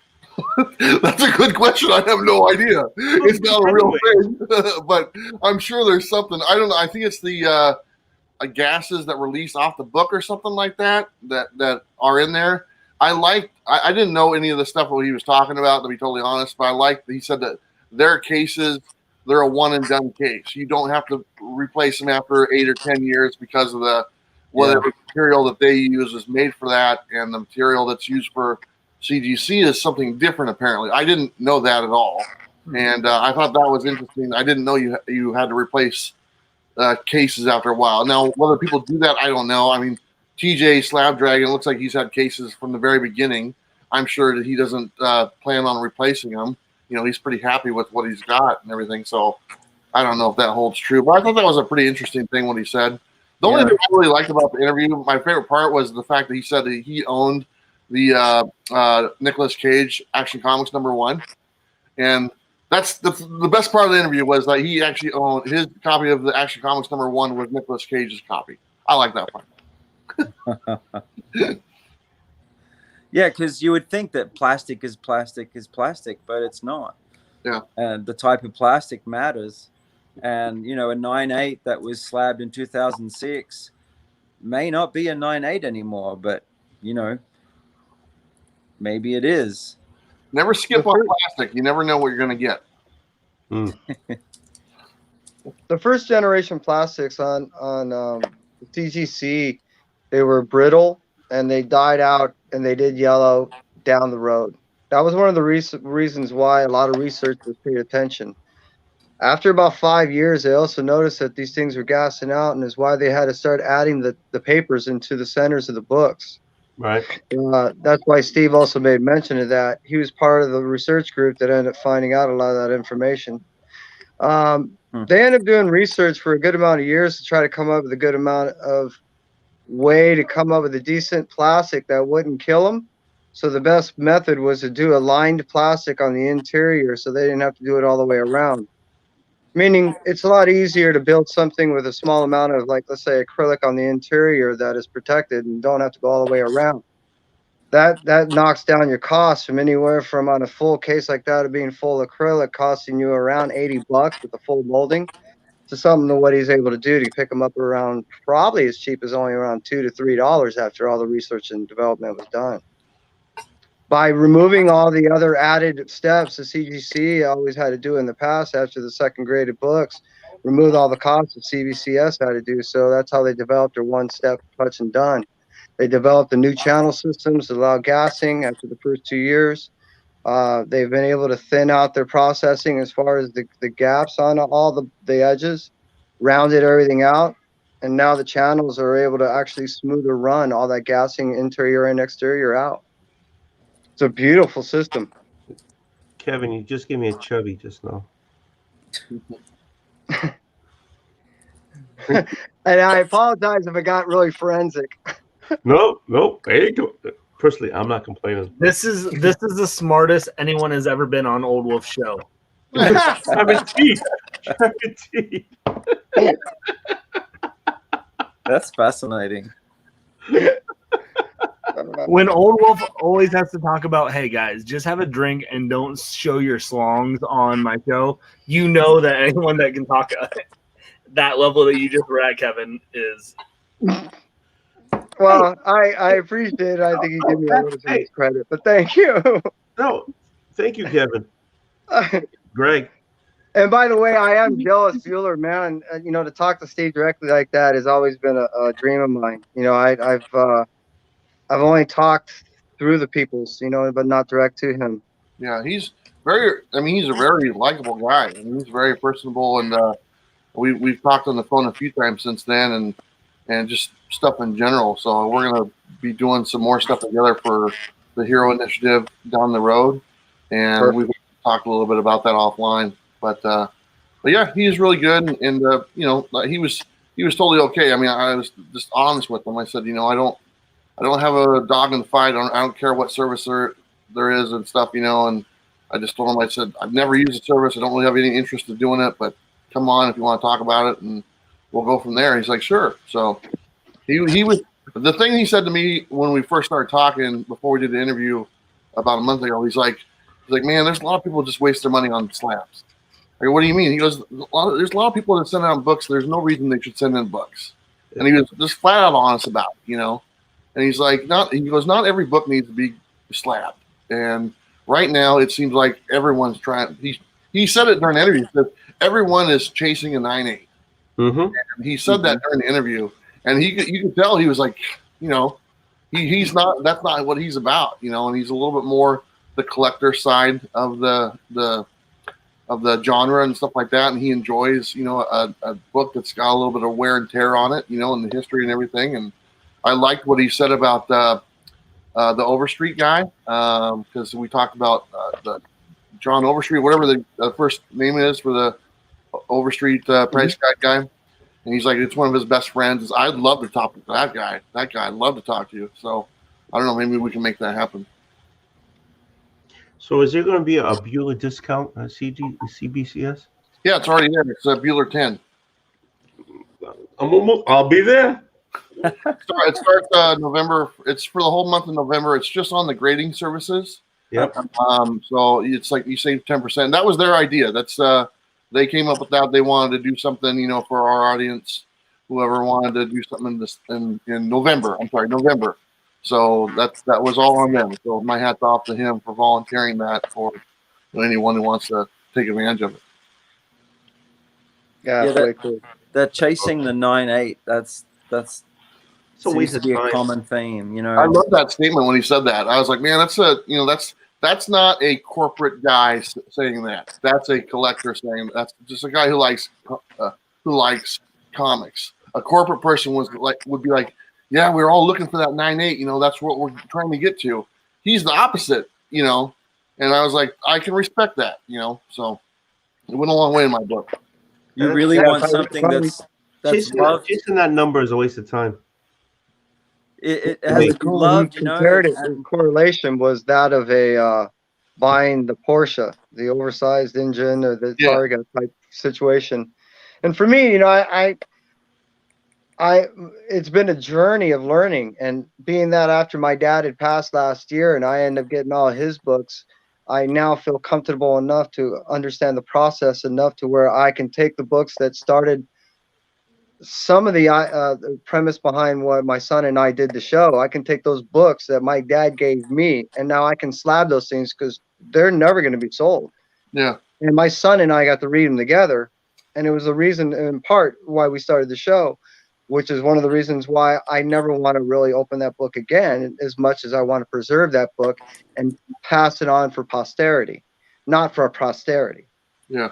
That's a good question. I have no idea. It's not a real thing, but I'm sure there's something. I don't know. I think it's the gases that release off the book or something like that are in there. I didn't know any of the stuff that he was talking about, to be totally honest, but he said that their cases, they're a one and done case. You don't have to replace them after 8 or 10 years because of the material that they use is made for that, and the material that's used for CGC is something different apparently. I didn't know that at all, and I thought that was interesting. I didn't know you had to replace cases after a while. Now, whether people do that, I don't know. I mean, TJ Slab Dragon looks like he's had cases from the very beginning. I'm sure that he doesn't plan on replacing them. He's pretty happy with what he's got and everything. So I don't know if that holds true, but I thought that was a pretty interesting thing what he said. The only thing I really liked about the interview, my favorite part, was the fact that he said that he owned the Nicolas Cage Action Comics #1, and that's the best part of the interview was that he actually owned his copy of the Action Comics #1 was Nicolas Cage's copy. I like that part.
Yeah, because you would think that plastic is plastic, but it's not.
Yeah.
And the type of plastic matters. And, a 9.8 that was slabbed in 2006 may not be a 9.8 anymore, but, maybe it is.
Never skip on plastic. You never know what you're going to get.
The first generation plastics on CGC, they were brittle and they died out and they did yellow down the road. That was one of the reasons why a lot of researchers paid attention. After about 5 years, they also noticed that these things were gassing out, and is why they had to start adding the papers into the centers of the books.
Right.
That's why Steve also made mention of that. He was part of the research group that ended up finding out a lot of that information. They ended up doing research for a good amount of years to try to come up with a good amount of way to come up with a decent plastic that wouldn't kill them. So the best method was to do a lined plastic on the interior, so they didn't have to do it all the way around. Meaning it's a lot easier to build something with a small amount of, like, let's say, acrylic on the interior that is protected and don't have to go all the way around. That knocks down your costs from anywhere from, on a full case like that of being full acrylic, costing you around $80 with the full molding, to something to what he's able to do to pick them up around probably as cheap as only around $2 to $3 after all the research and development was done. By removing all the other added steps the CGC always had to do in the past after the second graded books, removed all the costs that CBCS had to do. So that's how they developed their one-step touch and done. They developed the new channel systems that allow gassing after the first 2 years. They've been able to thin out their processing as far as the gaps on all the edges, rounded everything out, and now the channels are able to actually smoother run all that gassing interior and exterior out. It's a beautiful system.
Kevin, you just gave me a chubby just now.
And I apologize if it got really forensic.
No. Hey, personally, I'm not complaining.
This is the smartest anyone has ever been on Old Wolf show.
17.
That's fascinating.
when Old Wolf always has to talk about, hey guys, just have a drink and don't show your slongs on my show, you know that anyone that can talk that level that you just were at, Kevin, is.
Well, I appreciate it. I think you give me a little too much credit, but thank you.
No, thank you, Kevin. Greg.
And by the way, I am jealous, Bueller, man. You know, to talk to Steve directly like that has always been a dream of mine. You know, I've only talked through the peoples, you know, but not direct to him.
Yeah, he's very. I mean, he's a very likable guy. I mean, he's very personable, and we've talked on the phone a few times since then, and just stuff in general. So we're gonna be doing some more stuff together for the Hero Initiative down the road, and we've talked a little bit about that offline. But yeah, he's really good, and you know, he was totally okay. I mean, I was just honest with him. I said, you know, I don't have a dog in the fight. I don't care what service there is and stuff, you know. And I just told him, I said, I've never used the service. I don't really have any interest in doing it, but come on if you want to talk about it, and we'll go from there. He's like, sure. So he was the thing he said to me when we first started talking before we did the interview about a month ago. He's like, man, there's a lot of people just waste their money on slabs. I go, what do you mean? He goes, there's a lot of people that send out books. There's no reason they should send in books. And he was just flat out honest about it, you know. And he's like, not every book needs to be slabbed. And right now, it seems like everyone's trying. He said it during the interview. He said everyone is chasing a 9.8.
Mm-hmm.
And he said that during the interview, and you could tell he was like, you know, he's not. That's not what he's about, you know. And he's a little bit more the collector side of the genre and stuff like that. And he enjoys, you know, a book that's got a little bit of wear and tear on it, you know, and the history and everything. And I liked what he said about the Overstreet guy, because we talked about the John Overstreet, whatever the first name is for the Overstreet price guide guy. And he's like, it's one of his best friends. I'd love to talk to that guy. That guy, I'd love to talk to you. So I don't know, maybe we can make that happen.
So is there going to be a Bueller discount at CBCS?
Yeah, it's already there. It's Bueller 10.
I'll be there.
It starts November. It's for the whole month of November. It's just on the grading services.
Yep.
So it's like you save 10%. That was their idea. That's they came up with that. They wanted to do something, you know, for our audience. Whoever wanted to do something in November. I'm sorry, November. So that was all on them. So my hat's off to him for volunteering that for anyone who wants to take advantage of it.
Yeah,
they're chasing the 9.8. That's seems to be a common theme, you know.
I love that statement when he said that. I was like, man, that's not a corporate guy saying that. That's a collector saying that. That's just a guy who likes comics. A corporate person would be like, yeah, we're all looking for that 9.8. You know, that's what we're trying to get to. He's the opposite, you know. And I was like, I can respect that, you know. So it went a long way in my book.
You really want something that's loved.
Chasing that number is a waste of time.
It has to be loved, you know.
The correlation was that of a buying the Porsche, the oversized engine or the Targa type situation. And for me, you know, I it's been a journey of learning, and being that after my dad had passed last year and I ended up getting all his books, I now feel comfortable enough to understand the process enough to where I can take the books that started some of the premise behind what my son and I did the show. I can take those books that my dad gave me, and now I can slab those things because they're never going to be sold.
Yeah.
And my son and I got to read them together, and it was the reason, in part, why we started the show, which is one of the reasons why I never want to really open that book again, as much as I want to preserve that book and pass it on for posterity, not for posterity.
Yeah.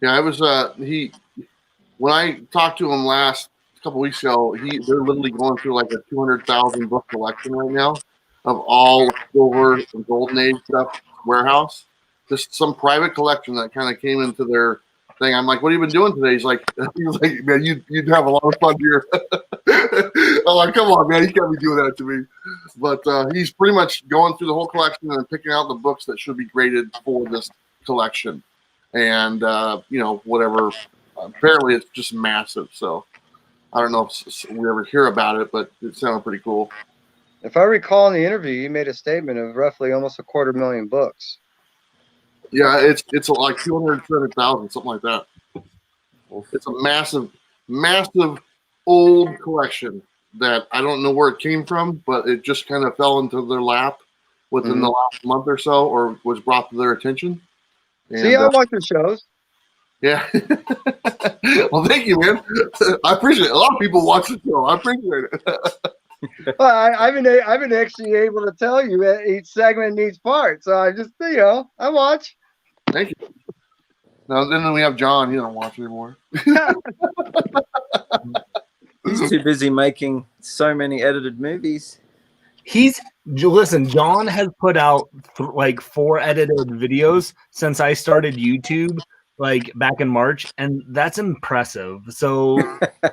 Yeah, it was when I talked to him a couple weeks ago, they're literally going through like a 200,000 book collection right now of all silver and golden age stuff warehouse. Just some private collection that kind of came into their thing. I'm like, what have you been doing today? He's like, man, you'd have a lot of fun here. I'm like, come on, man, you can't be doing that to me. But he's pretty much going through the whole collection and picking out the books that should be graded for this collection. And, you know, whatever. Apparently it's just massive. So I don't know if we ever hear about it, but it sounded pretty cool.
If I recall in the interview, you made a statement of roughly almost 250,000 books.
Yeah, it's like 200,000, something like that. It's a massive old collection that I don't know where it came from, but it just kind of fell into their lap within the last month or so, or was brought to their attention. And,
See, I watch your shows.
Yeah. Well, thank you, man. I appreciate it. A lot of people watch the show. I appreciate it.
Well, I've been actually able to tell you each segment and each part. So I just, I watch.
Thank you. Now then we have John. He don't watch anymore.
He's too busy making so many edited movies.
Listen, John has put out like 4 edited videos since I started YouTube, like back in March, and that's impressive. So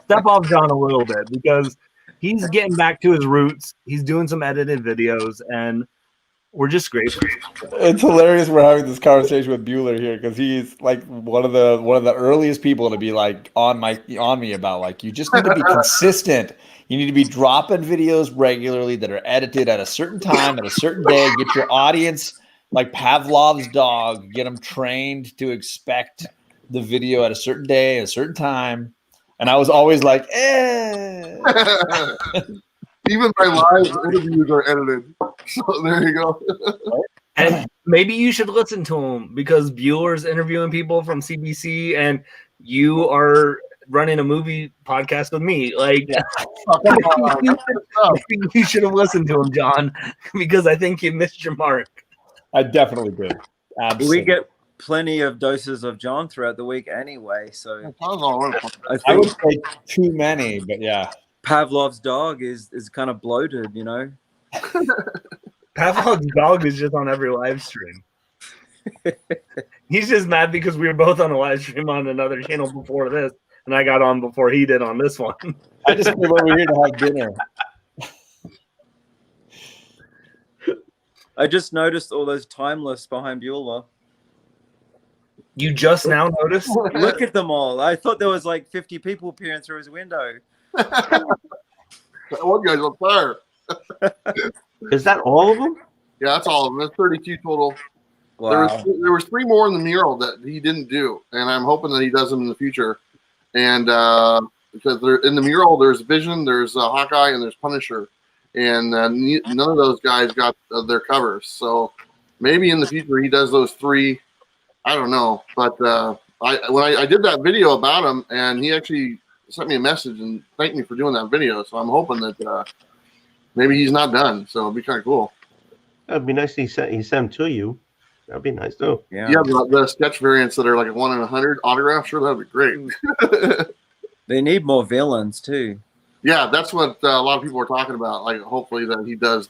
step off John a little bit because he's getting back to his roots. He's doing some edited videos, and we're just grateful.
It's hilarious we're having this conversation with Bueller here because he's like one of the earliest people to be like on me about like you just need to be consistent. You need to be dropping videos regularly that are edited at a certain time, at a certain day. Get your audience like Pavlov's dog. Get them trained to expect the video at a certain day, at a certain time. And I was always like,
Even my live interviews are edited. So there you go.
And maybe you should listen to him because Bueller's interviewing people from CBC and you are running a movie podcast with me. Like, you should have listened to him, John, because I think you missed your mark.
I definitely did. Absolutely.
We get plenty of doses of John throughout the week anyway. So
I would say too many, but yeah.
Pavlov's dog is kind of bloated, you know.
Pavlov's dog is just on every live stream. He's just mad because we were both on a live stream on another channel before this, and I got on before he did on this one.
I just came over here to have dinner.
I just noticed all those timeless behind Bueller.
You just now noticed?
Look at them all. I thought there was like 50 people peering through his window.
That one guy's on fire.
Is that all of them?
Yeah, that's all of them. That's 32 total.
Wow.
There was 3 more in the mural that he didn't do, and I'm hoping that he does them in the future. And because in the mural, there's Vision, there's Hawkeye, and there's Punisher, and none of those guys got their covers. So maybe in the future he does those 3. I don't know, but when I did that video about him, and he actually sent me a message and thanked me for doing that video. So I'm hoping that maybe he's not done. So it'd be kind of cool.
That'd be nice. He sent them to you. That'd be nice too.
Yeah.
Yeah, the sketch variants that are like 1 in 100 autograph. Sure, that'd be great.
They need more villains too.
Yeah, that's what a lot of people are talking about. Like, hopefully that he does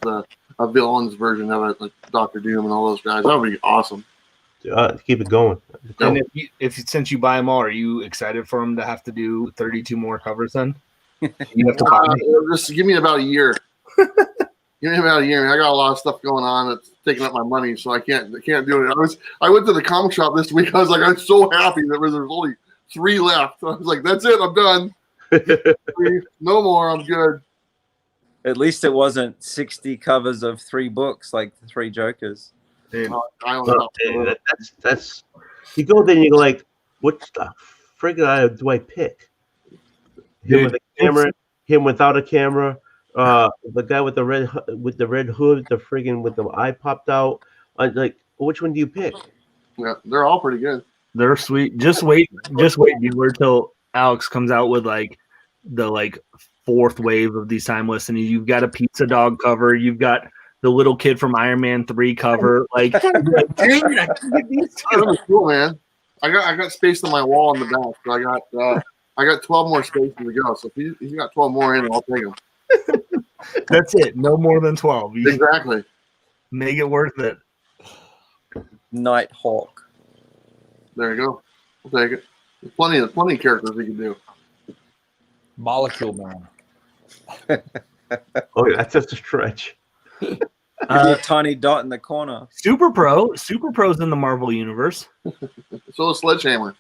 a villains version of it, like Dr. Doom and all those guys. That would be awesome.
Keep it going.
And since you buy them all, are you excited for him to have to do 32 more covers then? You have to buy them.
Just give me about a year. Give me about a year. I got a lot of stuff going on that's taking up my money, so I can't do it. I went to the comic shop this week. I was like, I'm so happy that there's only 3 left. I was like, that's it. I'm done. 3, no more. I'm good.
At least it wasn't 60 covers of 3 books like the 3 Jokers.
That's you go there and you go like, what the frig do I pick? Him with a camera, him without a camera, the guy with the red hood, the friggin' with the eye popped out. Like, which one do you pick?
Yeah, they're all pretty good.
They're sweet. Just wait, viewer, till Alex comes out with like the 4th wave of these timeless, and you've got a pizza dog cover, you've got the little kid from Iron Man 3 cover. Like, dang it, I can get these two.
That was cool, man. I got space on my wall in the back, so I got 12 more spaces to go. So if you got 12 more in, I'll take them.
That's it. No more than 12.
Exactly.
Make it worth it.
Nighthawk.
There you go. We'll take it. There's plenty of characters we can do.
Molecule Man.
Oh, yeah, that's just a stretch.
A tiny dot in the corner.
Super Pro's in the Marvel universe.
So is Sledgehammer.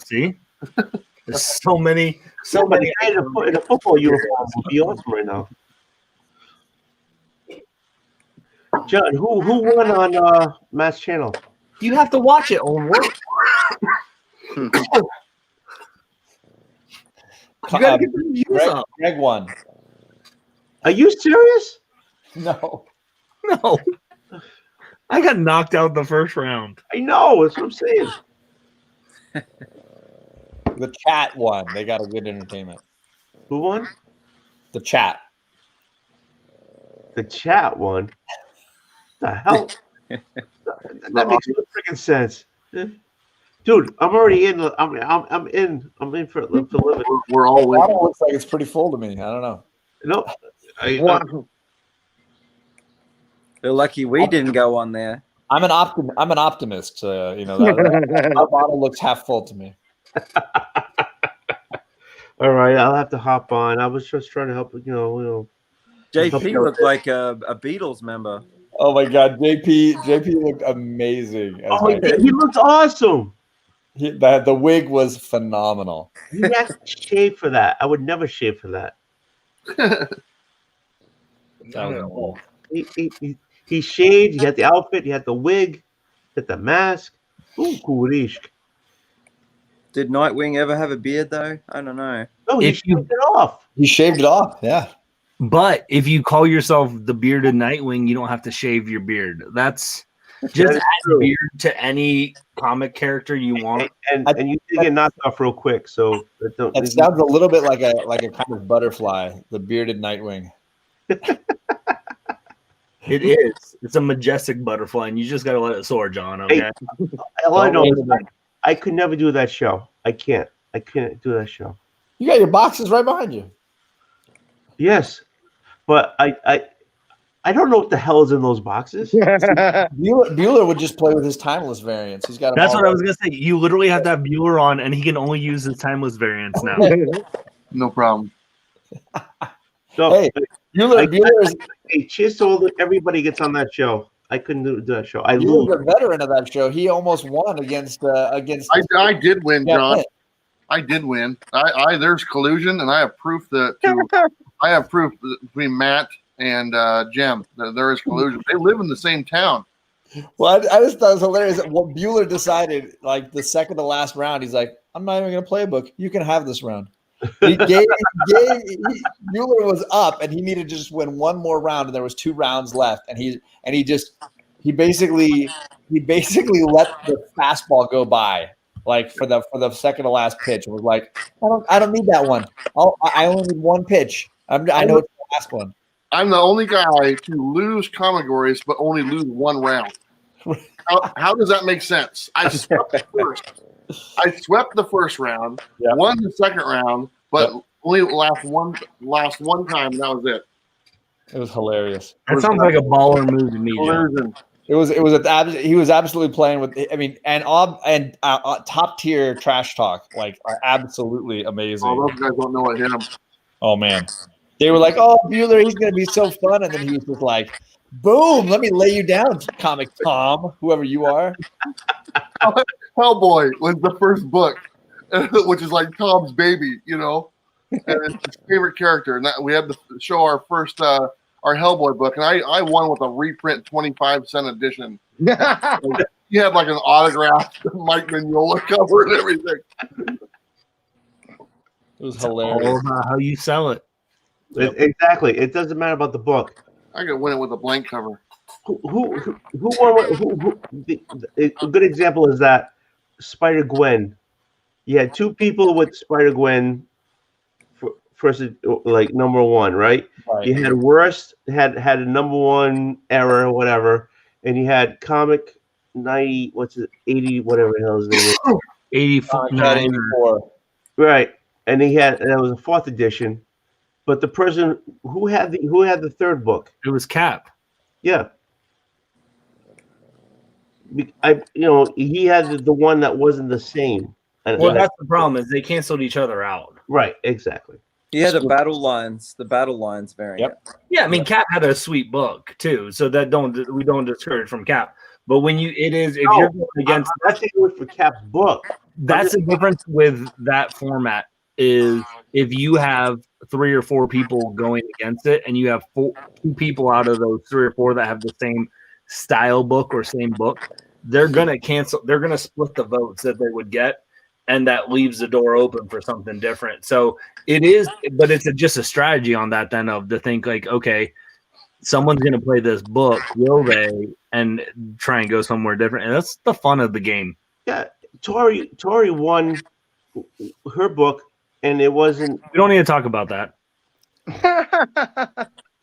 See, there's so many.
In a football uniform would be awesome right now. John, who won on Matt's channel?
You have to watch it or work. You gotta get the views up.
Greg won.
Are you serious?
No.
No. I got knocked out the first round.
I know. That's what I'm saying.
The chat won. They got a good entertainment.
Who won?
The chat.
The chat won. The hell? That makes no freaking sense, dude. I'm already in. I'm in. I'm in for living.
We're all
It looks like it's pretty full to me. I don't know.
No,
They're lucky we didn't go on there.
I'm an optimist. You know, that bottle looks half full to me.
All right, I'll have to hop on. I was just trying to help. You know.
JP looked like a Beatles member.
Oh my God, JP looked amazing.
He looked awesome.
The wig was phenomenal.
He has to shave for that. I would never shave for that. He shaved. He had the outfit. He had the wig. He had the mask. Ooh, kurish.
Did Nightwing ever have a beard though? I don't know.
No, he shaved it off.
He shaved it off. Yeah.
But if you call yourself the bearded Nightwing, you don't have to shave your beard. That's just add beard to any comic character you want.
And you did get knocked off real quick. So
that sounds a little bit like a kind of butterfly, the bearded Nightwing.
It is. It's a majestic butterfly, and you just got to let it soar, John. Okay.
Hey, all I know is I could never do that show. I can't do that show.
You got your boxes right behind you.
Yes, but I don't know what the hell is in those boxes.
Bueller would just play with his timeless variants. He's got.
That's what I was gonna say. You literally have to have Bueller on, and he can only use his timeless variants now.
No problem.
So,
hey, Bueller is.
Hey, cheers to everybody gets on that show. I couldn't do that show. I
lose.
lose.
A veteran of that show. He almost won against.
I did win, John. I did win. There's collusion, and I have proof between Matt and Jem that there is collusion. They live in the same town.
Well, I just thought it was hilarious that when Bueller decided, like the second to last round, he's like, "I'm not even going to play a book. You can have this round." Bueller was up, and he needed to just win one more round, and there was 2 rounds left, and he basically let the fastball go by. Like for the second to last pitch, it was like, I don't need that one. I only need one pitch. I know it's the last one.
I'm the only guy to lose categories, but only lose one round. How does that make sense? I swept the first round, won the second round, but only last one time, and that was it.
It was hilarious.
That sounds like a baller move to me. John.
He was absolutely playing with. I mean, and top tier trash talk, like absolutely amazing.
Oh, those guys don't know what hit him.
Oh man, they were like, "Oh, Bueller, he's gonna be so fun," and then he was just like, "Boom, let me lay you down, Comic Tom, whoever you are."
Hellboy was the first book, which is like Tom's baby, you know, and it's his favorite character. And we had to show our first. Our Hellboy book, and I won with a reprint 25-cent edition. He had like an autographed Mike Mignola cover and everything.
It was hilarious.
All about how you sell it.
Exactly. It doesn't matter about the book.
I could win it with a blank cover.
Who won? A good example is that Spider-Gwen. You had 2 people with Spider-Gwen. First, like number 1, right? You had worst, had a number 1 error or whatever, and you had comic 90, 80, whatever the hell his name is,
84.
right? And that was a 4th edition, but the person who had the 3rd book,
it was Cap.
Yeah, he had the one that wasn't the same.
Well, that's the problem is they canceled each other out.
Right, exactly.
He had the battle lines variant.
Yep.
Yeah, I mean Cap had a sweet book too, so that we don't discourage from Cap. But when you're going against,
I think it was for Cap's book.
That's the difference with that format is if you have 3 or 4 people going against it, and you have 2 people out of those 3 or 4 that have the same style book or same book, they're gonna cancel. They're gonna split the votes that they would get, and that leaves the door open for something different. So it is, but it's just a strategy on that then of to think like, okay, someone's gonna play this book, will they? And try and go somewhere different. And that's the fun of the game.
Yeah, Tori won her book, and it wasn't.
We don't need to talk about that.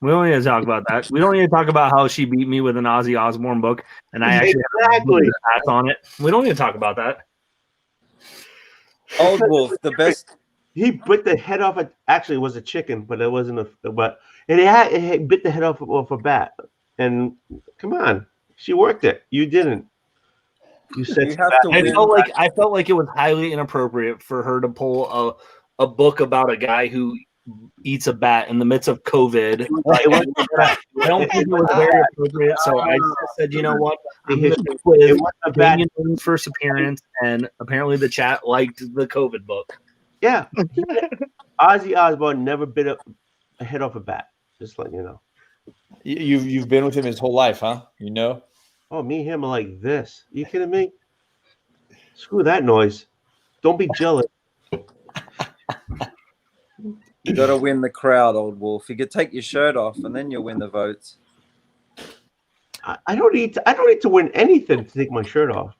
We don't need to talk about that. We don't need to talk about how she beat me with an Ozzy Osbourne book, and I actually
Exactly.
have a on it. We don't need to talk about that.
Old Wolf, the best.
He bit the head off. Actually, it was a chicken, but it wasn't a. But it bit the head off a bat. And come on, she worked it. You didn't. You said
You have to
I
win.
felt like it was highly inappropriate for her to pull a book about a guy who eats a bat in the midst of COVID. I don't think it was very appropriate. So I said, you know what? I'm going to stick with Damian Wayne's first appearance, and apparently the chat liked the COVID book.
Yeah, Ozzy Osbourne never bit a head off a bat. Just letting you know.
You've been with him his whole life, huh? You know.
Oh, me and him are like this. You kidding me? Screw that noise. Don't be jealous.
You got to win the crowd, Old Wolf. You could take your shirt off, and then you'll win the votes.
I don't need to win anything to take my shirt off.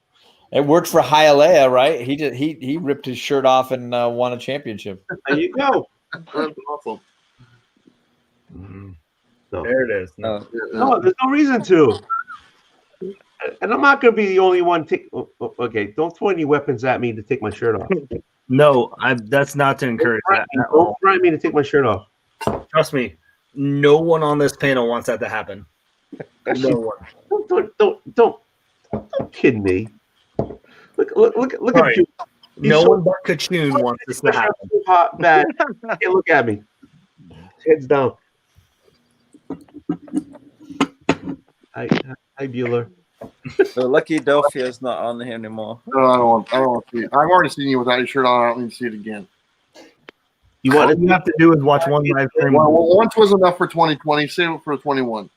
It worked for Hialeah, right? He ripped his shirt off and won a championship.
There you go.
That's awesome.
No.
There it is.
No, there's no reason to. And I'm not going to be the only one. Okay, don't throw any weapons at me to take my shirt off.
No, that's not to encourage that.
Don't try me to take my shirt off.
Trust me, no one on this panel wants that to happen. No one.
Don't kid me. Look
Sorry.
at you.
No one but Kachun wants this to happen.
Hot, bad. Hey, look at me. Heads down. Hi, Bueller.
So Lucky Delphia's not on here anymore.
No, I don't want to see it. I've already seen you without your shirt on. I don't need to see it again.
All you have to do is watch one live stream.
Well, once was enough for 2020. Save it for 21.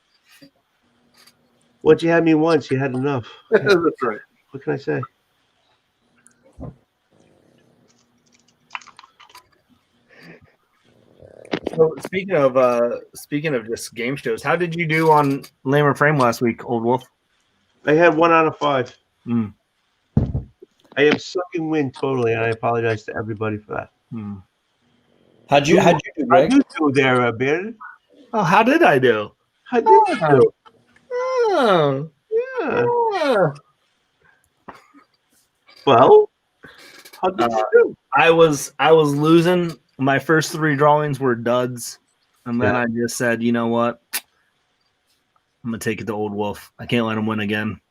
Once you had me once, you had enough.
That's right.
What can I say?
So speaking of just game shows, how did you do on Lamer Frame last week, Old Wolf?
I had 1 out of 5.
Mm.
I am sucking wind totally, and I apologize to everybody for that.
Mm.
How'd you do, Greg?
How you do there, Beard?
Oh, how did I do?
How did you do?
Oh,
Yeah.
yeah.
Well, how did you do?
I was losing. My first 3 drawings were duds, and then I just said, you know what? I'm gonna take it to Old Wolf. I can't let him win again.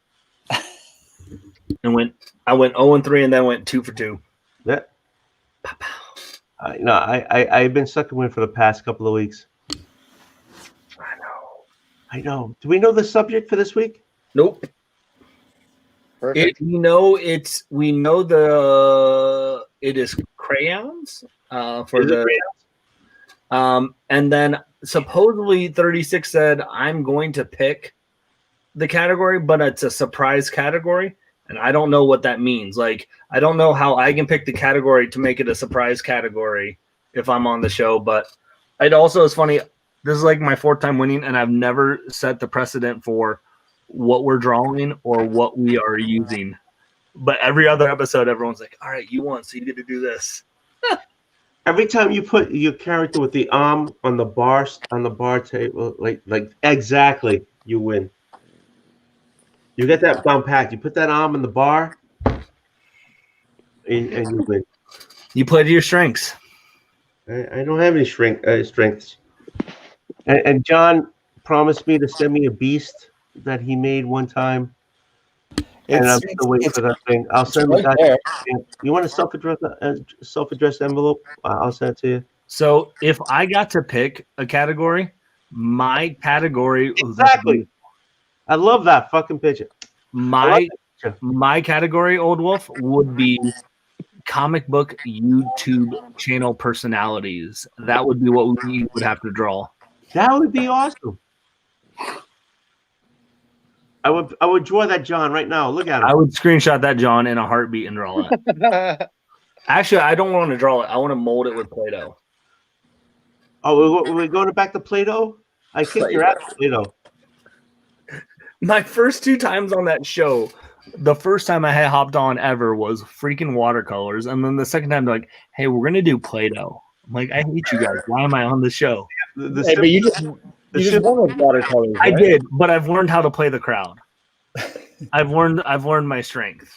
And I went 0-3, and then went 2 for 2.
Yeah. No, I've been sucking wind for the past couple of weeks. I know. Do we know the subject for this week?
Nope.
Perfect.
We know it is crayons for
Is it
the and then supposedly 36 said I'm going to pick the category, but it's a surprise category, and I don't know what that means. Like, I don't know how I can pick the category to make it a surprise category if I'm on the show, but it also is funny. This is like my 4th time winning, and I've never set the precedent for what we're drawing or what we are using. But every other episode, everyone's like, all right, you won, so you get to do this.
Every time you put your character with the arm on the bar table, like exactly, you win. You get that down packed. You put that arm in the bar, and you win.
You play to your strengths.
I don't have any strengths. And John promised me to send me a beast that he made one time. And I'm still waiting for that thing. I'll send
right
that.
there.
You want a self-addressed envelope? I'll send it to you.
So if I got to pick a category, my category
Exactly. I love that fucking picture.
My category, Old Wolf, would be comic book YouTube channel personalities. That would be what we would have to draw.
That would be awesome. I would draw that John right now. Look at him.
I would screenshot that John in a heartbeat and draw it. Actually, I don't want to draw it. I want to mold it with Play-Doh.
Oh, we're going back to Play-Doh? I kicked your ass, Play-Doh.
My first 2 times on that show, the first time I had hopped on ever was freaking watercolors. And then the second time, they're like, hey, we're going to do Play-Doh. I'm like, I hate you guys. Why am I on the show?
Hey, but you just won with watercolors,
I
right?
did, but I've learned how to play the crowd. I've learned my strength.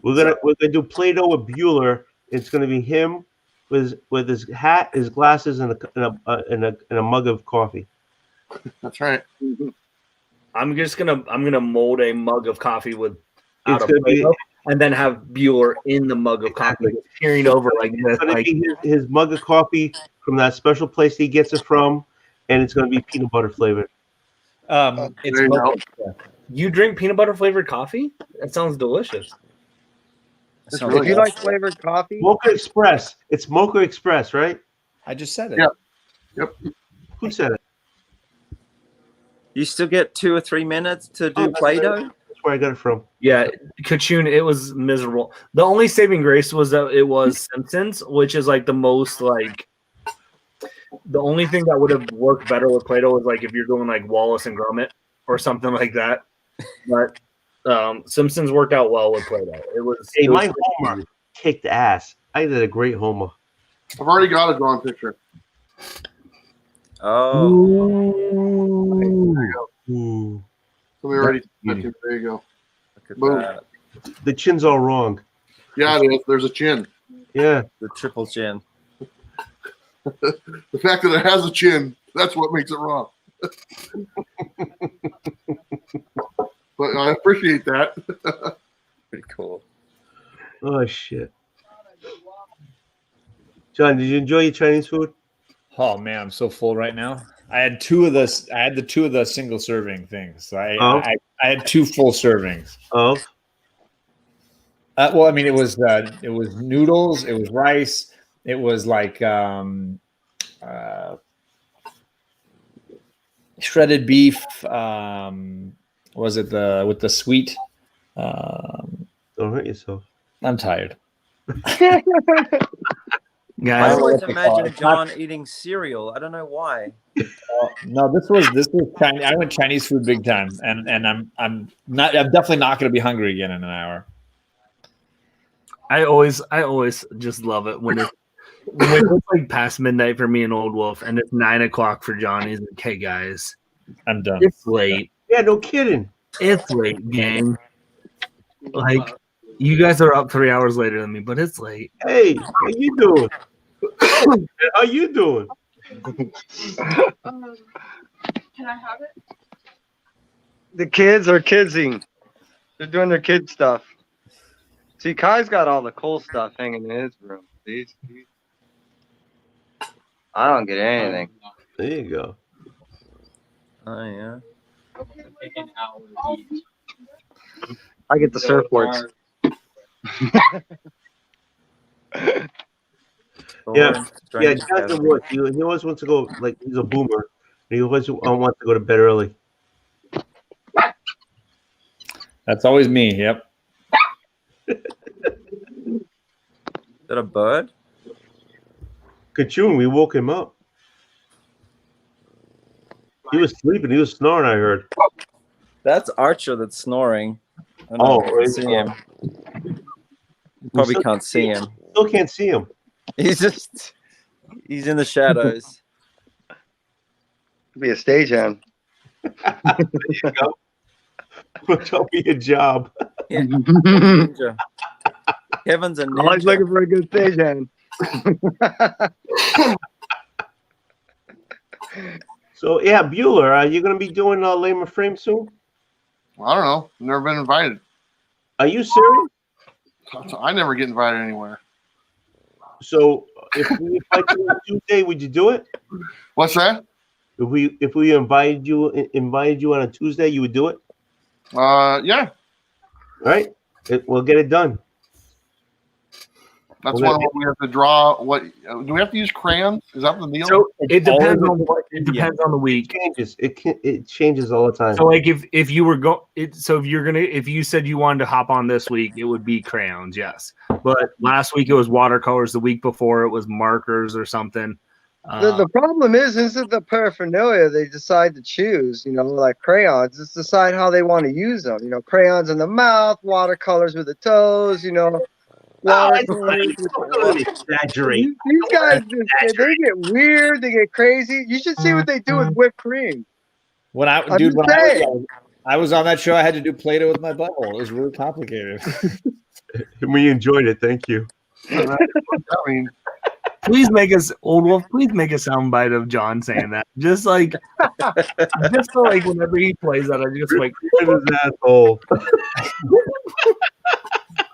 We're gonna do Play-Doh with Bueller. It's gonna be him with his hat, his glasses, and a mug of coffee.
That's right.
I'm gonna mold a mug of coffee with
It's gonna be
and then have Bueller in the mug of coffee, peering over like this.
it's gonna be his mug of coffee from that special place he gets it from, and it's gonna be peanut butter flavored.
It's
There you go.
You drink peanut butter flavored coffee? That sounds delicious.
It's
If
really
you
good.
like flavored coffee,
Mocha Express. It's Mocha Express, right?
I just said it.
Yeah. Yep.
Who said it?
You still get 2 or 3 minutes to do Play-Doh?
That's where I got it from.
Yeah, Kachun, it was miserable. The only saving grace was that it was Simpsons, which is like the most like the only thing that would have worked better with Play-Doh was like if you're doing like Wallace and Gromit or something like that. But Simpsons worked out well with Play-Doh.
My Homer kicked ass. I did a great Homer.
I've already got a drawn picture.
Oh,
Ooh.
So we already. There you go.
look at
Boom.
that.
The chin's all wrong.
Yeah, it is. There's a chin.
Yeah.
The triple chin.
The fact that it has a chin, that's what makes it wrong. But I appreciate that.
Pretty cool.
Oh shit. John, did you enjoy your Chinese food?
Oh man, I'm so full right now. I had the 2 of the single serving things. So I had 2 full servings.
Oh.
Well, I mean, it was noodles, it was rice, it was like shredded beef. Was it with the sweet?
Don't hurt yourself.
I'm tired.
I
Guys,
always imagine John eating cereal. I don't know why.
No, this was Chinese. I went Chinese food big time, and I'm definitely not going to be hungry again in an hour.
I always just love it when it's like past midnight for me and Old Wolf, and it's 9 o'clock for John. He's like, "Hey guys,
I'm done.
it's late.
Yeah, no kidding.
It's late, gang. Like, you guys are up 3 hours later than me, but it's late."
Hey, how you doing? How you doing?
Can I have it?
the kids are kidsing. They're doing their kid stuff. See, Kai's got all the cool stuff hanging in his room. I don't get anything.
There you go.
Oh yeah.
I get the surfboards.
Yeah, Jonathan Wood. He always wants to go, like, he's a boomer. He always wants to go to bed early.
That's always me. Yep.
Is that a bird?
Kachun, we woke him up. He was sleeping. He was snoring, I heard.
That's Archer that's snoring. I don't know if you can see him. You probably can't see him.
Still can't see him.
He's in the shadows.
Could be a stagehand.
There you go. Tell me a job.
Yeah. Ninja. Kevin's a ninja.
Always looking for a good stagehand.
So, yeah, Bueller, are you going to be doing Lame of Frame soon?
I don't know. Never been invited.
Are you serious?
I never get invited anywhere.
So, if we invite you on Tuesday, would you do it?
What's that?
If we invited you on a Tuesday, you would do it?
Yeah.
Right? We'll get it done.
That's one where we have to draw. What do we have to use crayons? Is that the deal?
So it depends on the week.
It changes all the time.
So like if you were if you said you wanted to hop on this week, it would be crayons, yes. But last week it was watercolors. The week before it was markers or something.
The problem isn't the paraphernalia they decide to choose, like crayons. It's decide how they want to use them. Crayons in the mouth, watercolors with the toes, watercolors.
Exaggerate.
These guys, they get weird. They get crazy. You should see what they do with whipped cream.
When I was on that show, I had to do Play-Doh with my butthole. It was really complicated.
We enjoyed it. Thank you.
Please make us Old Wolf. Please make a soundbite of John saying that. Just so like whenever he plays that, I just like
his asshole.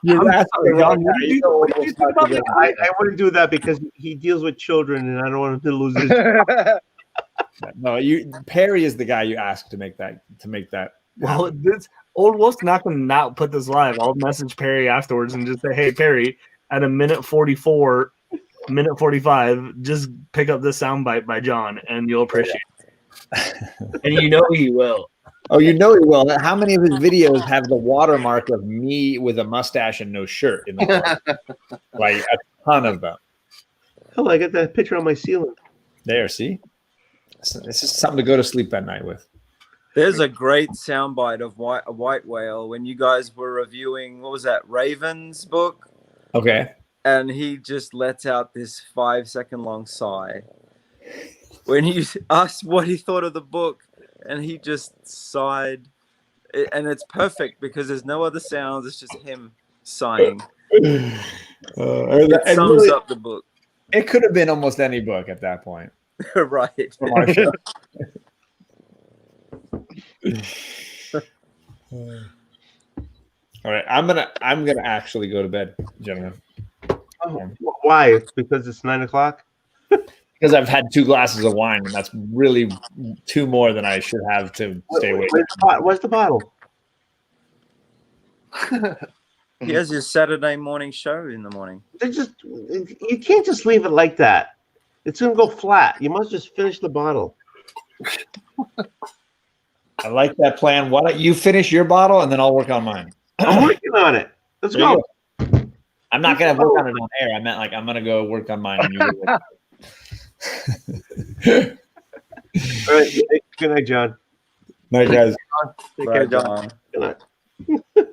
I'm sorry, John.
I wouldn't do that because he deals with children, and I don't want him to lose his job.
No, Perry is the guy you asked to make that.
Well, this Old Wolf's not going to not put this live. I'll message Perry afterwards and just say, "Hey, Perry, at a minute 44." Minute 45, just pick up this soundbite by John and you'll appreciate it. And he will.
Oh, he will. How many of his videos have the watermark of me with a mustache and no shirt in the corner? Like a ton of them.
Oh, I got that picture on my ceiling.
There, see? This is something to go to sleep at night with.
There's a great soundbite of White Whale when you guys were reviewing, what was that, Raven's book?
Okay.
And he just lets out this 5-second long sigh when you asked what he thought of the book, and he just sighed, and it's perfect because there's no other sounds. It's just him sighing. It sums up the book.
It could have been almost any book at that point.
Right.
From our show. All right, I'm gonna actually go to bed, gentlemen.
Why? Because it's 9 o'clock?
Because I've had 2 glasses of wine, and that's really 2 more than I should have to stay awake.
Where's the bottle?
He has his Saturday morning show in the morning.
You can't just leave it like that. It's gonna go flat. You must just finish the bottle.
I like that plan. Why don't you finish your bottle and then I'll work on mine?
I'm working on it. Let's go.
I'm not gonna work on it on air. I meant like I'm gonna go work on mine. And you
All right. Good night, John.
Night, guys.
Take care, John.
Good night.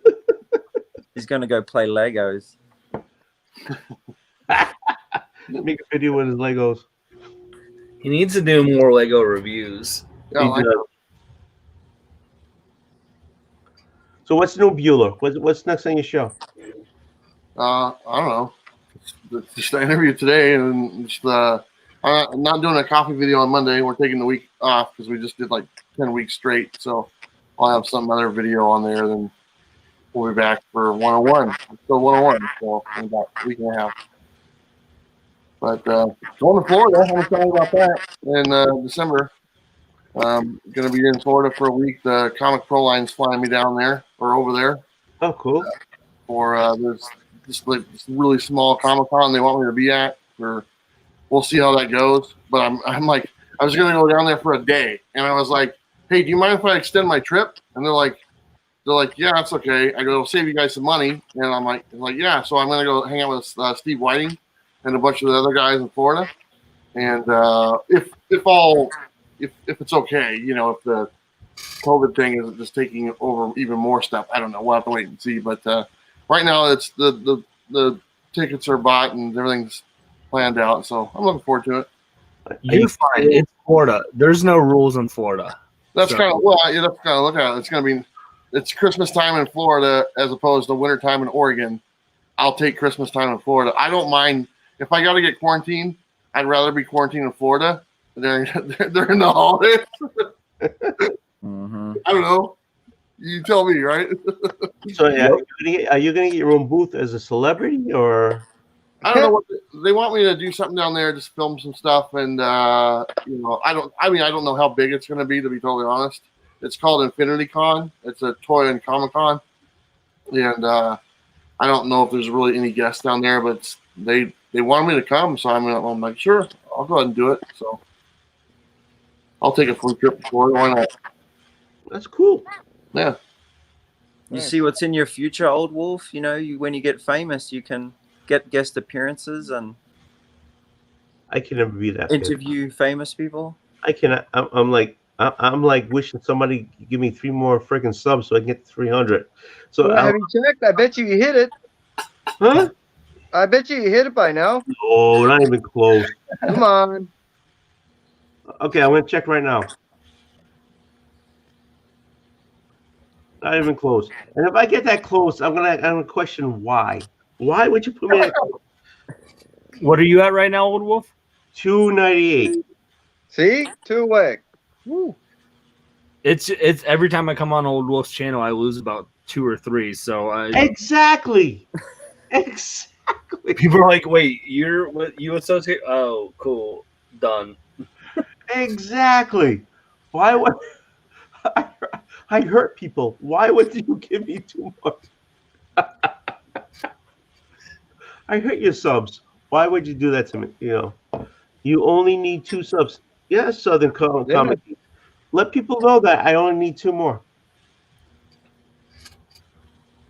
He's gonna go play Legos.
Make a video with his Legos.
He needs to do more Lego reviews.
So what's new, Bueller? What's next on your show?
I don't know. It's just the interview today, and just I'm not doing a coffee video on Monday. We're taking the week off because we just did like 10 weeks straight. So I'll have some other video on there. Then we'll be back for 101. Still 101. So in about a week and a half. But going to Florida, I'm going to tell you about that in December. Going to be in Florida for a week. The Comic Pro Line's flying me down there or over there.
Oh, cool.
For there's just like this really small Comic-Con they want me to be at. We'll see how that goes. But I'm like, I was going to go down there for a day, and I was like, hey, do you mind if I extend my trip? And they're like, yeah, that's okay. I go, it'll save you guys some money. And I'm like, yeah. So I'm going to go hang out with Steve Whiting and a bunch of the other guys in Florida. And if it's okay, if the COVID thing is just taking over even more stuff, I don't know. We'll have to wait and see. But right now, it's the tickets are bought and everything's planned out. So I'm looking forward to it.
You're fine. It's Florida. There's no rules in Florida.
That's kind of you have to kind of look at it. It's Christmas time in Florida as opposed to winter time in Oregon. I'll take Christmas time in Florida. I don't mind if I got to get quarantined. I'd rather be quarantined in Florida during the holidays.
Mm-hmm.
I don't know. You tell me, right?
So, are you going to get your own booth as a celebrity, or?
I don't know what they want me to do. Something down there, just film some stuff, and I don't know how big it's going to be. To be totally honest, it's called Infinity Con. It's a toy and Comic Con, and I I don't know if there's really any guests down there, but they wanted me to come, so I'm like, sure, I'll go ahead and do it. So I'll take a free trip for it. Why not?
That's cool.
Yeah.
You see what's in your future, Old Wolf. You know, when you get famous, you can get guest appearances and
I can never be that.
Interview famous people.
I cannot. I'm like wishing somebody could give me 3 more freaking subs so I can get to 300. So
well, have you checked? I bet you hit it.
Huh?
I bet you hit it by now.
Oh, not even close.
Come on.
Okay, I'm gonna check right now. Not even close. And if I get that close, I'm gonna question why. Why would you put me at
What are you at right now, Old Wolf?
298?
See? 2 away.
Woo. It's every time I come on Old Wolf's channel, I lose about 2 or 3. So
Exactly. Exactly.
People are like, wait, you associate? Oh, cool, done.
Exactly. Why would I hurt people? Why would you give me too much? I hurt your subs. Why would you do that to me? You know, you only need 2 subs. Yes, Southern Comic. Let people know that I only need 2 more.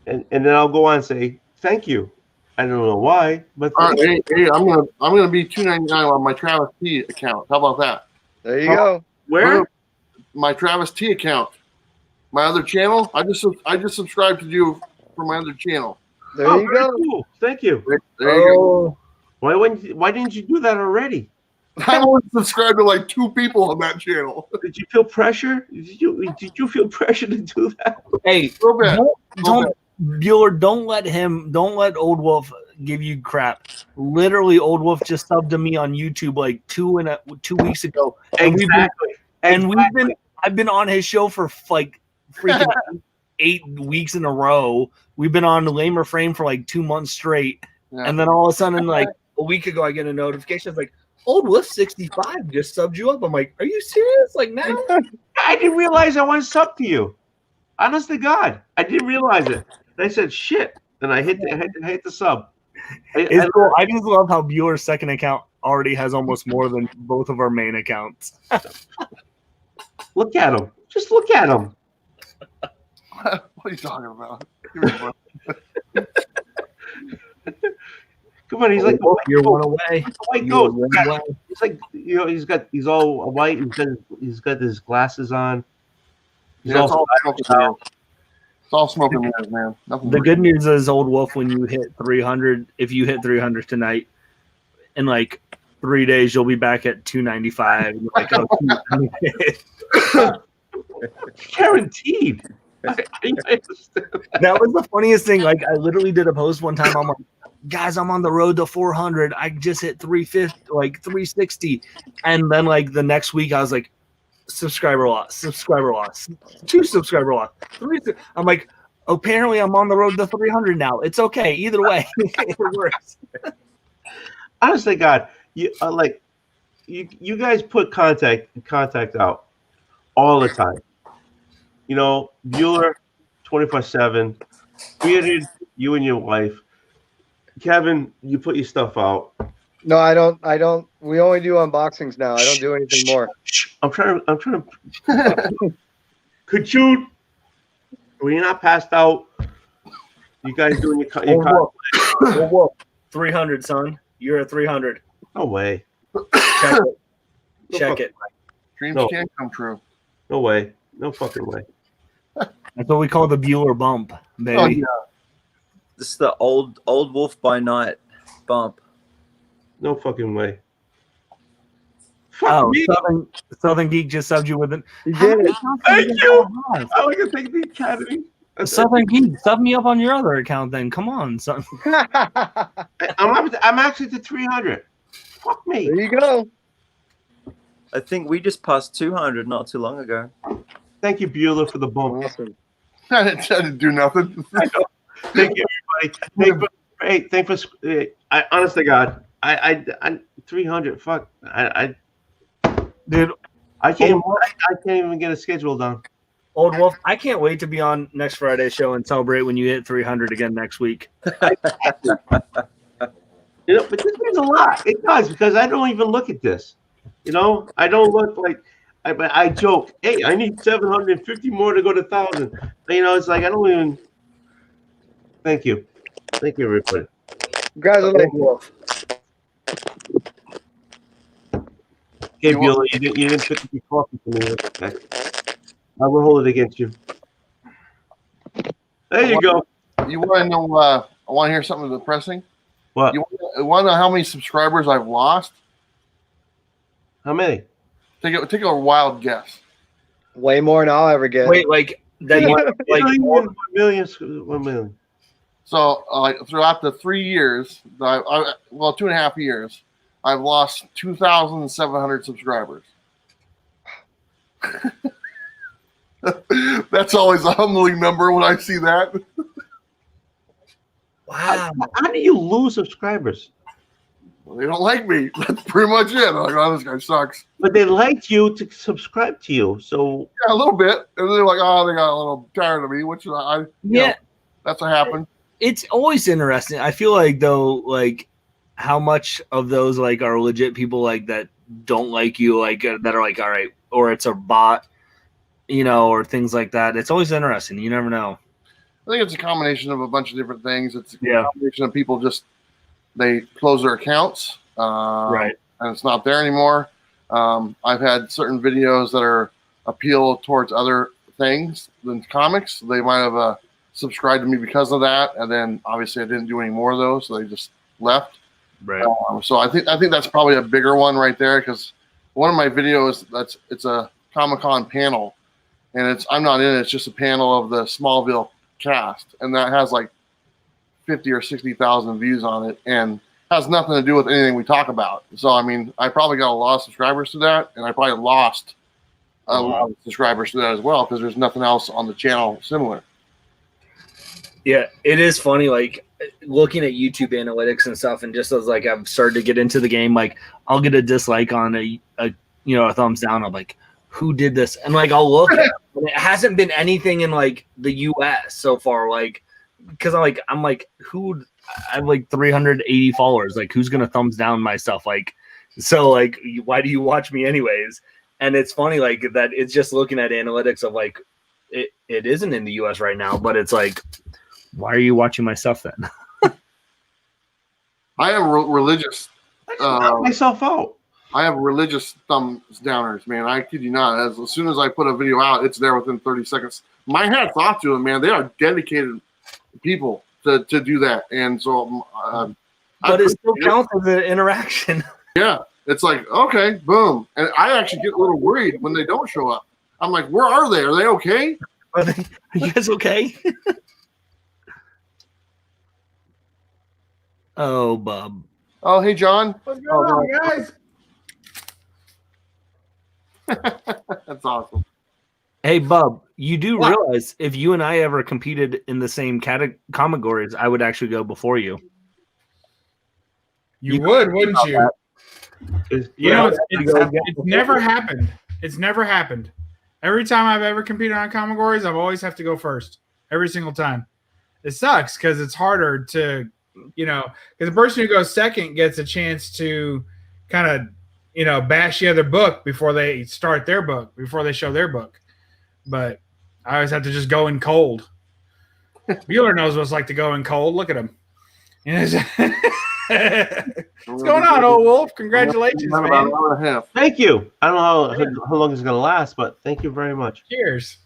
And then I'll go on and say thank you. I don't know why, but
all right, hey, I'm gonna be $2.99 on my Travis T account. How about that?
There you go.
Where?
My Travis T account, my other channel. I just subscribed to you for my other channel.
There you go.
Cool. Thank you.
There you go.
Why didn't you do that already?
I'm only subscribed to like 2 people on that channel.
Did you feel pressure? Did you feel pressure to do that?
Hey, don't let Old Wolf give you crap. Literally, Old Wolf just subbed to me on YouTube like 2 weeks ago. And I've been on his show for like freaking 8 weeks in a row. We've been on the Lamer Frame for like 2 months straight. Yeah. And then all of a sudden, like a week ago, I get a notification. It's like, Old Wolf 65 just subbed you up. I'm like, are you serious? Like now?
I didn't realize I wasn't subbed to you. Honest to God, I didn't realize it. And I said shit, and I hit the sub.
It's cool. I just love how Bueller's second account already has almost more than both of our main accounts.
Look at him. Just look at him.
What are you talking about?
Come on, he's like
you're one away.
White ghost. He's like, you know, he's all white. He's got his glasses on. He's all
it's all smoking mirrors, man.
The good news is, Old Wolf, when you hit 300, if you hit 300 tonight, in like 3 days, you'll be back at 295. Like,
oh, guaranteed.
That was the funniest thing. Like, I literally did a post one time. I'm like, guys, I'm on the road to 400. I just hit 350, like 360. And then like the next week, I was like, subscriber loss, 2 subscriber loss, 3. I'm like, apparently I'm on the road to 300 now. It's okay. Either way, it works.
Honestly, God, you you guys put contact out all the time. You know, Bueller 24/7. Bearded, you and your wife. Kevin, you put your stuff out.
No, I don't. We only do unboxings now. I don't do anything more.
I'm trying to. Could you? When you're not passed out, you guys doing your
300, son. You're at 300.
No way.
Check it.
Dreams can come true.
No way. No fucking way.
That's what we call the Bueller bump, baby.
Oh, yeah.
This is the old Wolf by night bump.
No fucking way.
Oh, Southern Geek just subbed you with it.
You did it.
Thank you. I like to thank the Academy.
Southern Geek, sub me up on your other account then. Come on, son.
I'm actually to 300. Fuck me.
There you go.
I think we just passed 200 not too long ago.
Thank you, Bueller, for the bump.
Awesome.
I didn't do nothing.
Thank you, everybody. Thanks for. Honest to God, I 300. Fuck.
Dude,
I can't even get a schedule done.
Old Wolf, I can't wait to be on next Friday's show and celebrate when you hit 300 again next week.
You know, but this means a lot. It does, because I don't even look at this. You know, I don't look like I joke. Hey, I need 750 more to go to 1,000. You know, it's like I don't even. Thank you, everybody.
Congratulations.
Okay, Beulah, you didn't pick up your coffee for me. Okay. I will hold it against you. There you go.
You want to know? I want to hear something depressing.
What?
You want to know how many subscribers I've lost?
How many?
Take a wild guess.
Way more than I'll ever get.
Wait, like that? Like
1 million.
So, throughout the 3 years, 2.5 years, I've lost 2,700 subscribers. That's always a humbling number when I see that.
wow.
How do you lose subscribers?
Well, they don't like me. That's pretty much it. They're like, oh, this guy sucks.
But they liked you to subscribe to you, so
Yeah, a little bit. And they're like, oh, they got a little tired of me, which you know, that's what happened.
It's always interesting. I feel like though, like how much of those like are legit people like that don't like you, like that are like, all right, or it's a bot, you know, or things like that. It's always interesting. You never know.
I think it's a combination of a bunch of different things. It's a
Yeah.
combination of people just they close their accounts,
Right.
and it's not there anymore. I've had certain videos that are appeal towards other things than comics. They might have subscribed to me because of that, and then obviously I didn't do any more of those, so they just left.
Right.
So I think that's probably a bigger one right there, because one of my videos it's a Comic-Con panel, and I'm not in it. It's just a panel of the Smallville cast, and that has like 50 or 60,000 views on it, and has nothing to do with anything we talk about. So I mean, I probably got a lot of subscribers to that, and I probably lost a lot of subscribers to that as well, because there's nothing else on the channel similar.
Yeah, it is funny, like looking at YouTube analytics and stuff, and just as like I've started to get into the game, like I'll get a dislike on a thumbs down. I'm like, who did this? And like I'll look at it, and it hasn't been anything in like the US so far, like because I'm like who I have like 380 followers, like who's gonna thumbs down my stuff? Like so like why do you watch me anyways? And it's funny like that it's just looking at analytics of like it isn't in the US right now, but it's like, why are you watching my stuff then?
I am religious.
knock myself out.
I have religious thumbs downers, man. I kid you not. As soon as I put a video out, it's there within 30 seconds. My hat's off to them, man. They are dedicated people to do that. And so,
but it still counts as an interaction.
Yeah, it's like, okay, boom. And I actually get a little worried when they don't show up. I'm like, where are they? Are they okay?
Are you guys okay? Oh, Bub.
Oh, hey, John.
What's going on, guys?
That's awesome.
Hey, Bub, you do realize if you and I ever competed in the same categories, I would actually go before you.
You would, wouldn't you? You know, it's never happened. It's never happened. Every time I've ever competed on categories, I've always have to go first. Every single time. It sucks because it's harder to, because the person who goes second gets a chance to kind of, bash the other book before they start their book, before they show their book. But I always have to just go in cold. Bueller knows what it's like to go in cold. Look at him. What's going on, old wolf? Congratulations, man.
Thank you. I don't know how long it's going to last, but thank you very much.
Cheers.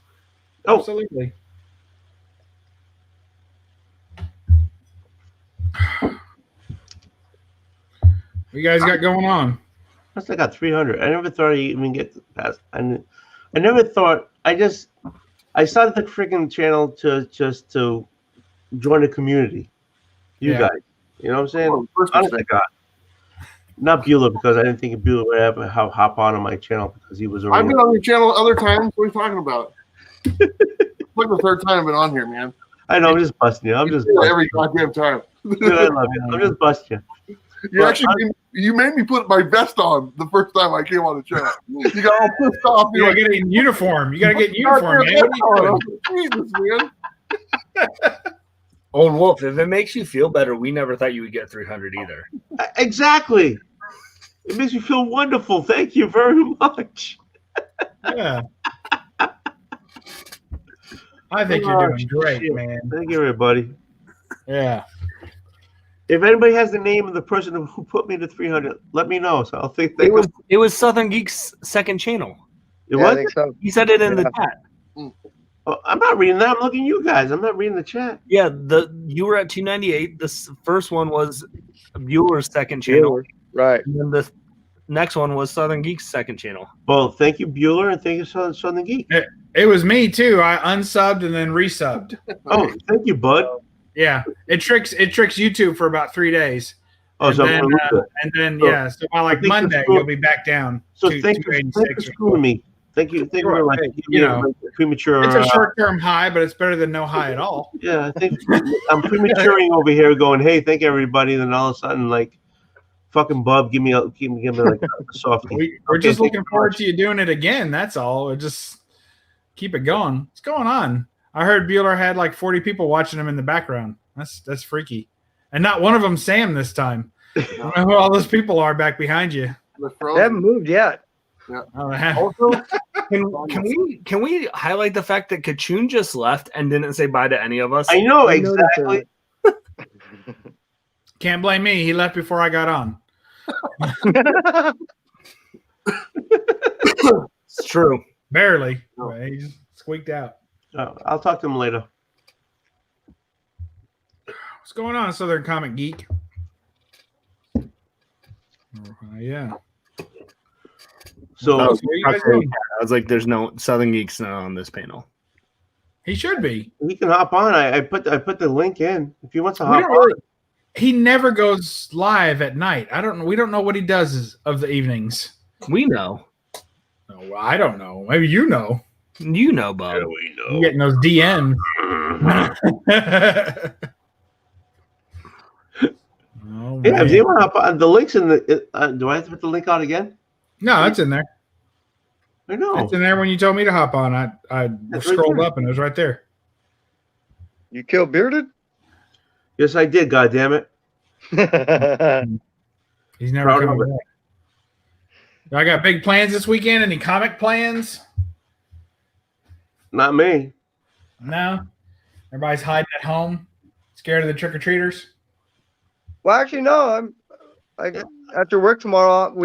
Oh.
Absolutely. What you guys got going on?
I still got 300. I never thought I'd even get past. I never thought. I started the freaking channel to join a community. You guys, you know what I'm saying? Honest to God. Not Bueller, because I didn't think Bueller would ever hop on my channel because he was already.
I've been on your channel other times. What are you talking about? Like the third time I've been on here, man.
I know. I'm just busting you. I'm just
every goddamn time.
Dude, I love you. I'm just busting you.
You made me put my vest on the first time I came on the show. You got all pissed off.
You gotta get in uniform. You gotta get in uniform, man. What are you doing?
Jesus, man.
Old Wolf, if it makes you feel better, we never thought you would get 300 either.
Exactly. It makes me feel wonderful. Thank you very much.
Yeah. I think you're doing great, man.
Thank you, everybody.
Yeah.
If anybody has the name of the person who put me to 300, let me know. So I'll think
it was Southern Geek's second channel.
It was?
I think so.
He said it in the chat.
Oh, I'm not reading that. I'm looking at you guys. I'm not reading the chat.
Yeah, you were at 298. The first one was Bueller's second channel.
Right.
And then the next one was Southern Geek's second channel.
Well, thank you, Bueller, and thank you, Southern Geek.
It was me too. I unsubbed and then resubbed.
Oh, thank you, bud.
Yeah, it tricks YouTube for about 3 days.
Oh,
and
so
then so by like Monday you'll be back down.
So thank you for screwing me. Thank you for like premature.
It's a short-term high, but it's better than no high at all.
Yeah, I think I'm prematuring over here, going, "Hey, thank everybody." Then all of a sudden, like, fucking Bub, give me like a softie.
We're just looking forward to you doing it again. That's all. We're just keep it going. What's going on? I heard Bueller had like 40 people watching him in the background. That's freaky, and not one of them Sam this time. I don't know who all those people are back behind you.
They haven't moved yet.
Yeah.
Also, can we highlight the fact that Kachun just left and didn't say bye to any of us?
I know exactly.
Can't blame me. He left before I got on.
It's true.
Barely. He just squeaked out.
I'll talk to him later.
What's going on, Southern Comic Geek? Yeah.
So
I was like, "There's no Southern Geeks not on this panel."
He should be.
He can hop on. I put the link in if he wants to hop on.
He never goes live at night. We don't know what he does of the evenings.
We know.
No, I don't know. Maybe you know.
You know, Bob.
Yeah, we know.
You're getting those DMs. Oh,
yeah, if you want to hop on, the link's in the. Do I have to put the link on again?
No, it's in there.
I know.
It's in there when you told me to hop on. I scrolled up and it was right there.
You killed Bearded?
Yes, I did. God damn it.
He's never coming back. I got big plans this weekend. Any comic plans?
Not me.
No. Everybody's hiding at home, scared of the trick or treaters.
Well, actually, no. After work tomorrow.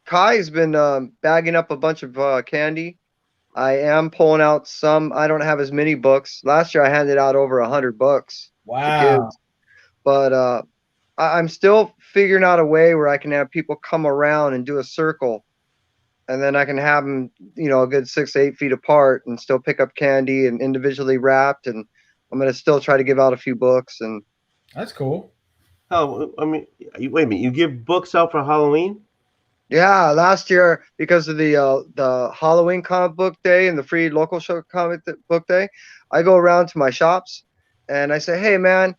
Kai's been bagging up a bunch of candy. I am pulling out some. I don't have as many books. Last year I handed out over 100 books.
Wow.
But I'm still figuring out a way where I can have people come around and do a circle, and then I can have them, a good 6 to 8 feet apart, and still pick up candy and individually wrapped. And I'm gonna still try to give out a few books. And
that's cool.
Oh, I mean, wait a minute. You give books out for Halloween?
Yeah, last year because of the Halloween comic book day and the free local show comic book day, I go around to my shops and I say, "Hey, man,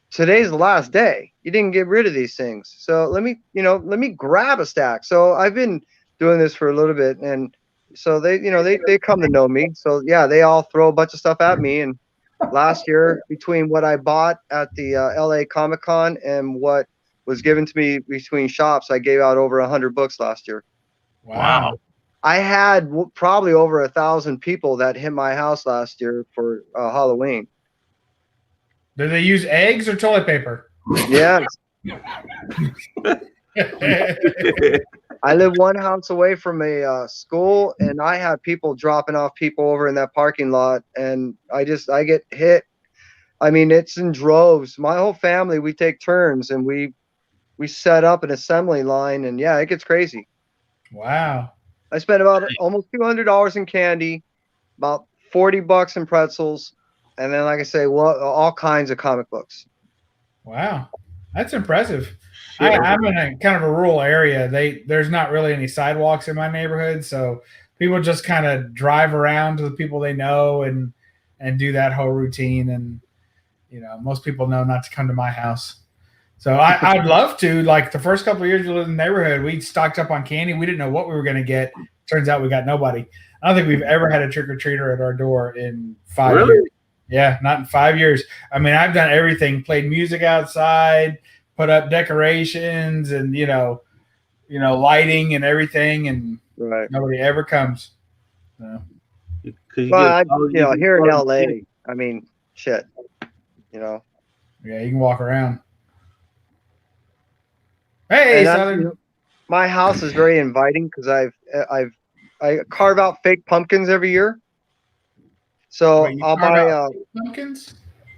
today's the last day. You didn't get rid of these things, so let me grab a stack." So I've been doing this for a little bit, and so they come to know me. So yeah, they all throw a bunch of stuff at me. And last year, between what I bought at the LA Comic Con and what was given to me between shops, I gave out over 100 books last year.
Wow.
I had probably over 1,000 people that hit my house last year for Halloween.
Did they use eggs or toilet paper?
Yes. I live one house away from a school, and I have people dropping off people over in that parking lot, and I get hit. I mean, it's in droves. My whole family, we take turns, and we set up an assembly line, and yeah, it gets crazy.
Wow.
I spent about almost $200 in candy, about $40 in pretzels, and then, like I say, all kinds of comic books.
Wow, that's impressive. I'm in a kind of a rural area. There's not really any sidewalks in my neighborhood, so people just kind of drive around to the people they know and do that whole routine. And most people know not to come to my house. So I'd love to. Like the first couple of years we lived in the neighborhood, we stocked up on candy. We didn't know what we were going to get. Turns out we got nobody. I don't think we've ever had a trick or treater at our door in 5 years. Yeah, not in 5 years. I mean, I've done everything: played music outside, put up decorations, and lighting and everything, and nobody ever comes. So.
Well, here in LA, I mean, shit.
Yeah, you can walk around. Hey, Southern.
My house is very inviting because I carve out fake pumpkins every year. So I'll buy
pumpkins.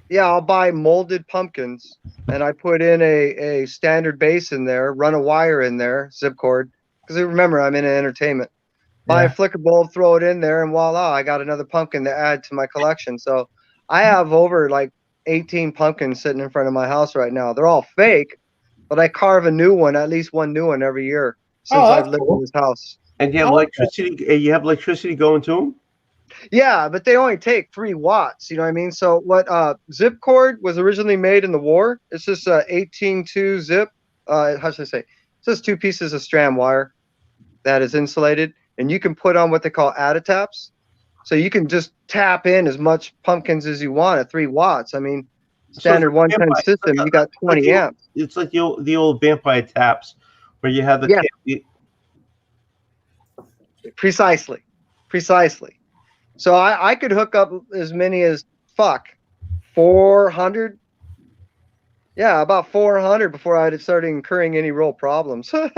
Yeah, I'll buy molded pumpkins, and I put in a standard base in there, run a wire in there, zip cord. Because remember, I'm in entertainment. Buy a flicker bulb, throw it in there, and voila, I got another pumpkin to add to my collection. So I have over like 18 pumpkins sitting in front of my house right now. They're all fake, but I carve a new one, at least one new one every year since I've lived in this house.
And you have electricity. You have electricity going to them.
Yeah, but they only take 3 watts. You know what I mean? So what zip cord was originally made in the war? It's just 18-2 zip. How should I say? It's just 2 pieces of strand wire that is insulated, and you can put on what they call additaps. So you can just tap in as much pumpkins as you want at 3 watts. I mean, standard 110 system, you got 20 amps.
It's like the old vampire taps where you have the
Precisely. So I could hook up as many as 400. Yeah, about 400 before I'd started incurring any real problems.
So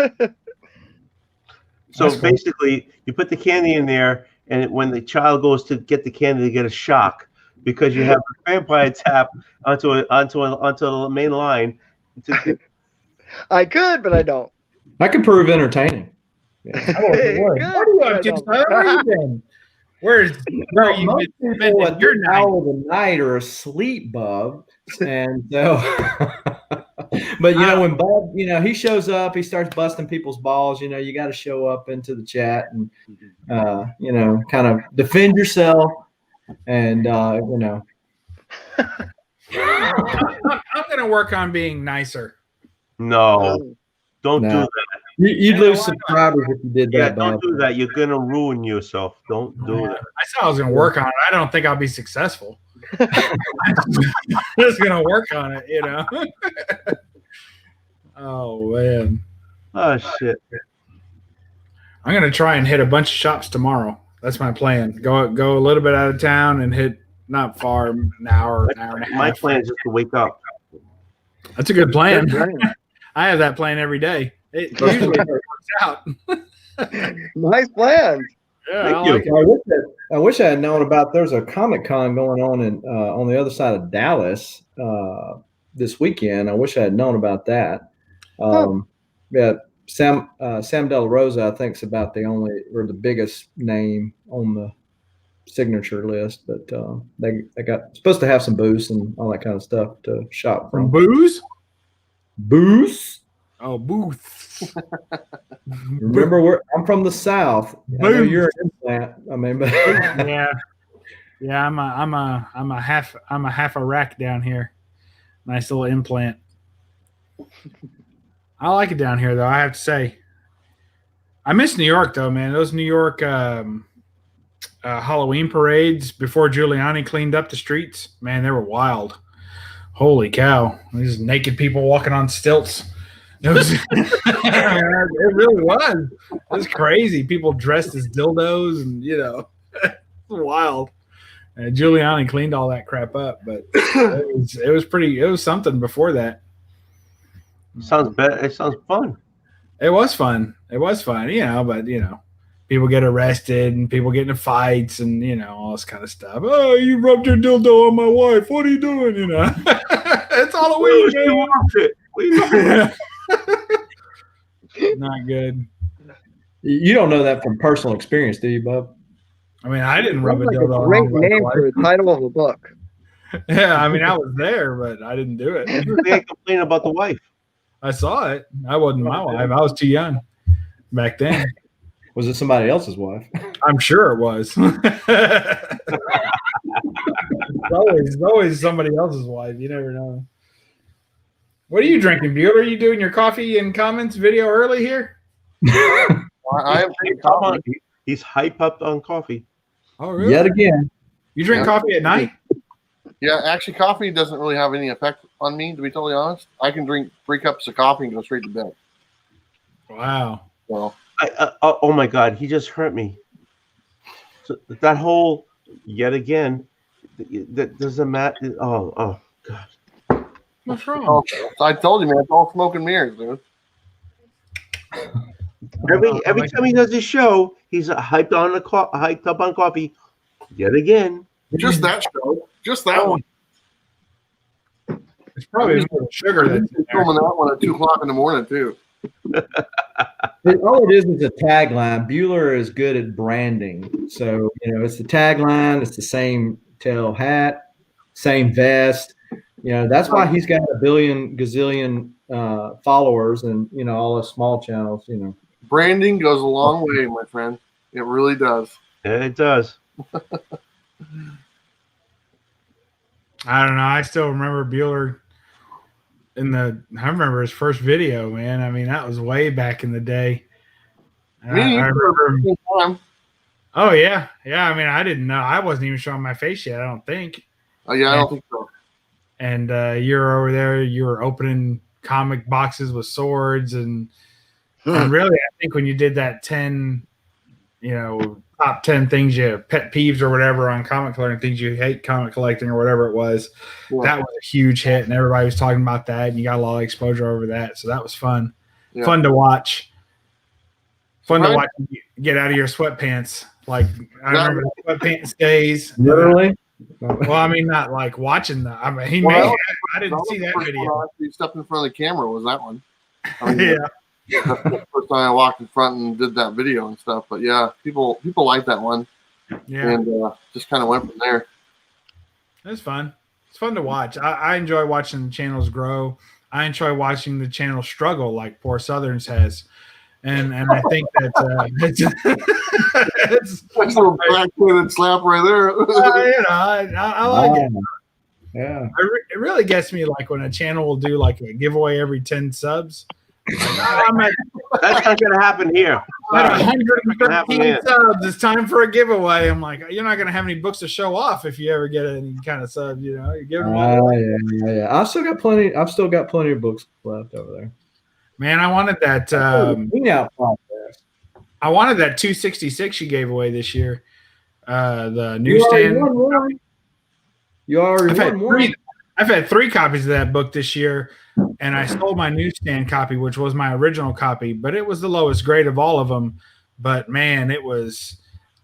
basically, you put the candy in there, and when the child goes to get the candy, they get a shock because you have a vampire tap onto the main line.
I could, but I don't.
I could prove entertaining.
Yeah. What are you up to, Where are you been? Where are you been spending your night?
Hour of the night or asleep, Bub, and so. But when Bob, he shows up, he starts busting people's balls. You got to show up into the chat and, kind of defend yourself. And
I'm gonna work on being nicer.
No, don't do that.
You'd lose subscribers if you did that.
Yeah, don't do that. You're gonna ruin yourself. Don't do that.
I said I was gonna work on it. I don't think I'll be successful. I'm just gonna work on it, Oh man.
Oh shit.
I'm gonna try and hit a bunch of shops tomorrow. That's my plan. Go a little bit out of town and hit not far, an hour and a half.
My plan is just to wake up.
That's a good plan. I have that plan every day. It usually works out.
Nice plan.
Yeah, thank you. I wish I had known about. There's a Comic-Con going on on the other side of Dallas this weekend. I wish I had known about that. Yeah, Sam De La Rosa, I think, is about the biggest name on the signature list. But they got supposed to have some booths and all that kind of stuff to shop from.
Booze.
Oh,
booth.
Remember, I'm from the South. I know you're an implant. I mean, but
yeah. I'm a half a rack down here. Nice little implant. I like it down here, though. I have to say, I miss New York, though, man. Those New York Halloween parades before Giuliani cleaned up the streets, man, they were wild. Holy cow! These naked people walking on stilts. It really was. It was crazy. People dressed as dildos, and it's wild. Giuliani cleaned all that crap up, but it was pretty. It was something before that.
Sounds better. It sounds fun.
It was fun. But people get arrested and people get into fights and all this kind of stuff. Oh, you rubbed your dildo on my wife. What are you doing? It's Halloween. What are you doing? Not good.
You don't know that from personal experience, do you, Bub?
I mean, I didn't rub a dildo on
great name for the title of a book.
Yeah, I mean, I was there, but I didn't do it.
They complain about the wife.
I saw it. I wasn't my wife. I was too young back then.
Was it somebody else's wife?
I'm sure it was. It's always somebody else's wife. You never know. What are you drinking, Bueller? Are you doing your coffee and comments video early here?
I am drinking coffee.
He's hype up on coffee.
Oh, really?
Yet again.
You drink coffee at night?
Yeah, actually, coffee doesn't really have any effect on me, to be totally honest. I can drink 3 cups of coffee and go straight to bed.
Wow.
So,
Oh my God, he just hurt me. So that whole yet again, that doesn't matter. Oh God.
What's wrong?
so I told you, man, it's all smoke and mirrors, dude.
Every time he does his show, he's hyped up on coffee. Yet again.
Just that show. Just that one.
It's probably sugar that's in there.
Filming that one at 2 o'clock in the morning, too.
All it is a tagline. Bueller is good at branding. So, it's the tagline. It's the same tail hat, same vest. That's why he's got a gazillion followers and, all the small channels,
Branding goes a long way, my friend. It really does.
Yeah, it does.
I don't know. I still remember Bueller I remember his first video, man. I mean, that was way back in the day. I remember him. Oh, yeah. Yeah, I mean, I didn't know. I wasn't even showing my face yet, I don't think.
Oh, yeah, I don't think so.
And you were over there. You were opening comic boxes with swords. And really, I think when you did that 10, top 10 things pet peeves or whatever on comic collecting, things you hate comic collecting or whatever it was, that was a huge hit. And everybody was talking about that. And you got a lot of exposure over that. So that was fun. Yeah. Fun to watch. Fun to watch you get out of your sweatpants. Like, I remember the sweatpants days.
Literally?
Well, I mean, not like watching I mean, I didn't see that video.
You stepped in front of the camera was that one. I mean, that's the first time I walked in front and did that video and stuff. But yeah, people like that one. Yeah. And just kind of went from there.
It's fun. It's fun to watch. I enjoy watching the channels grow. I enjoy watching the channel struggle like Poor Southerns has. And I think that it's
a little backhanded slap right there.
I like it.
Yeah.
It really gets me like when a channel will do like a giveaway every 10 subs.
That's not going to happen here.
At 113 subs, it's time for a giveaway. I'm like, you're not going to have any books to show off if you ever get any kind of sub. You're giving away.
Yeah. I've still got plenty of books left over there.
Man, I wanted that. I wanted that 266 you gave away this year. The newsstand.
You already won one.
I've had 3 copies of that book this year, and I sold my newsstand copy, which was my original copy, but it was the lowest grade of all of them. But man, it was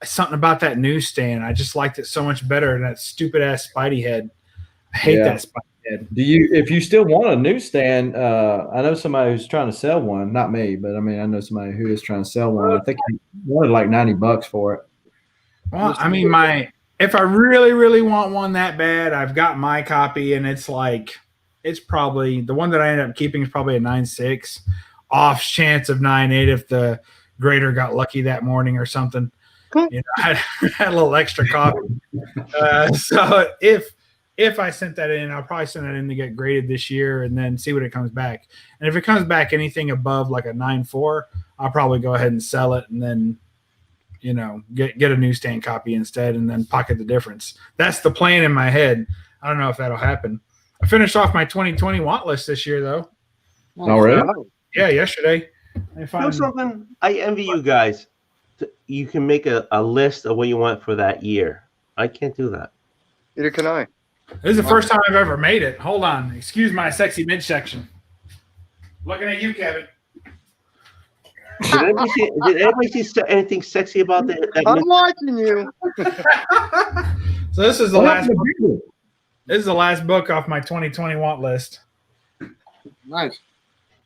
something about that newsstand. I just liked it so much better than that stupid ass Spidey head. I hate that Spidey head.
If you still want a newsstand, I know somebody who's trying to sell one. Not me, but I mean, I know somebody who is trying to sell one. I think he wanted like $90 for it.
Well, I mean, if I really, really want one that bad, I've got my copy, and it's probably the one that I ended up keeping is probably a 9.6, off chance of 9.8 if the grader got lucky that morning or something. I had a little extra coffee. So if I sent that in, I'll probably send that in to get graded this year and then see what it comes back. And if it comes back anything above like a 9.4, I'll probably go ahead and sell it and then get a newsstand copy instead and then pocket the difference. That's the plan in my head. I don't know if that'll happen. I finished off my 2020 want list this year, though.
Oh, really?
Yeah, yesterday.
You know something? I envy you guys. You can make a list of what you want for that year. I can't do that.
Neither can I.
This is the first time I've ever made it. Hold on. Excuse my sexy midsection. Looking at you, Kevin.
Did anybody see anything sexy about that?
I'm watching you.
So this is the last book. This is the last book off my 2020 want list.
Nice.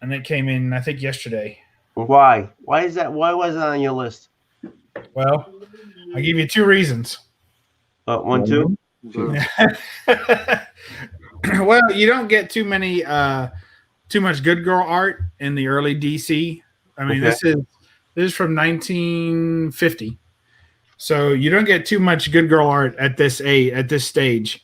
And it came in, I think, yesterday.
Why? Why is that? Why was it on your list?
Well, I'll give you 2 reasons.
1, 2?
Well, you don't get too much good girl art in the early DC. I mean, this is from 1950, so you don't get too much good girl art at this stage.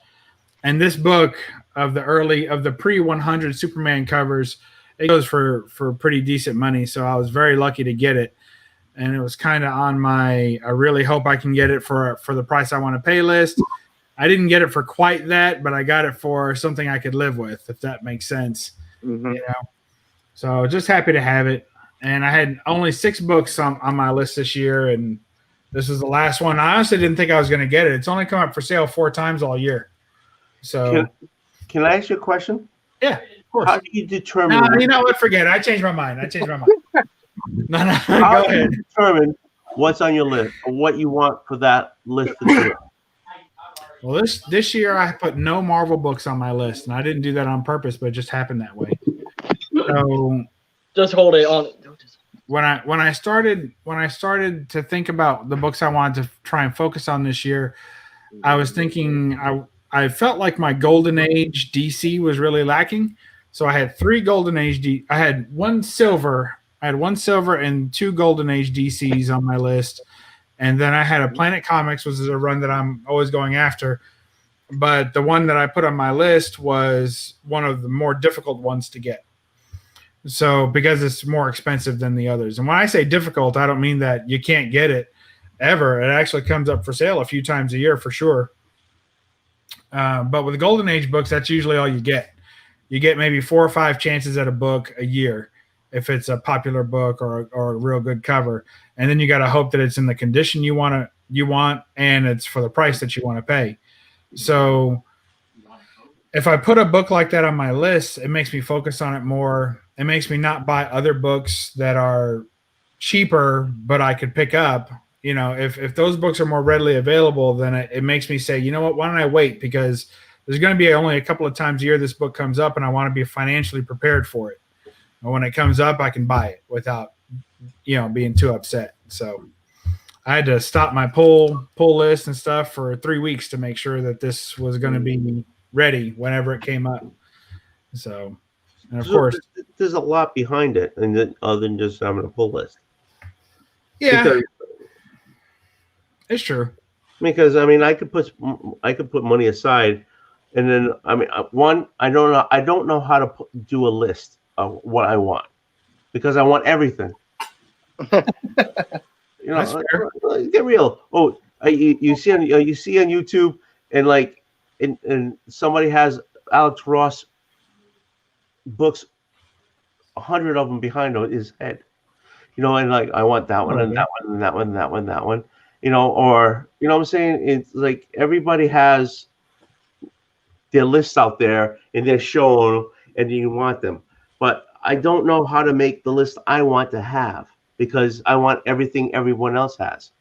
And this book, of the pre-100 Superman covers. It goes for pretty decent money, so I was very lucky to get it. And it was kind of on my I really hope I can get it for the price I want to pay list. I didn't get it for quite that, but I got it for something I could live with, if that makes sense.
Mm-hmm.
You know, so just happy to have it. And I had only 6 books on my list this year, and this was the last one. I honestly didn't think I was going to get it. It's only come up for sale 4 times all year. So,
can I ask you a question?
Yeah, of course.
How do you determine?
No, you know what? Forget it. I changed my mind. No,
How
go
do you
ahead.
determine what's on your list or what you want for that list this year?
Well, this year I put no Marvel books on my list, and I didn't do that on purpose, but it just happened that way. So
just hold it on.
When I started to think about the books I wanted to try and focus on this year, I was thinking I felt like my Golden Age DC was really lacking. So I had 3 Golden Age I had 1 silver. I had 1 silver and 2 Golden Age DCs on my list. And then I had a Planet Comics, which is a run that I'm always going after. But the one that I put on my list was one of the more difficult ones to get. So because it's more expensive than the others. And when I say difficult, I don't mean that you can't get it ever. It actually comes up for sale a few times a year for sure. But with the Golden Age books, that's usually all you get. You get maybe 4 or 5 chances at a book a year if it's a popular book or a real good cover. And then you got to hope that it's in the condition you want and it's for the price that you want to pay. So if I put a book like that on my list, it makes me focus on it more. It makes me not buy other books that are cheaper, but I could pick up. You know, if those books are more readily available, then it makes me say, you know what, why don't I wait? Because there's going to be only a couple of times a year this book comes up, and I want to be financially prepared for it. And when it comes up, I can buy it without, being too upset. So I had to stop my pull list and stuff for 3 weeks to make sure that this was going to be ready whenever it came up. So, and of course,
there's a lot behind it, and other than just having a pull list.
Yeah,
because,
it's true.
Because I could put money aside, and then I don't know how to do a list of what I want, because I want everything.
That's fair.
Get real. Oh, you see on YouTube, and somebody has Alex Ross books, 100 of them behind his head, and I want that one and that one and that one and that one and that one, or what I'm saying? It's like everybody has their lists out there and they're shown and you want them, but I don't know how to make the list I want to have, because I want everything everyone else has.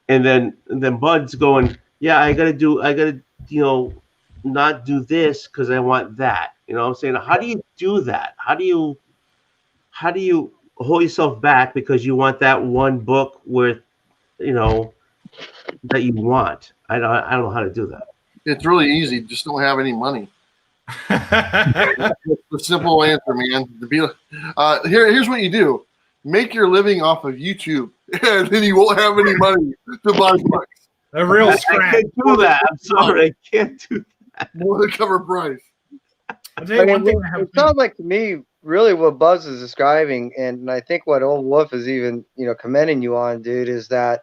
And then Bud's going, yeah, I gotta not do this because I want that. I'm saying, how do you do that? How do you hold yourself back because you want that one book that you want? I don't know how to do that.
It's really easy. Just don't have any money. That's the simple answer, man. Here's what you do. Make your living off of YouTube, and then you won't have any money to buy books.
A real scrap.
I can't do that. I'm sorry. I can't do that.
More than cover price.
It sounds like to me, really what Buzz is describing, and I think what Old Wolf is even, commending you on, dude, is that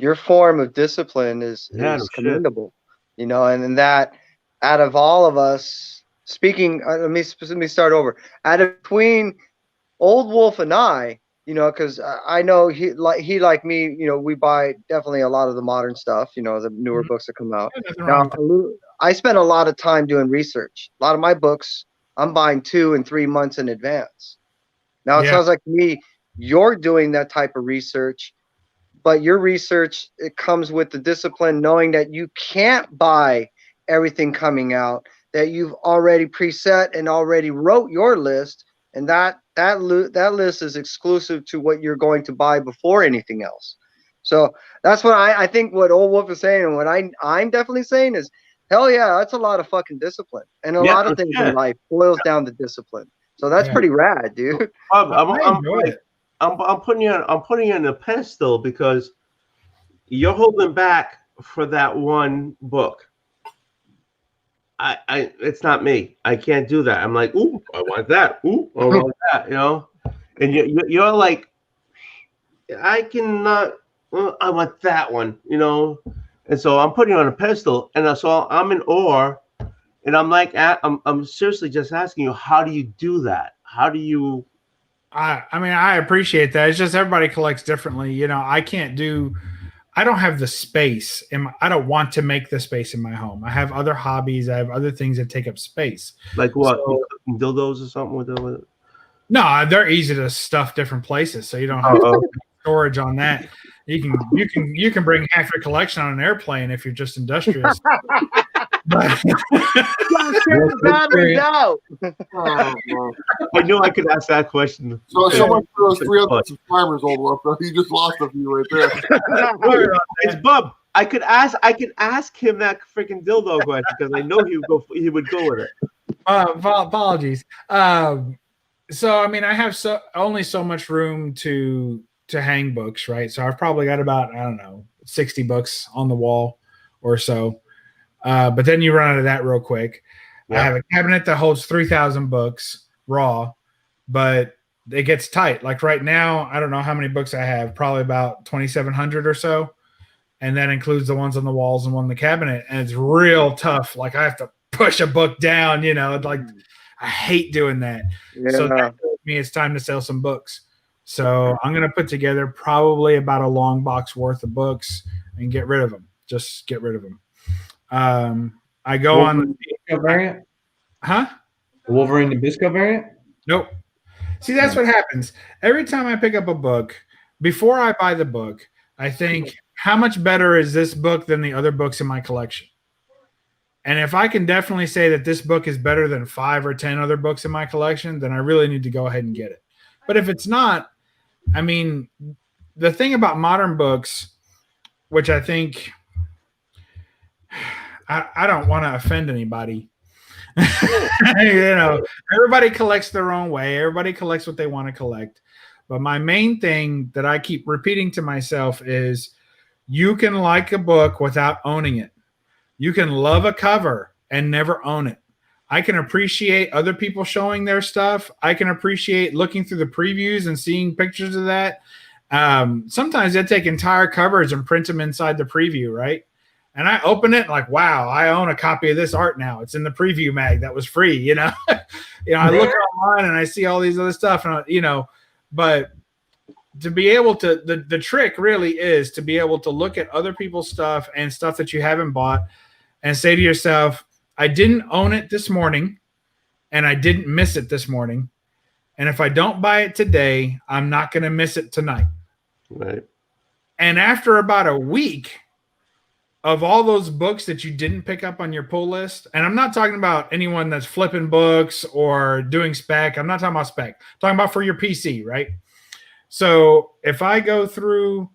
your form of discipline is commendable. And that out of all of us, speaking, let me start over. Out of between Old Wolf and I, because I know he like me, we buy definitely a lot of the modern stuff, the newer books that come out. Now, I spend a lot of time doing research. A lot of my books, I'm buying 2 and 3 months in advance. Now, it sounds like to me, you're doing that type of research, but your research, it comes with the discipline, knowing that you can't buy everything coming out, that you've already preset and already wrote your list, and that list is exclusive to what you're going to buy before anything else. So that's what I think what Old Wolf is saying, and what I'm definitely saying is, hell yeah, that's a lot of fucking discipline, and a lot of things in life boils down to discipline. So that's pretty rad, dude.
I'm putting you on a pedestal because you're holding back for that one book. it's not me. I can't do that. I'm like, ooh, I want that. Ooh, I want that. You know, and you're like, I cannot. I want that one. You know, and so I'm putting it on a pedestal, and so I'm in awe, and I'm like, I'm seriously just asking you, how do you do that? How do you?
I mean, I appreciate that. It's just everybody collects differently. You know, I don't have the space. I don't want to make the space in my home. I have other hobbies. I have other things that take up space.
Like what?
So,
Dildos or something with it?
No, they're easy to stuff different places, so you don't have storage on that. You can bring half your collection on an airplane if you're just industrious.
I knew I could ask that question.
So much for those 300 subscribers, old Wolf. You just lost a few right there.
It's Bub. I could ask him that freaking dildo question because I know he would go with it.
Apologies. So I mean, I have only so much room to hang books, right? So I've probably got about 60 books on the wall or so. But then you run out of that real quick. Yeah. I have a cabinet that holds 3,000 books raw, but it gets tight. Like right now, I don't know how many books I have, probably about 2,700 or so. And that includes the ones on the walls and one in the cabinet. And it's real tough. Like I have to push a book down, like I hate doing that. Yeah. So that tells me it's time to sell some books. So I'm going to put together probably about a long box worth of books and get rid of them. Just get rid of them. I go
Wolverine on the variant?
Huh?
The Wolverine Nabisco variant?
Nope. See, that's what happens. Every time I pick up a book, before I buy the book, I think, how much better is this book than the other books in my collection? And if I can definitely say that this book is better than 5 or 10 other books in my collection, then I really need to go ahead and get it. But if it's not, I mean, the thing about modern books, which I think, I don't want to offend anybody. Everybody collects their own way. Everybody collects what they want to collect. But my main thing that I keep repeating to myself is you can like a book without owning it. You can love a cover and never own it. I can appreciate other people showing their stuff. I can appreciate looking through the previews and seeing pictures of that. Sometimes they take entire covers and print them inside the preview, right? And I open it like, wow, I own a copy of this art now. It's in the preview mag that was free, I look online and I see all these other stuff, and but to be able to, the trick really is to be able to look at other people's stuff and stuff that you haven't bought and say to yourself, I didn't own it this morning and I didn't miss it this morning. And if I don't buy it today, I'm not going to miss it tonight.
Right.
And after about a week of all those books that you didn't pick up on your pull list, and I'm not talking about anyone that's flipping books or doing spec. I'm not talking about spec. I'm talking about for your PC, right? So if I go through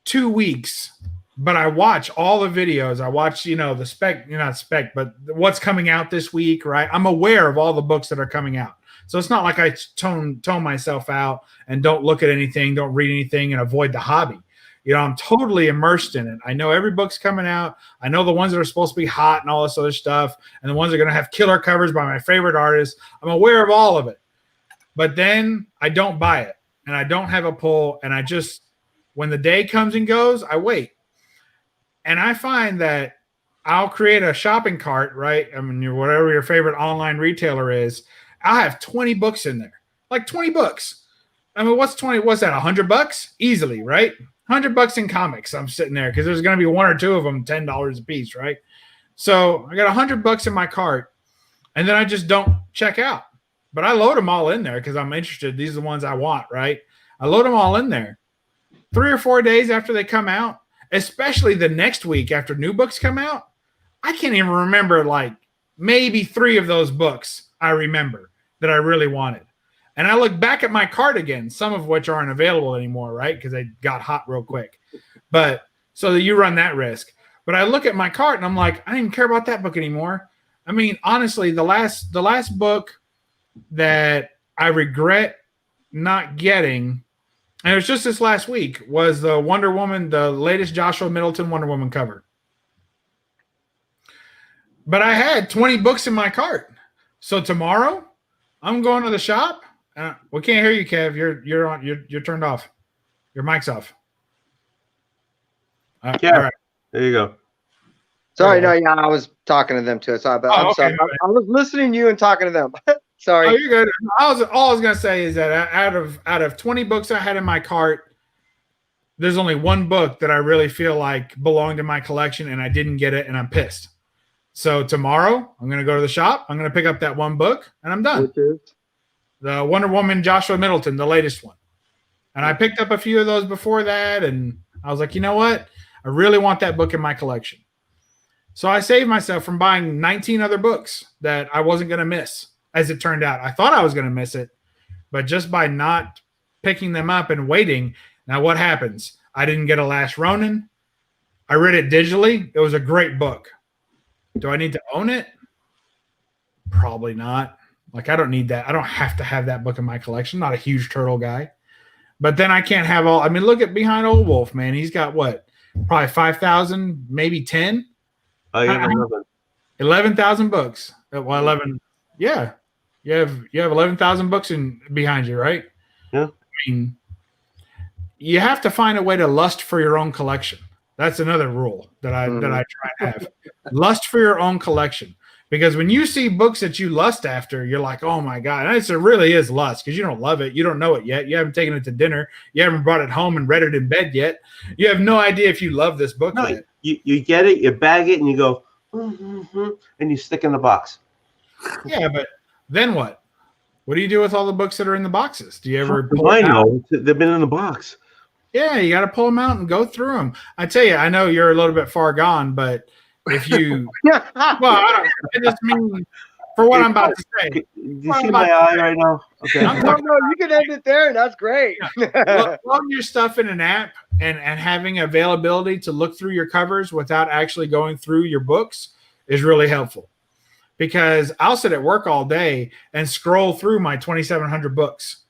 2 weeks, but I watch all the videos, I watch, the spec, not spec, but what's coming out this week, right? I'm aware of all the books that are coming out. So it's not like I tone myself out and don't look at anything, don't read anything, and avoid the hobby. I'm totally immersed in it. I know every book's coming out. I know the ones that are supposed to be hot and all this other stuff, and the ones that are going to have killer covers by my favorite artists. I'm aware of all of it. But then I don't buy it, and I don't have a pull, and I just, when the day comes and goes, I wait. And I find that I'll create a shopping cart, right? I mean, whatever your favorite online retailer is, I'll have 20 books in there, like 20 books. I mean, what's 20? What's that? $100 easily, right? $100 in comics. I'm sitting there because there's going to be one or two of them, $10 a piece, right? So I got $100 in my cart, and then I just don't check out. But I load them all in there because I'm interested. These are the ones I want, right? I load them all in there. 3 or 4 days after they come out, especially the next week after new books come out, I can't even remember, like maybe 3 of those books I remember that I really wanted. And I look back at my cart again, some of which aren't available anymore, right? Because they got hot real quick. But so that you run that risk. But I look at my cart and I'm like, I don't even care about that book anymore. I mean, honestly, the last book that I regret not getting, and it was just this last week, was the Wonder Woman, the latest Joshua Middleton Wonder Woman cover. But I had 20 books in my cart. So tomorrow, I'm going to the shop. We can't hear you, Kev. You're on. You're turned off. Your mic's off.
Yeah.
All right.
There you go.
Sorry, no, yeah, I was talking to them too. Sorry, but I'm sorry. I was listening to you and talking to them. Sorry.
Oh, you're good. All I was gonna say is that out of 20 books I had in my cart, there's only one book that I really feel like belonged in my collection, and I didn't get it, and I'm pissed. So tomorrow, I'm gonna go to the shop. I'm gonna pick up that one book, and I'm done.
Which is?
The Wonder Woman Joshua Middleton, the latest one. And I picked up a few of those before that, and I was like, you know what? I really want that book in my collection. So I saved myself from buying 19 other books that I wasn't going to miss, as it turned out. I thought I was going to miss it, but just by not picking them up and waiting, now what happens? I didn't get a Last Ronin. I read it digitally. It was a great book. Do I need to own it? Probably not. Like, I don't need that. I don't have to have that book in my collection. I'm not a huge turtle guy. But then I can't have all. I mean, look at Behind Old Wolf, man. He's got what? Probably 5,000, maybe 10.
I got
11,000 books. Well, 11. Yeah, you have 11,000 books behind you, right?
Yeah.
I mean, you have to find a way to lust for your own collection. That's another rule that I try to have. Lust for your own collection. Because when you see books that you lust after, you're like, oh my God. And it really is lust because you don't love it. You don't know it yet. You haven't taken it to dinner. You haven't brought it home and read it in bed yet. You have no idea if you love this book yet.
You get it, you bag it, and you go, and you stick in the box.
Yeah, but then what? What do you do with all the books that are in the boxes? Do you ever
pull them out? They've been in the box.
Yeah, you got to pull them out and go through them. I tell you, I know you're a little bit far gone, but if you, well, I just mean for what I'm about to say.
Do you see my eye right now? Okay.
No, you can end it there. That's great.
Load your stuff in an app and having availability to look through your covers without actually going through your books is really helpful. Because I'll sit at work all day and scroll through my 2,700 books.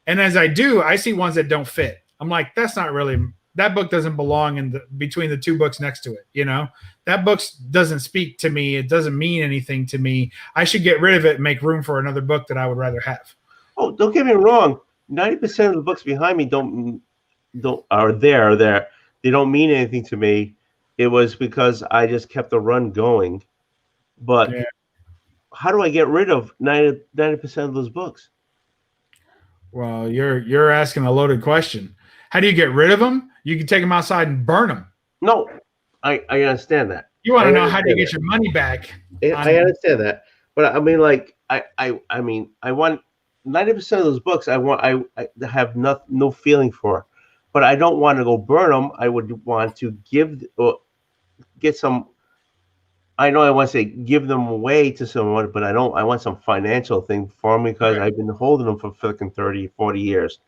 And as I do, I see ones that don't fit. I'm like, that book doesn't belong in between the two books next to it. You know, that book doesn't speak to me. It doesn't mean anything to me. I should get rid of it and make room for another book that I would rather have.
Oh, don't get me wrong. 90% of the books behind me are there. They don't mean anything to me. It was because I just kept the run going. But how do I get rid of 90% of those books?
Well, you're asking a loaded question. How do you get rid of them? You can take them outside and burn them.
No, I understand that.
You want to know how do you get your money back?
I understand that, but I mean, like, I mean, I want 90% of those books. I have no feeling for, but I don't want to go burn them. I would want to get some. I know I want to say give them away to someone, but I don't. I want some financial thing for them because I've been holding them for freaking 30, 40 years.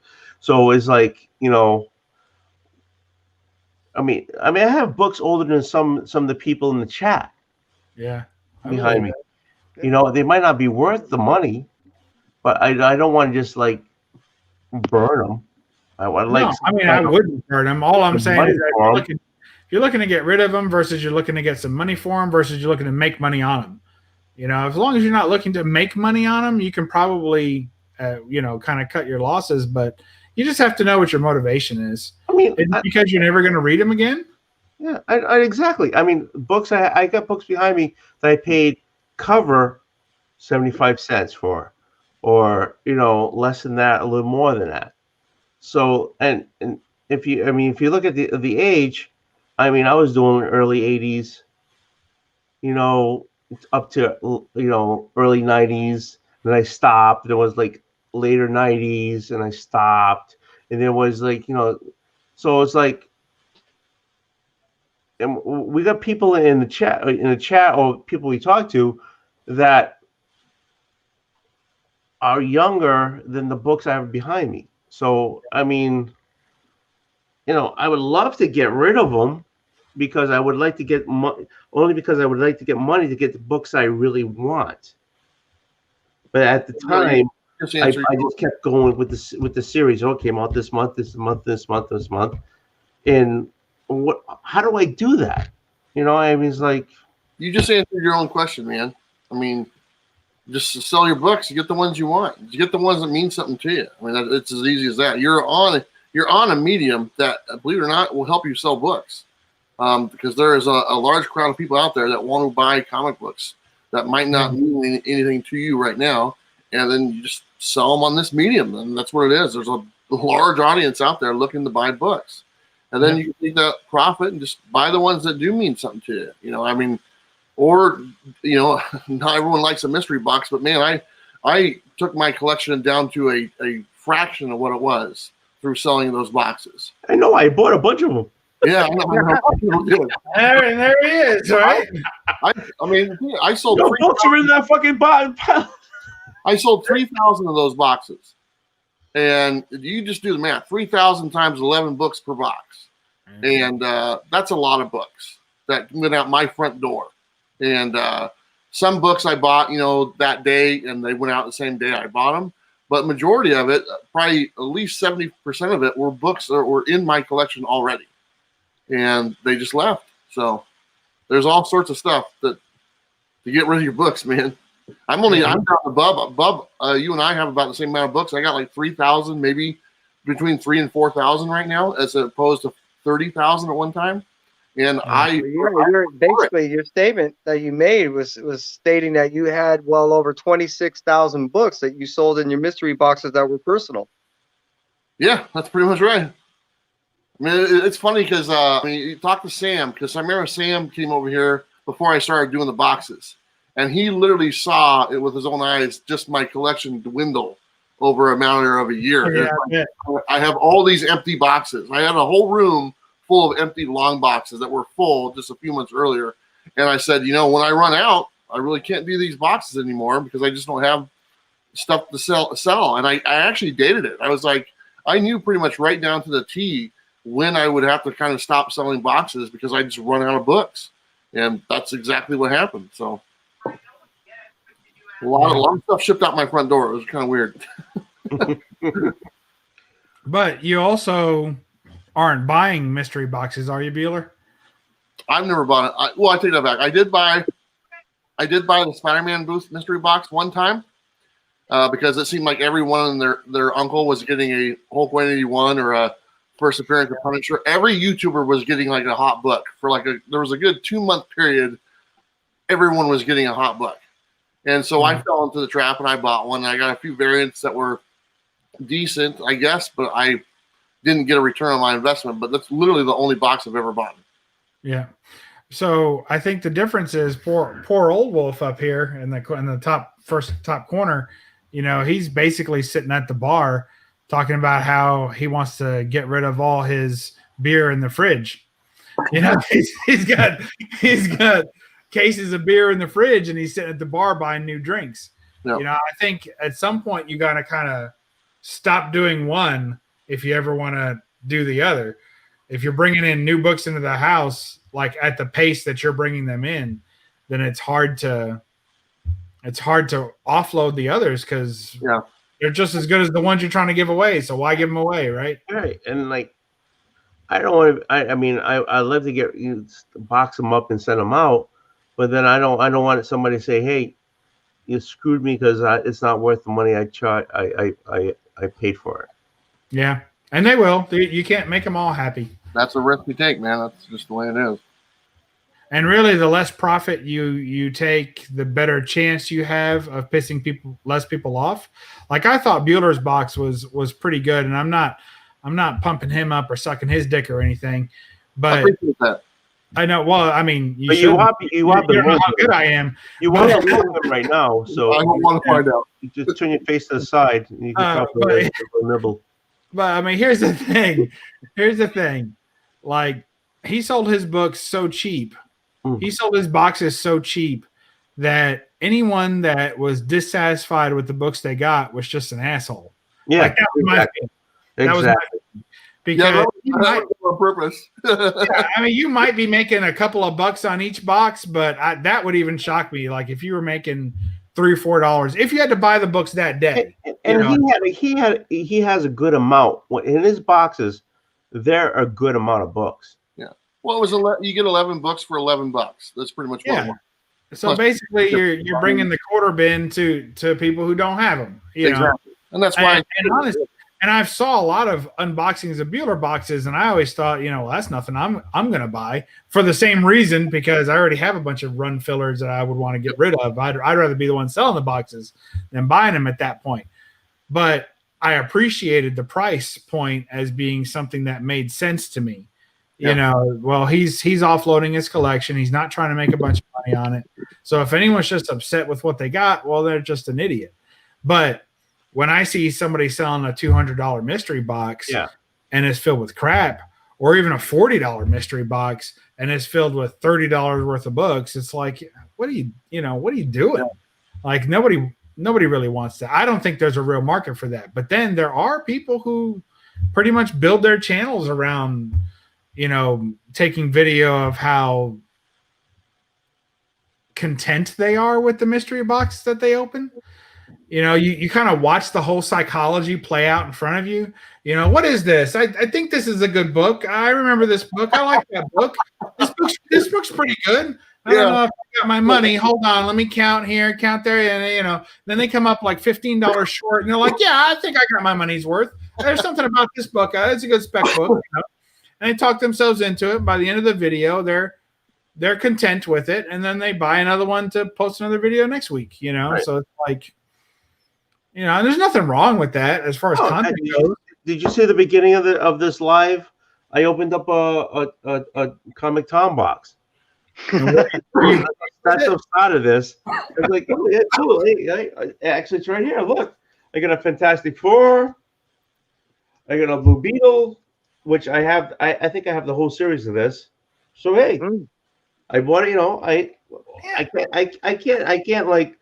So it's like, you know, I mean, I have books older than some of the people in the chat.
Yeah.
Behind me. You know, they might not be worth the money, but I don't want to just like burn them. I
wouldn't burn them. All I'm saying is that if you're looking to get rid of them versus you're looking to get some money for them versus you're looking to make money on them. You know, as long as you're not looking to make money on them, you can probably, kind of cut your losses, but you just have to know what your motivation is. I mean, because you're never going to read them again.
Yeah, exactly. I mean, books. I got books behind me that I paid cover 75 cents for, or less than that, a little more than that. So, and if you look at the age, I mean, I was doing early 80s, up to early 90s. Then I stopped. There was like later 90s, and I stopped. And there was like so it's like. And we got people in the chat, or people we talk to that are younger than the books I have behind me. So, I mean, I would love to get rid of them because I would like to get only because I would like to get money to get the books I really want. But at the time, I just kept going with the series. Oh, it came out this month, and how do I do that? I mean, it's like,
you just answered your own question, man. I mean, just sell your books. You get the ones you want. You get the ones that mean something to you. I mean, it's as easy as that. You're on a medium that, believe it or not, will help you sell books. Because there is a large crowd of people out there that want to buy comic books that might not mean anything to you right now, and then you just sell them on this medium, and that's what it is. There's a large audience out there looking to buy books, and then you can take that profit and just buy the ones that do mean something to you. You know, I mean, or not everyone likes a mystery box, but man, I took my collection down to a fraction of what it was through selling those boxes.
I know. I bought a bunch of them.
Yeah, I know.
There he is, right?
I mean, I sold.
No books are in that fucking box.
I sold 3,000 of those boxes, and you just do the math: 3,000 times 11 books per box, and that's a lot of books that went out my front door. And some books I bought, that day, and they went out the same day I bought them. But majority of it, probably at least 70% of it, were books that were in my collection already. And they just left. So there's all sorts of stuff to get rid of your books, man. I'm down to Bub. Bub, you and I have about the same amount of books. I got like 3,000, maybe between 3,000 and 4,000 right now, as opposed to 30,000 at one time. And
your statement that you made was stating that you had well over 26,000 books that you sold in your mystery boxes that were personal.
Yeah, that's pretty much right. I mean, it's funny because you talk to Sam, because I remember Sam came over here before I started doing the boxes, and he literally saw it with his own eyes, just my collection dwindle over a matter of a year.
Yeah.
I have all these empty boxes. I had a whole room full of empty long boxes that were full just a few months earlier, and I said, when I run out, I really can't do these boxes anymore because I just don't have stuff to sell. And I actually dated it. I was like, I knew pretty much right down to the T when I would have to kind of stop selling boxes because I just run out of books. And that's exactly what happened. So a lot of stuff shipped out my front door. It was kind of weird.
But you also aren't buying mystery boxes, are you, Bueller?
I've never bought it. I take that back. I did buy the Spider-Man booth mystery box one time because it seemed like everyone and their uncle was getting a Hulk 181 or a first appearance of Punisher. Every YouTuber was getting like a hot book for there was a good 2-month period. Everyone was getting a hot book. And so I fell into the trap and I bought one. I got a few variants that were decent, I guess, but I didn't get a return on my investment. But that's literally the only box I've ever bought.
Yeah. So I think the difference is poor old Wolf up here in the top corner. He's basically sitting at the bar talking about how he wants to get rid of all his beer in the fridge. He's got cases of beer in the fridge, and he's sitting at the bar buying new drinks. Yep. I think at some point you got to kind of stop doing one if you ever want to do the other. If you're bringing in new books into the house, like at the pace that you're bringing them in, then it's hard to offload the others because they're just as good as the ones you're trying to give away. So why give them away, right?
Right. And I don't want to. I love to box them up and send them out, but then I don't want somebody to say, "Hey, you screwed me because it's not worth the money I paid for it."
Yeah, and they will. You can't make them all happy.
That's a risk you take, man. That's just the way it is.
And really, the less profit you take, the better chance you have of pissing less people off. Like I thought Bueller's box was pretty good, and I'm not pumping him up or sucking his dick or anything. But I appreciate that. I know. Well, I mean, you know how good I am.
You want to move him right now, so
I don't want to find out.
You just turn your face to the side, and you can talk a nibble.
But I mean, here's the thing. Like he sold his books so cheap. He sold his boxes so cheap that anyone that was dissatisfied with the books they got was just an asshole.
Yeah,
like that was my thing. That was my thing. Because
on purpose.
I mean, you might be making a couple of bucks on each box, but that would even shock me. Like if you were making $3 or $4, if you had to buy the books that day.
And he has a good amount in his boxes. There are a good amount of books.
Yeah. Well, you get 11 books for $11. That's pretty much what it was.
So
Plus,
basically, you're bringing the quarter bin to people who don't have them. You know?
And that's why.
And I saw a lot of unboxings of Bueller boxes, and I always thought, well, that's nothing I'm gonna buy for the same reason, because I already have a bunch of run fillers that I would want to get rid of. I'd rather be the one selling the boxes than buying them at that point. But I appreciated the price point as being something that made sense to me. Well, he's offloading his collection. He's not trying to make a bunch of money on it. So if anyone's just upset with what they got, well, they're just an idiot. But when I see somebody selling a $200 mystery box and it's filled with crap, or even a $40 mystery box and it's filled with $30 worth of books, it's like, what are you doing? Yeah. Like nobody really wants that. I don't think there's a real market for that. But then there are people who pretty much build their channels around, taking video of how content they are with the mystery box that they open. You kind of watch the whole psychology play out in front of you. What is this? I think this is a good book. I remember this book. I like that book. This book's pretty good. I don't know if I got my money. Hold on, let me count here, count there, and then they come up like $15 short, and they're like, "Yeah, I think I got my money's worth." There's something about this book. It's a good spec book, and they talk themselves into it. By the end of the video, they're content with it, and then they buy another one to post another video next week. Right. So it's like. There's nothing wrong with that as far as content goes.
Did you see the beginning of this live? I opened up a Comic Tom box. That's the start of this. I was like, oh yeah, cool. Actually, it's right here. Look, I got a Fantastic Four. I got a Blue Beetle, which I have. I think I have the whole series of this. So hey, I bought it. I can't like.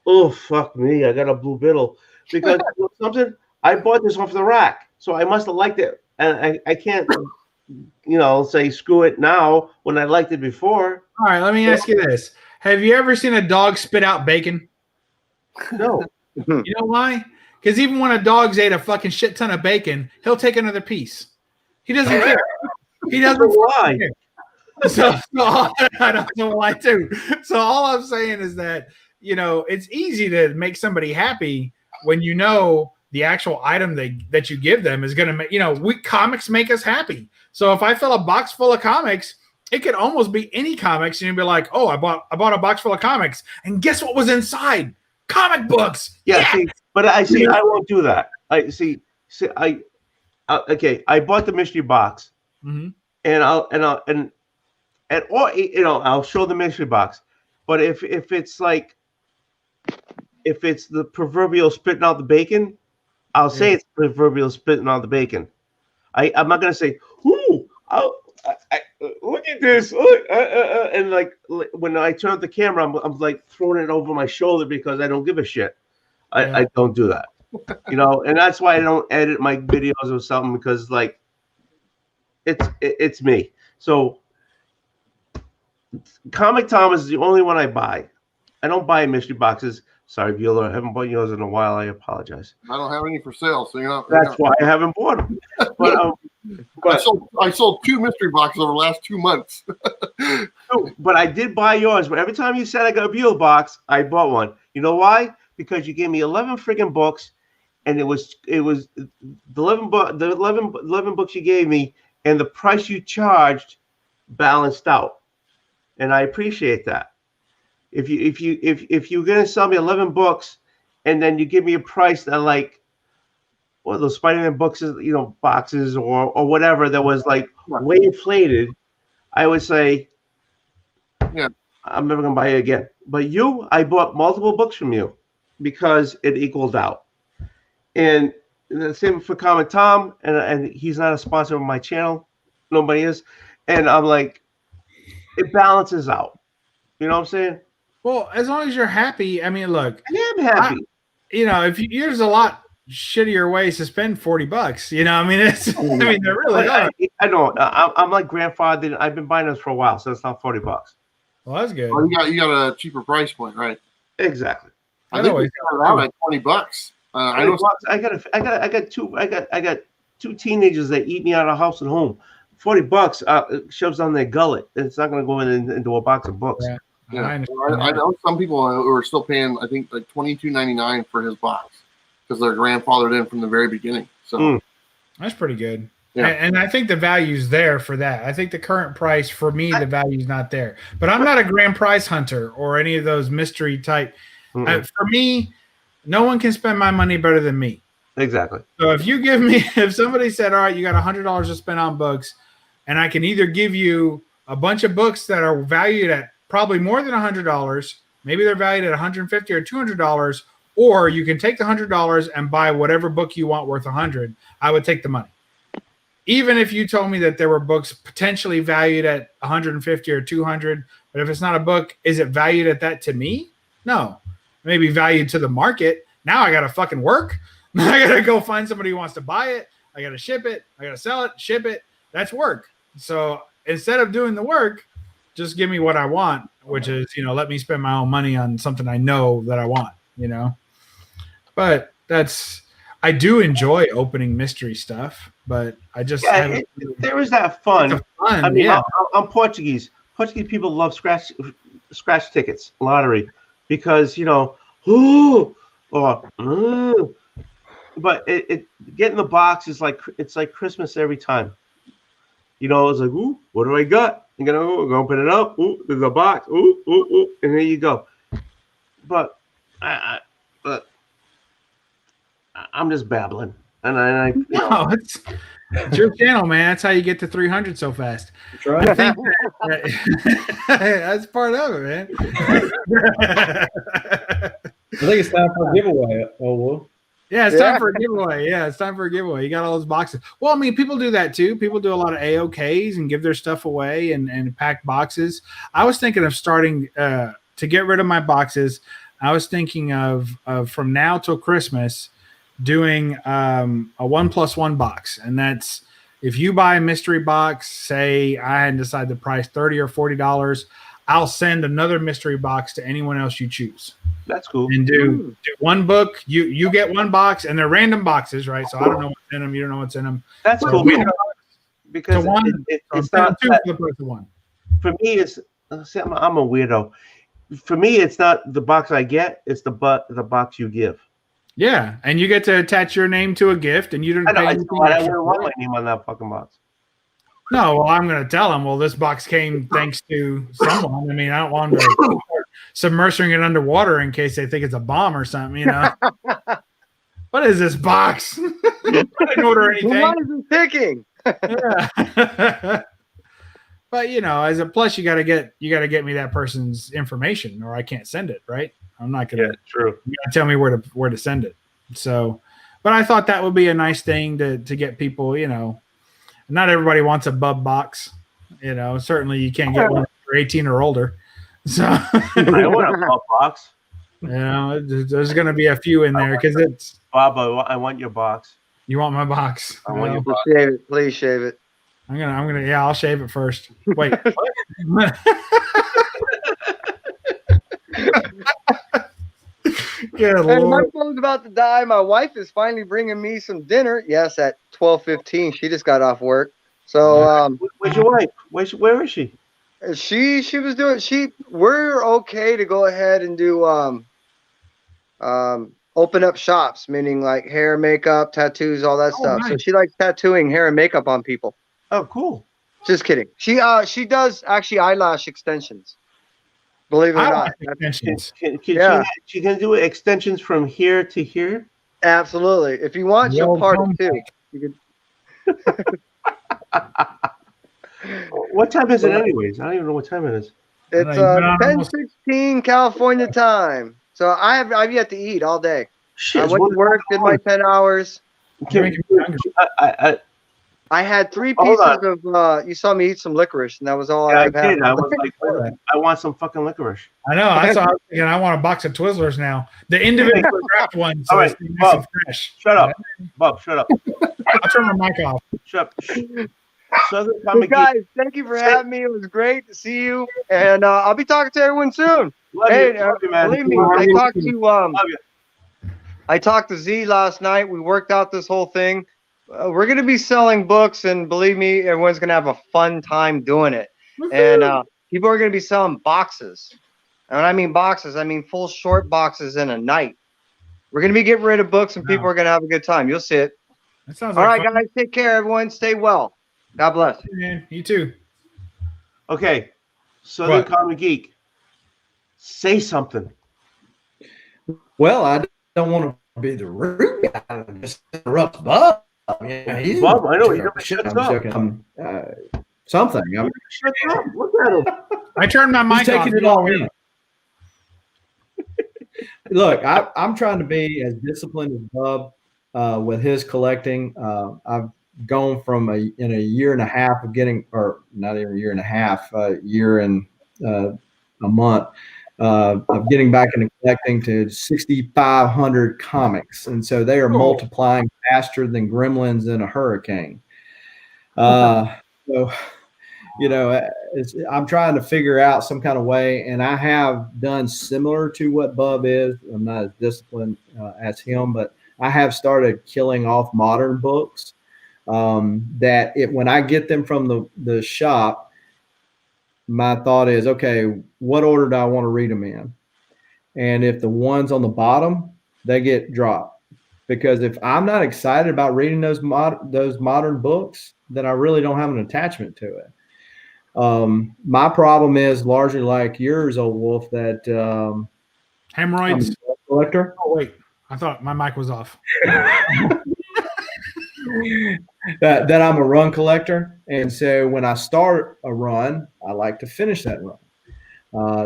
Oh fuck me! I got a Blue Beetle because something. I bought this off the rack, so I must have liked it, and I can't, say screw it now when I liked it before.
All right, let me ask you this: have you ever seen a dog spit out bacon?
No.
You know why? Because even when a dog's ate a fucking shit ton of bacon, he'll take another piece. He doesn't care. He doesn't
lie.
So I don't know why too. So all I'm saying is that. It's easy to make somebody happy when the actual item that you give them is going to make, comics make us happy. So if I fill a box full of comics, it could almost be any comics, and you'd be like, oh, I bought a box full of comics, and guess what was inside? Comic books.
Yeah. See, but I won't do that. I bought the mystery box, and I'll show the mystery box. But if it's like, if it's the proverbial spitting out the bacon, I'll say it's proverbial spitting out the bacon. I'm not gonna say, "Ooh, look at this," and like when I turn up the camera, I'm like throwing it over my shoulder because I don't give a shit. I don't do that, and that's why I don't edit my videos or something, because like it's me. So Comic Tom is the only one I buy. I don't buy mystery boxes. Sorry, Bueller, I haven't bought yours in a while. I apologize.
I don't have any for sale, so
That's why I haven't bought them. But
I sold 2 mystery boxes over the last 2 months.
But I did buy yours. But every time you said I got a Bueller box, I bought one. You know why? Because you gave me 11 freaking books, and it was the 11 books you gave me, and the price you charged balanced out, and I appreciate that. If you're gonna sell me 11 books, and then you give me a price that like, well, those Spider-Man books, boxes or whatever that was like way inflated, I would say, yeah, I'm never gonna buy it again. But I bought multiple books from you because it equaled out. And the same for Comic Tom, and he's not a sponsor of my channel, nobody is, and I'm like, it balances out. You know what I'm saying?
Well, as long as you're happy. I mean, look,
I am happy.
There's a lot shittier ways to spend $40. I mean, they're really.
I know. I'm like grandfather. I've been buying this for a while, so it's not $40.
Well, that's good.
Well, you got a cheaper price point, right?
Exactly.
I think we started out at $20. I got 2 teenagers that eat me out of house and home
$40 shoves down their gullet. It's not going to go into a box of books.
Yeah.
Yeah.
I
I know some people who are still paying, I think, like $22.99 for his box because they're grandfathered in from the very beginning. So
that's pretty good.
Yeah.
And I think the value's there for that. I think the current price, for me, the value's not there. But I'm not a grand prize hunter or any of those mystery type. For me, no one can spend my money better than me.
Exactly.
So if somebody said, all right, you got $100 to spend on books, and I can either give you a bunch of books that are valued at probably more than $100, maybe they're valued at $150 or $200, or you can take the $100 and buy whatever book you want worth $100, I would take the money. Even if you told me that there were books potentially valued at $150 or $200, but if it's not a book, is it valued at that to me? No. Maybe valued to the market. Now I got to fucking work. I got to go find somebody who wants to buy it. I got to ship it. I got to sell it, ship it. That's work. So instead of doing the work, just give me what I want, which is, let me spend my own money on something I know that I want, But I do enjoy opening mystery stuff, but I just
there is that fun. I mean,
yeah.
I'm Portuguese. Portuguese people love scratch tickets, lottery, because but it getting the box is it's like Christmas every time. It's like, ooh, what do I got? You're gonna open it up. Ooh, there's a box. Ooh, ooh, ooh, and there you go. But I'm just babbling, and
it's your channel, man. That's how you get to 300 so fast.
That's right.
I think that's part of it, man.
I think it's time for a giveaway. Oh, well.
Yeah, it's time for a giveaway. Yeah, it's time for a giveaway. You got all those boxes. Well, I mean, people do that too. People do a lot of AOKs and give their stuff away and pack boxes. I was thinking of starting to get rid of my boxes. I was thinking of from now till Christmas doing a 1+1 box. And that's if you buy a mystery box, say I hadn't decided the price, $30 or $40, I'll send another mystery box to anyone else you choose.
That's cool.
And do one book. You get one box, and they're random boxes, right? So I don't know what's in them. You don't know what's in them.
That's cool. Because it's not
two for the price of one.
For me, I'm a weirdo. For me, it's not the box I get; it's the box you give.
Yeah, and you get to attach your name to a gift, and you don't pay anything.
I wouldn't want my name on that fucking box.
No, well, I'm going to tell them. Well, this box came thanks to someone. I mean, I don't want to submersing it underwater in case they think it's a bomb or something. What is this box? I didn't order anything.
What is it picking?
Yeah. But as a plus, you got to get me that person's information, or I can't send it. Right? I'm not gonna.
Yeah, true.
You got to tell me where to send it. So, but I thought that would be a nice thing to get people. Not everybody wants a bub box. Certainly you can't get one for 18 or older. So
I want a bub box.
There's going to be a few in there because it's
Bob. I want your box.
You want my box?
I want your box.
Shave it, please shave it.
I'm gonna. Yeah, I'll shave it first. Wait. Good
Lord. My
Lord.
phone's about to die. My wife is finally bringing me some dinner. Yes, at 12:15. She just got off work. So
where's your wife? Where is she?
She was doing. We're okay to go ahead and do open up shops, meaning like hair, makeup, tattoos, all that stuff.
Nice.
So she likes tattooing hair and makeup on people.
Oh, cool.
Just kidding. She does actually eyelash extensions. Believe it or not.
Extensions.
She can do extensions from here to here.
Absolutely. If you want, she'll part it too. You can.
What time is it, anyways? I don't even know what time it is.
It's 10:16 California time. So I've yet to eat all day.
Shit,
I went to work, did my 10 hours. I had 3 pieces of. You saw me eat some licorice, and that was all I've had.
I was like, I want some fucking licorice.
I know. I was thinking, I want a box of Twizzlers now. The individual wrapped ones. So
all right, Bob,
fresh.
Shut up, Bob. Shut up.
I'll turn my mic off.
Shut up. Southern
Well,
Comic
guys, thank you for having me. It was great to see you, and I'll be talking to everyone soon.
Love you, man.
Believe me, I talked to Z last night. We worked out this whole thing. we're going to be selling books, and believe me, everyone's going to have a fun time doing it. And people are going to be selling boxes. And when I mean boxes, I mean full short boxes in a night. We're going to be getting rid of books, and people are going to have a good time. You'll see it.
That sounds
All
like
right,
fun.
guys, take care, everyone. Stay well. God bless.
Man, you too.
Okay, Southern
What?
Comic Geek, say something.
Well, I don't want to be the rude guy that just interrupts Bob. He's
Bob, I know, he never
I'm
shuts up.
joking. Something.
Shut up. Look at him.
I turned my
He's
mic off.
taking it all in. Look, I'm trying to be as disciplined as Bob with his collecting. I've gone from in a year and a half of getting, or not even a year and a half, a year and a month of getting back into collecting to 6,500 comics, and so they are multiplying faster than gremlins in a hurricane. So, you know, I'm trying to figure out some kind of way, and I have done similar to what Bub is. I'm not as disciplined as him, but I have started killing off modern books. That when I get them from the shop, my thought is, okay, what order do I want to read them in? And if the ones on the bottom, they get dropped. Because if I'm not excited about reading those modern books, then I really don't have an attachment to it. My problem is largely like yours, old wolf, that
Hemorrhoids.
I'm a collector.
Oh wait, I thought my mic was off.
that I'm a run collector, and so when I start a run, I like to finish that run.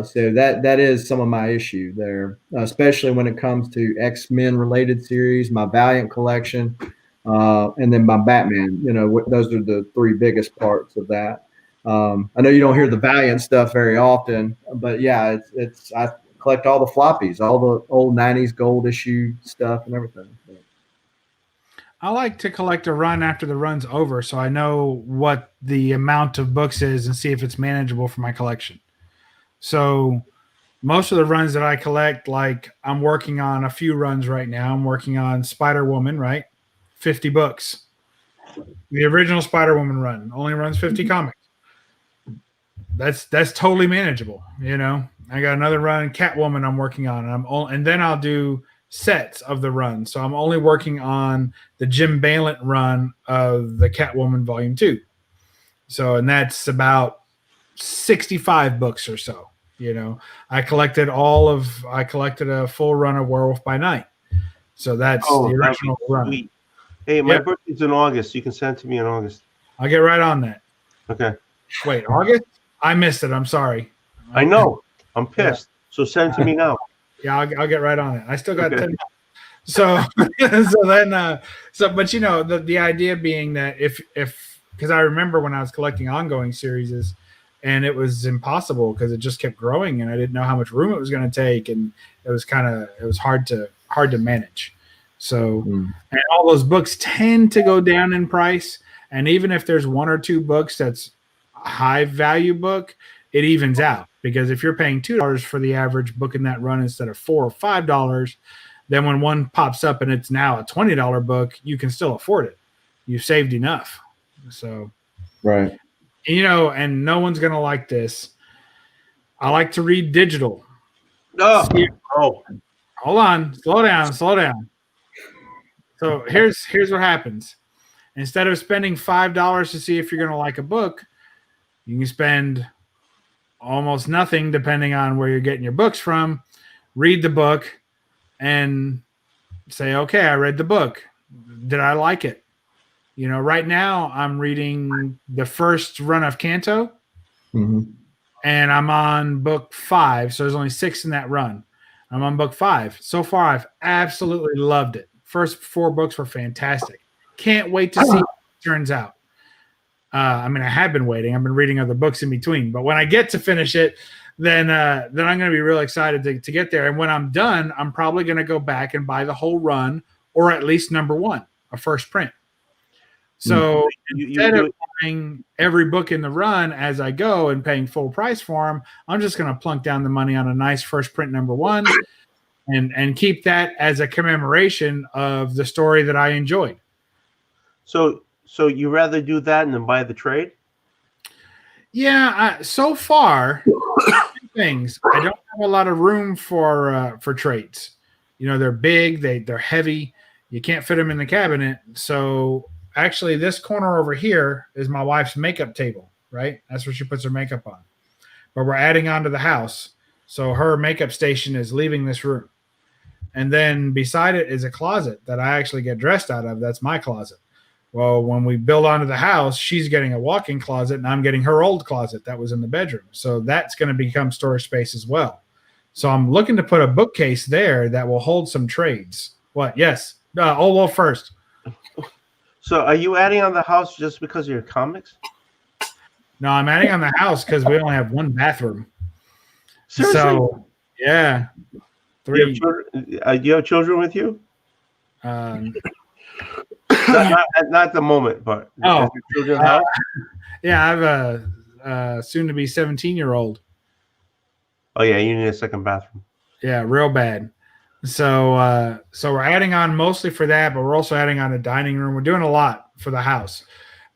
So that is some of my issue there, especially when it comes to X-Men related series, my Valiant collection, and then my Batman. You know, those are the three biggest parts of that. I know you don't hear the Valiant stuff very often, but yeah, it's I collect all the floppies, all the old '90s gold issue stuff, and everything.
I like to collect a run after the run's over, so I know what the amount of books is and see if it's manageable for my collection. So most of the runs that I collect, like I'm working on a few runs right now. I'm working on Spider-Woman, right? 50 books. The original Spider-Woman run only runs 50 comics. That's totally manageable, you know. I got another run, Catwoman, I'm working on, and then I'll do sets of the run. So I'm only working on the Jim Balent run of the Catwoman Volume 2. So, and that's about 65 books or so. You know, I collected a full run of Werewolf by Night. So that's the original run.
Sweet. Hey, my birthday's in August. You can send it to me in August.
I'll get right on that.
Okay.
Wait, August? I missed it. I'm sorry.
I know. I'm pissed. Yeah. So send it to me now.
Yeah, I'll get right on it. I still got 10 minutes. So but you know, the idea being that if because I remember when I was collecting ongoing series, and it was impossible because it just kept growing, and I didn't know how much room it was going to take, and it was hard to manage. So, and all those books tend to go down in price, and even if there's one or two books that's a high value book, it evens out, because if you're paying $2 for the average book in that run instead of $4 or $5, then when one pops up and it's now a $20 book, you can still afford it. You've saved enough. So,
right.
You know, and no one's going to like this. I like to read digital.
Oh.
Hold on. Slow down. So here's what happens. Instead of spending $5 to see if you're going to like a book, you can spend almost nothing depending on where you're getting your books from. Read the book and say, okay, I read the book. Did I like it? You know, right now I'm reading the first run of Canto, and I'm on book 5. So there's only 6 in that run. I'm on book 5. So far, I've absolutely loved it. First 4 books were fantastic. Can't wait to see how it turns out. I mean, I have been waiting. I've been reading other books in between. But when I get to finish it, then I'm going to be real excited to get there. And when I'm done, I'm probably going to go back and buy the whole run, or at least number 1, a first print. So instead of buying every book in the run as I go and paying full price for them, I'm just going to plunk down the money on a nice first print number 1 and keep that as a commemoration of the story that I enjoyed.
So you rather do that than buy the trade?
Yeah, so far, two things. I don't have a lot of room for trades. You know, they're big, they're heavy. You can't fit them in the cabinet. So actually, this corner over here is my wife's makeup table, right? That's where she puts her makeup on. But we're adding on to the house. So her makeup station is leaving this room. And then beside it is a closet that I actually get dressed out of. That's my closet. Well, when we build onto the house, she's getting a walk-in closet, and I'm getting her old closet that was in the bedroom. So that's going to become storage space as well. So I'm looking to put a bookcase there that will hold some trades. What? Yes. First.
So are you adding on the house just because of your comics?
No, I'm adding on the house because we only have one bathroom.
Seriously?
So, yeah.
Do you have children with you? Not at the moment, but
yeah, I have a soon-to-be 17-year-old.
Oh yeah, you need a second bathroom.
Yeah, real bad. So we're adding on mostly for that, but we're also adding on a dining room. We're doing a lot for the house,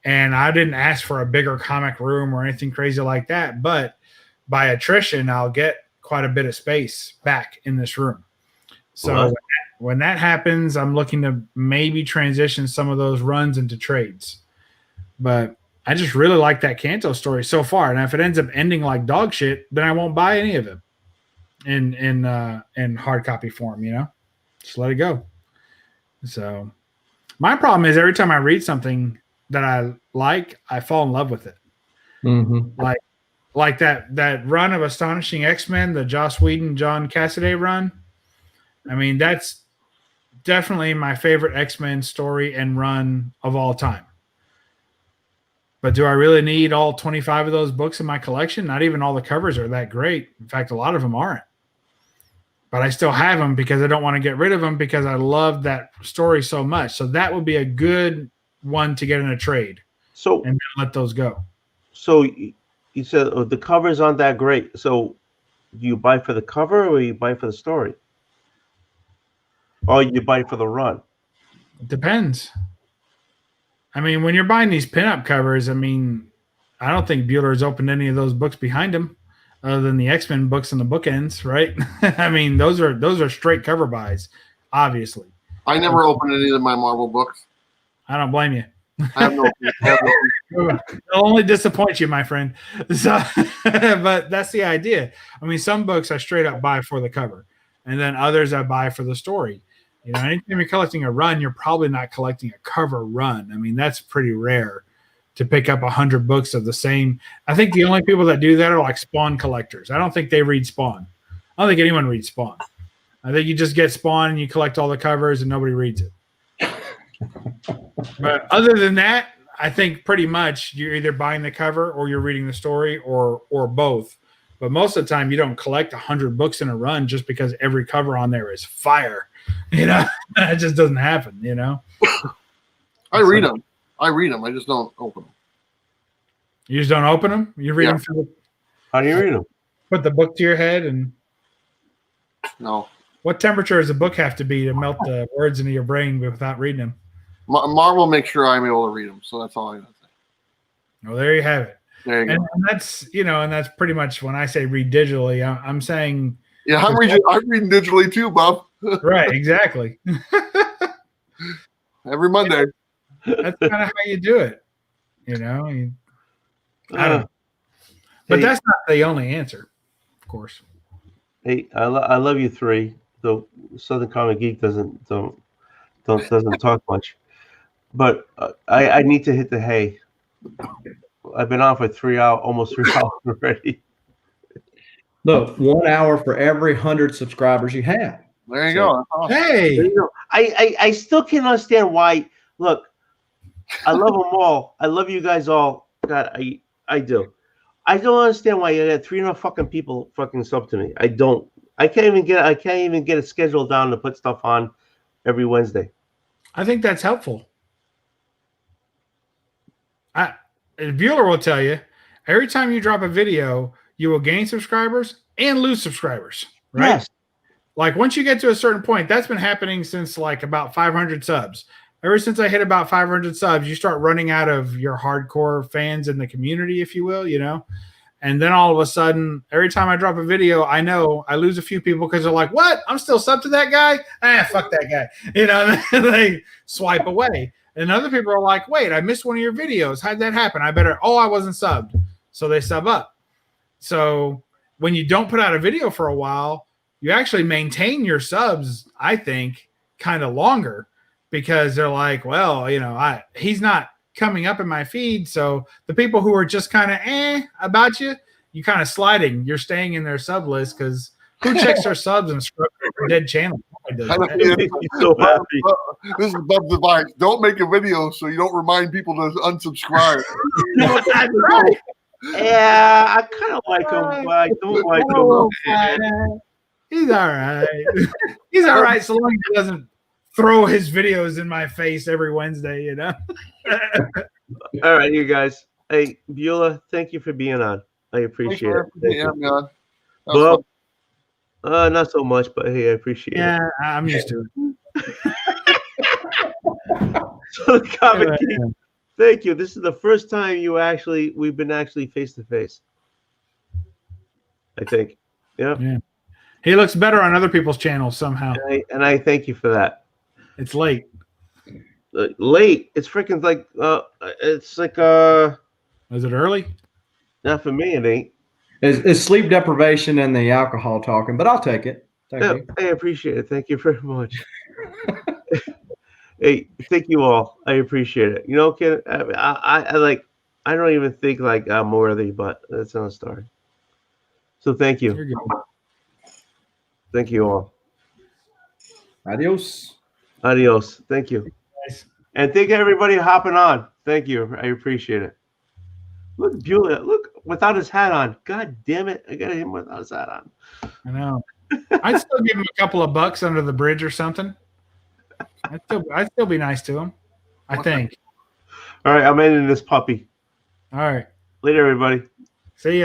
and I didn't ask for a bigger comic room or anything crazy like that. But by attrition, I'll get quite a bit of space back in this room. So when that happens, I'm looking to maybe transition some of those runs into trades. But I just really like that Kanto story so far. And if it ends up ending like dog shit, then I won't buy any of it in hard copy form, you know? Just let it go. So my problem is every time I read something that I like, I fall in love with it.
Mm-hmm.
Like that run of Astonishing X-Men, the Joss Whedon, John Cassaday run. I mean, that's definitely my favorite X-Men story and run of all time. But do I really need all 25 of those books in my collection? Not even all the covers are that great. In fact, a lot of them aren't. But I still have them because I don't want to get rid of them because I love that story so much. So that would be a good one to get in a trade.
So
and let those go.
So you said the covers aren't that great. So do you buy for the cover or you buy for the story? Or you buy for the run?
It depends. I mean, when you're buying these pinup covers, I mean, I don't think Bueller's opened any of those books behind him, other than the X-Men books and the bookends, right? I mean, those are straight cover buys, obviously.
I never opened any of my Marvel books.
I don't blame you.
I have no.
It'll only disappoint you, my friend. So, but that's the idea. I mean, some books I straight up buy for the cover, and then others I buy for the story. You know, anytime you're collecting a run, you're probably not collecting a cover run. I mean, that's pretty rare to pick up 100 books of the same. I think the only people that do that are like Spawn collectors. I don't think they read Spawn. I don't think anyone reads Spawn. I think you just get Spawn and you collect all the covers and nobody reads it. But other than that, I think pretty much you're either buying the cover or you're reading the story or both. But most of the time, you don't collect 100 books in a run just because every cover on there is fire. You know, that just doesn't happen. You know,
I read them. I just don't open them.
You just don't open them. You read them through.
How do you read them?
Put the book to your head and.
No.
What temperature does a book have to be to melt the words into your brain without reading them?
Marvel makes sure I'm able to read them, so that's all I got to say.
Well, there you have it.
There you go.
And that's and that's pretty much when I say read digitally, I'm saying.
Yeah, I'm reading digitally too, Bob.
Right, exactly.
Every Monday.
That's kind of how you do it. I don't know. But that's not the only answer, of course.
Hey, I love you three. Though Southern Comic Geek doesn't talk much, but I need to hit the hay. I've been on for almost 3 hours already.
Look, 1 hour for every 100 subscribers you have.
There you go. Awesome.
Hey,
there you go. I still can't understand why. Look, I love them all. I love you guys all. God, I do. I don't understand why you got 300 fucking people fucking sub to me. I don't. I can't even get a schedule down to put stuff on every Wednesday.
I think that's helpful. Bueller will tell you every time you drop a video, you will gain subscribers and lose subscribers, right?
Yes.
Like once you get to a certain point, that's been happening since like about 500 subs. ever since I hit about 500 subs, you start running out of your hardcore fans in the community, if you will, you know? And then all of a sudden, every time I drop a video, I know I lose a few people because they're like, what? I'm still subbed to that guy? Fuck that guy. You know, and they swipe away. And other people are like, wait, I missed one of your videos. How'd that happen? I wasn't subbed. So they sub up. So when you don't put out a video for a while, you actually maintain your subs, I think, kind of longer because they're like, well, you know, he's not coming up in my feed. So the people who are just kind of about you, you kind of sliding. You're staying in their sub list because who checks their subs and scrubs their dead channel?
So happy.
This is Bub's advice. Don't make a video so you don't remind people to unsubscribe.
That's right. Yeah, I kind of like him, but I don't like him.
He's all right. He's all right so long as he doesn't throw his videos in my face every Wednesday, you know?
All right, you guys. Hey, Beulah, thank you for being on. I appreciate it.
Yeah, man.
Bob, not so much, but hey, I appreciate it.
Yeah, I'm used to it.
So the Comic Geek, thank you. This is the first time we've been actually face to face. I think. Yeah.
He looks better on other people's channels somehow.
And I thank you for that.
It's late.
Late. It's freaking like it's like
Is it early?
Not for me, it ain't.
It's sleep deprivation and the alcohol talking, but I'll take it. Thank you.
I appreciate it. Thank you very much. Hey, thank you all. I appreciate it. You know, Ken, I don't even think like I'm worthy, but that's another story. So thank you.
You're good.
Thank you all.
Adios.
Adios. Thank you.
Nice.
And thank everybody hopping on. Thank you. I appreciate it. Look, Julia. Look, without his hat on. God damn it. I got him without his hat on.
I know. I'd still give him a couple of bucks under the bridge or something. I'd still be nice to him, I think.
All right. I'm ending this puppy.
All right.
Later, everybody.
See ya.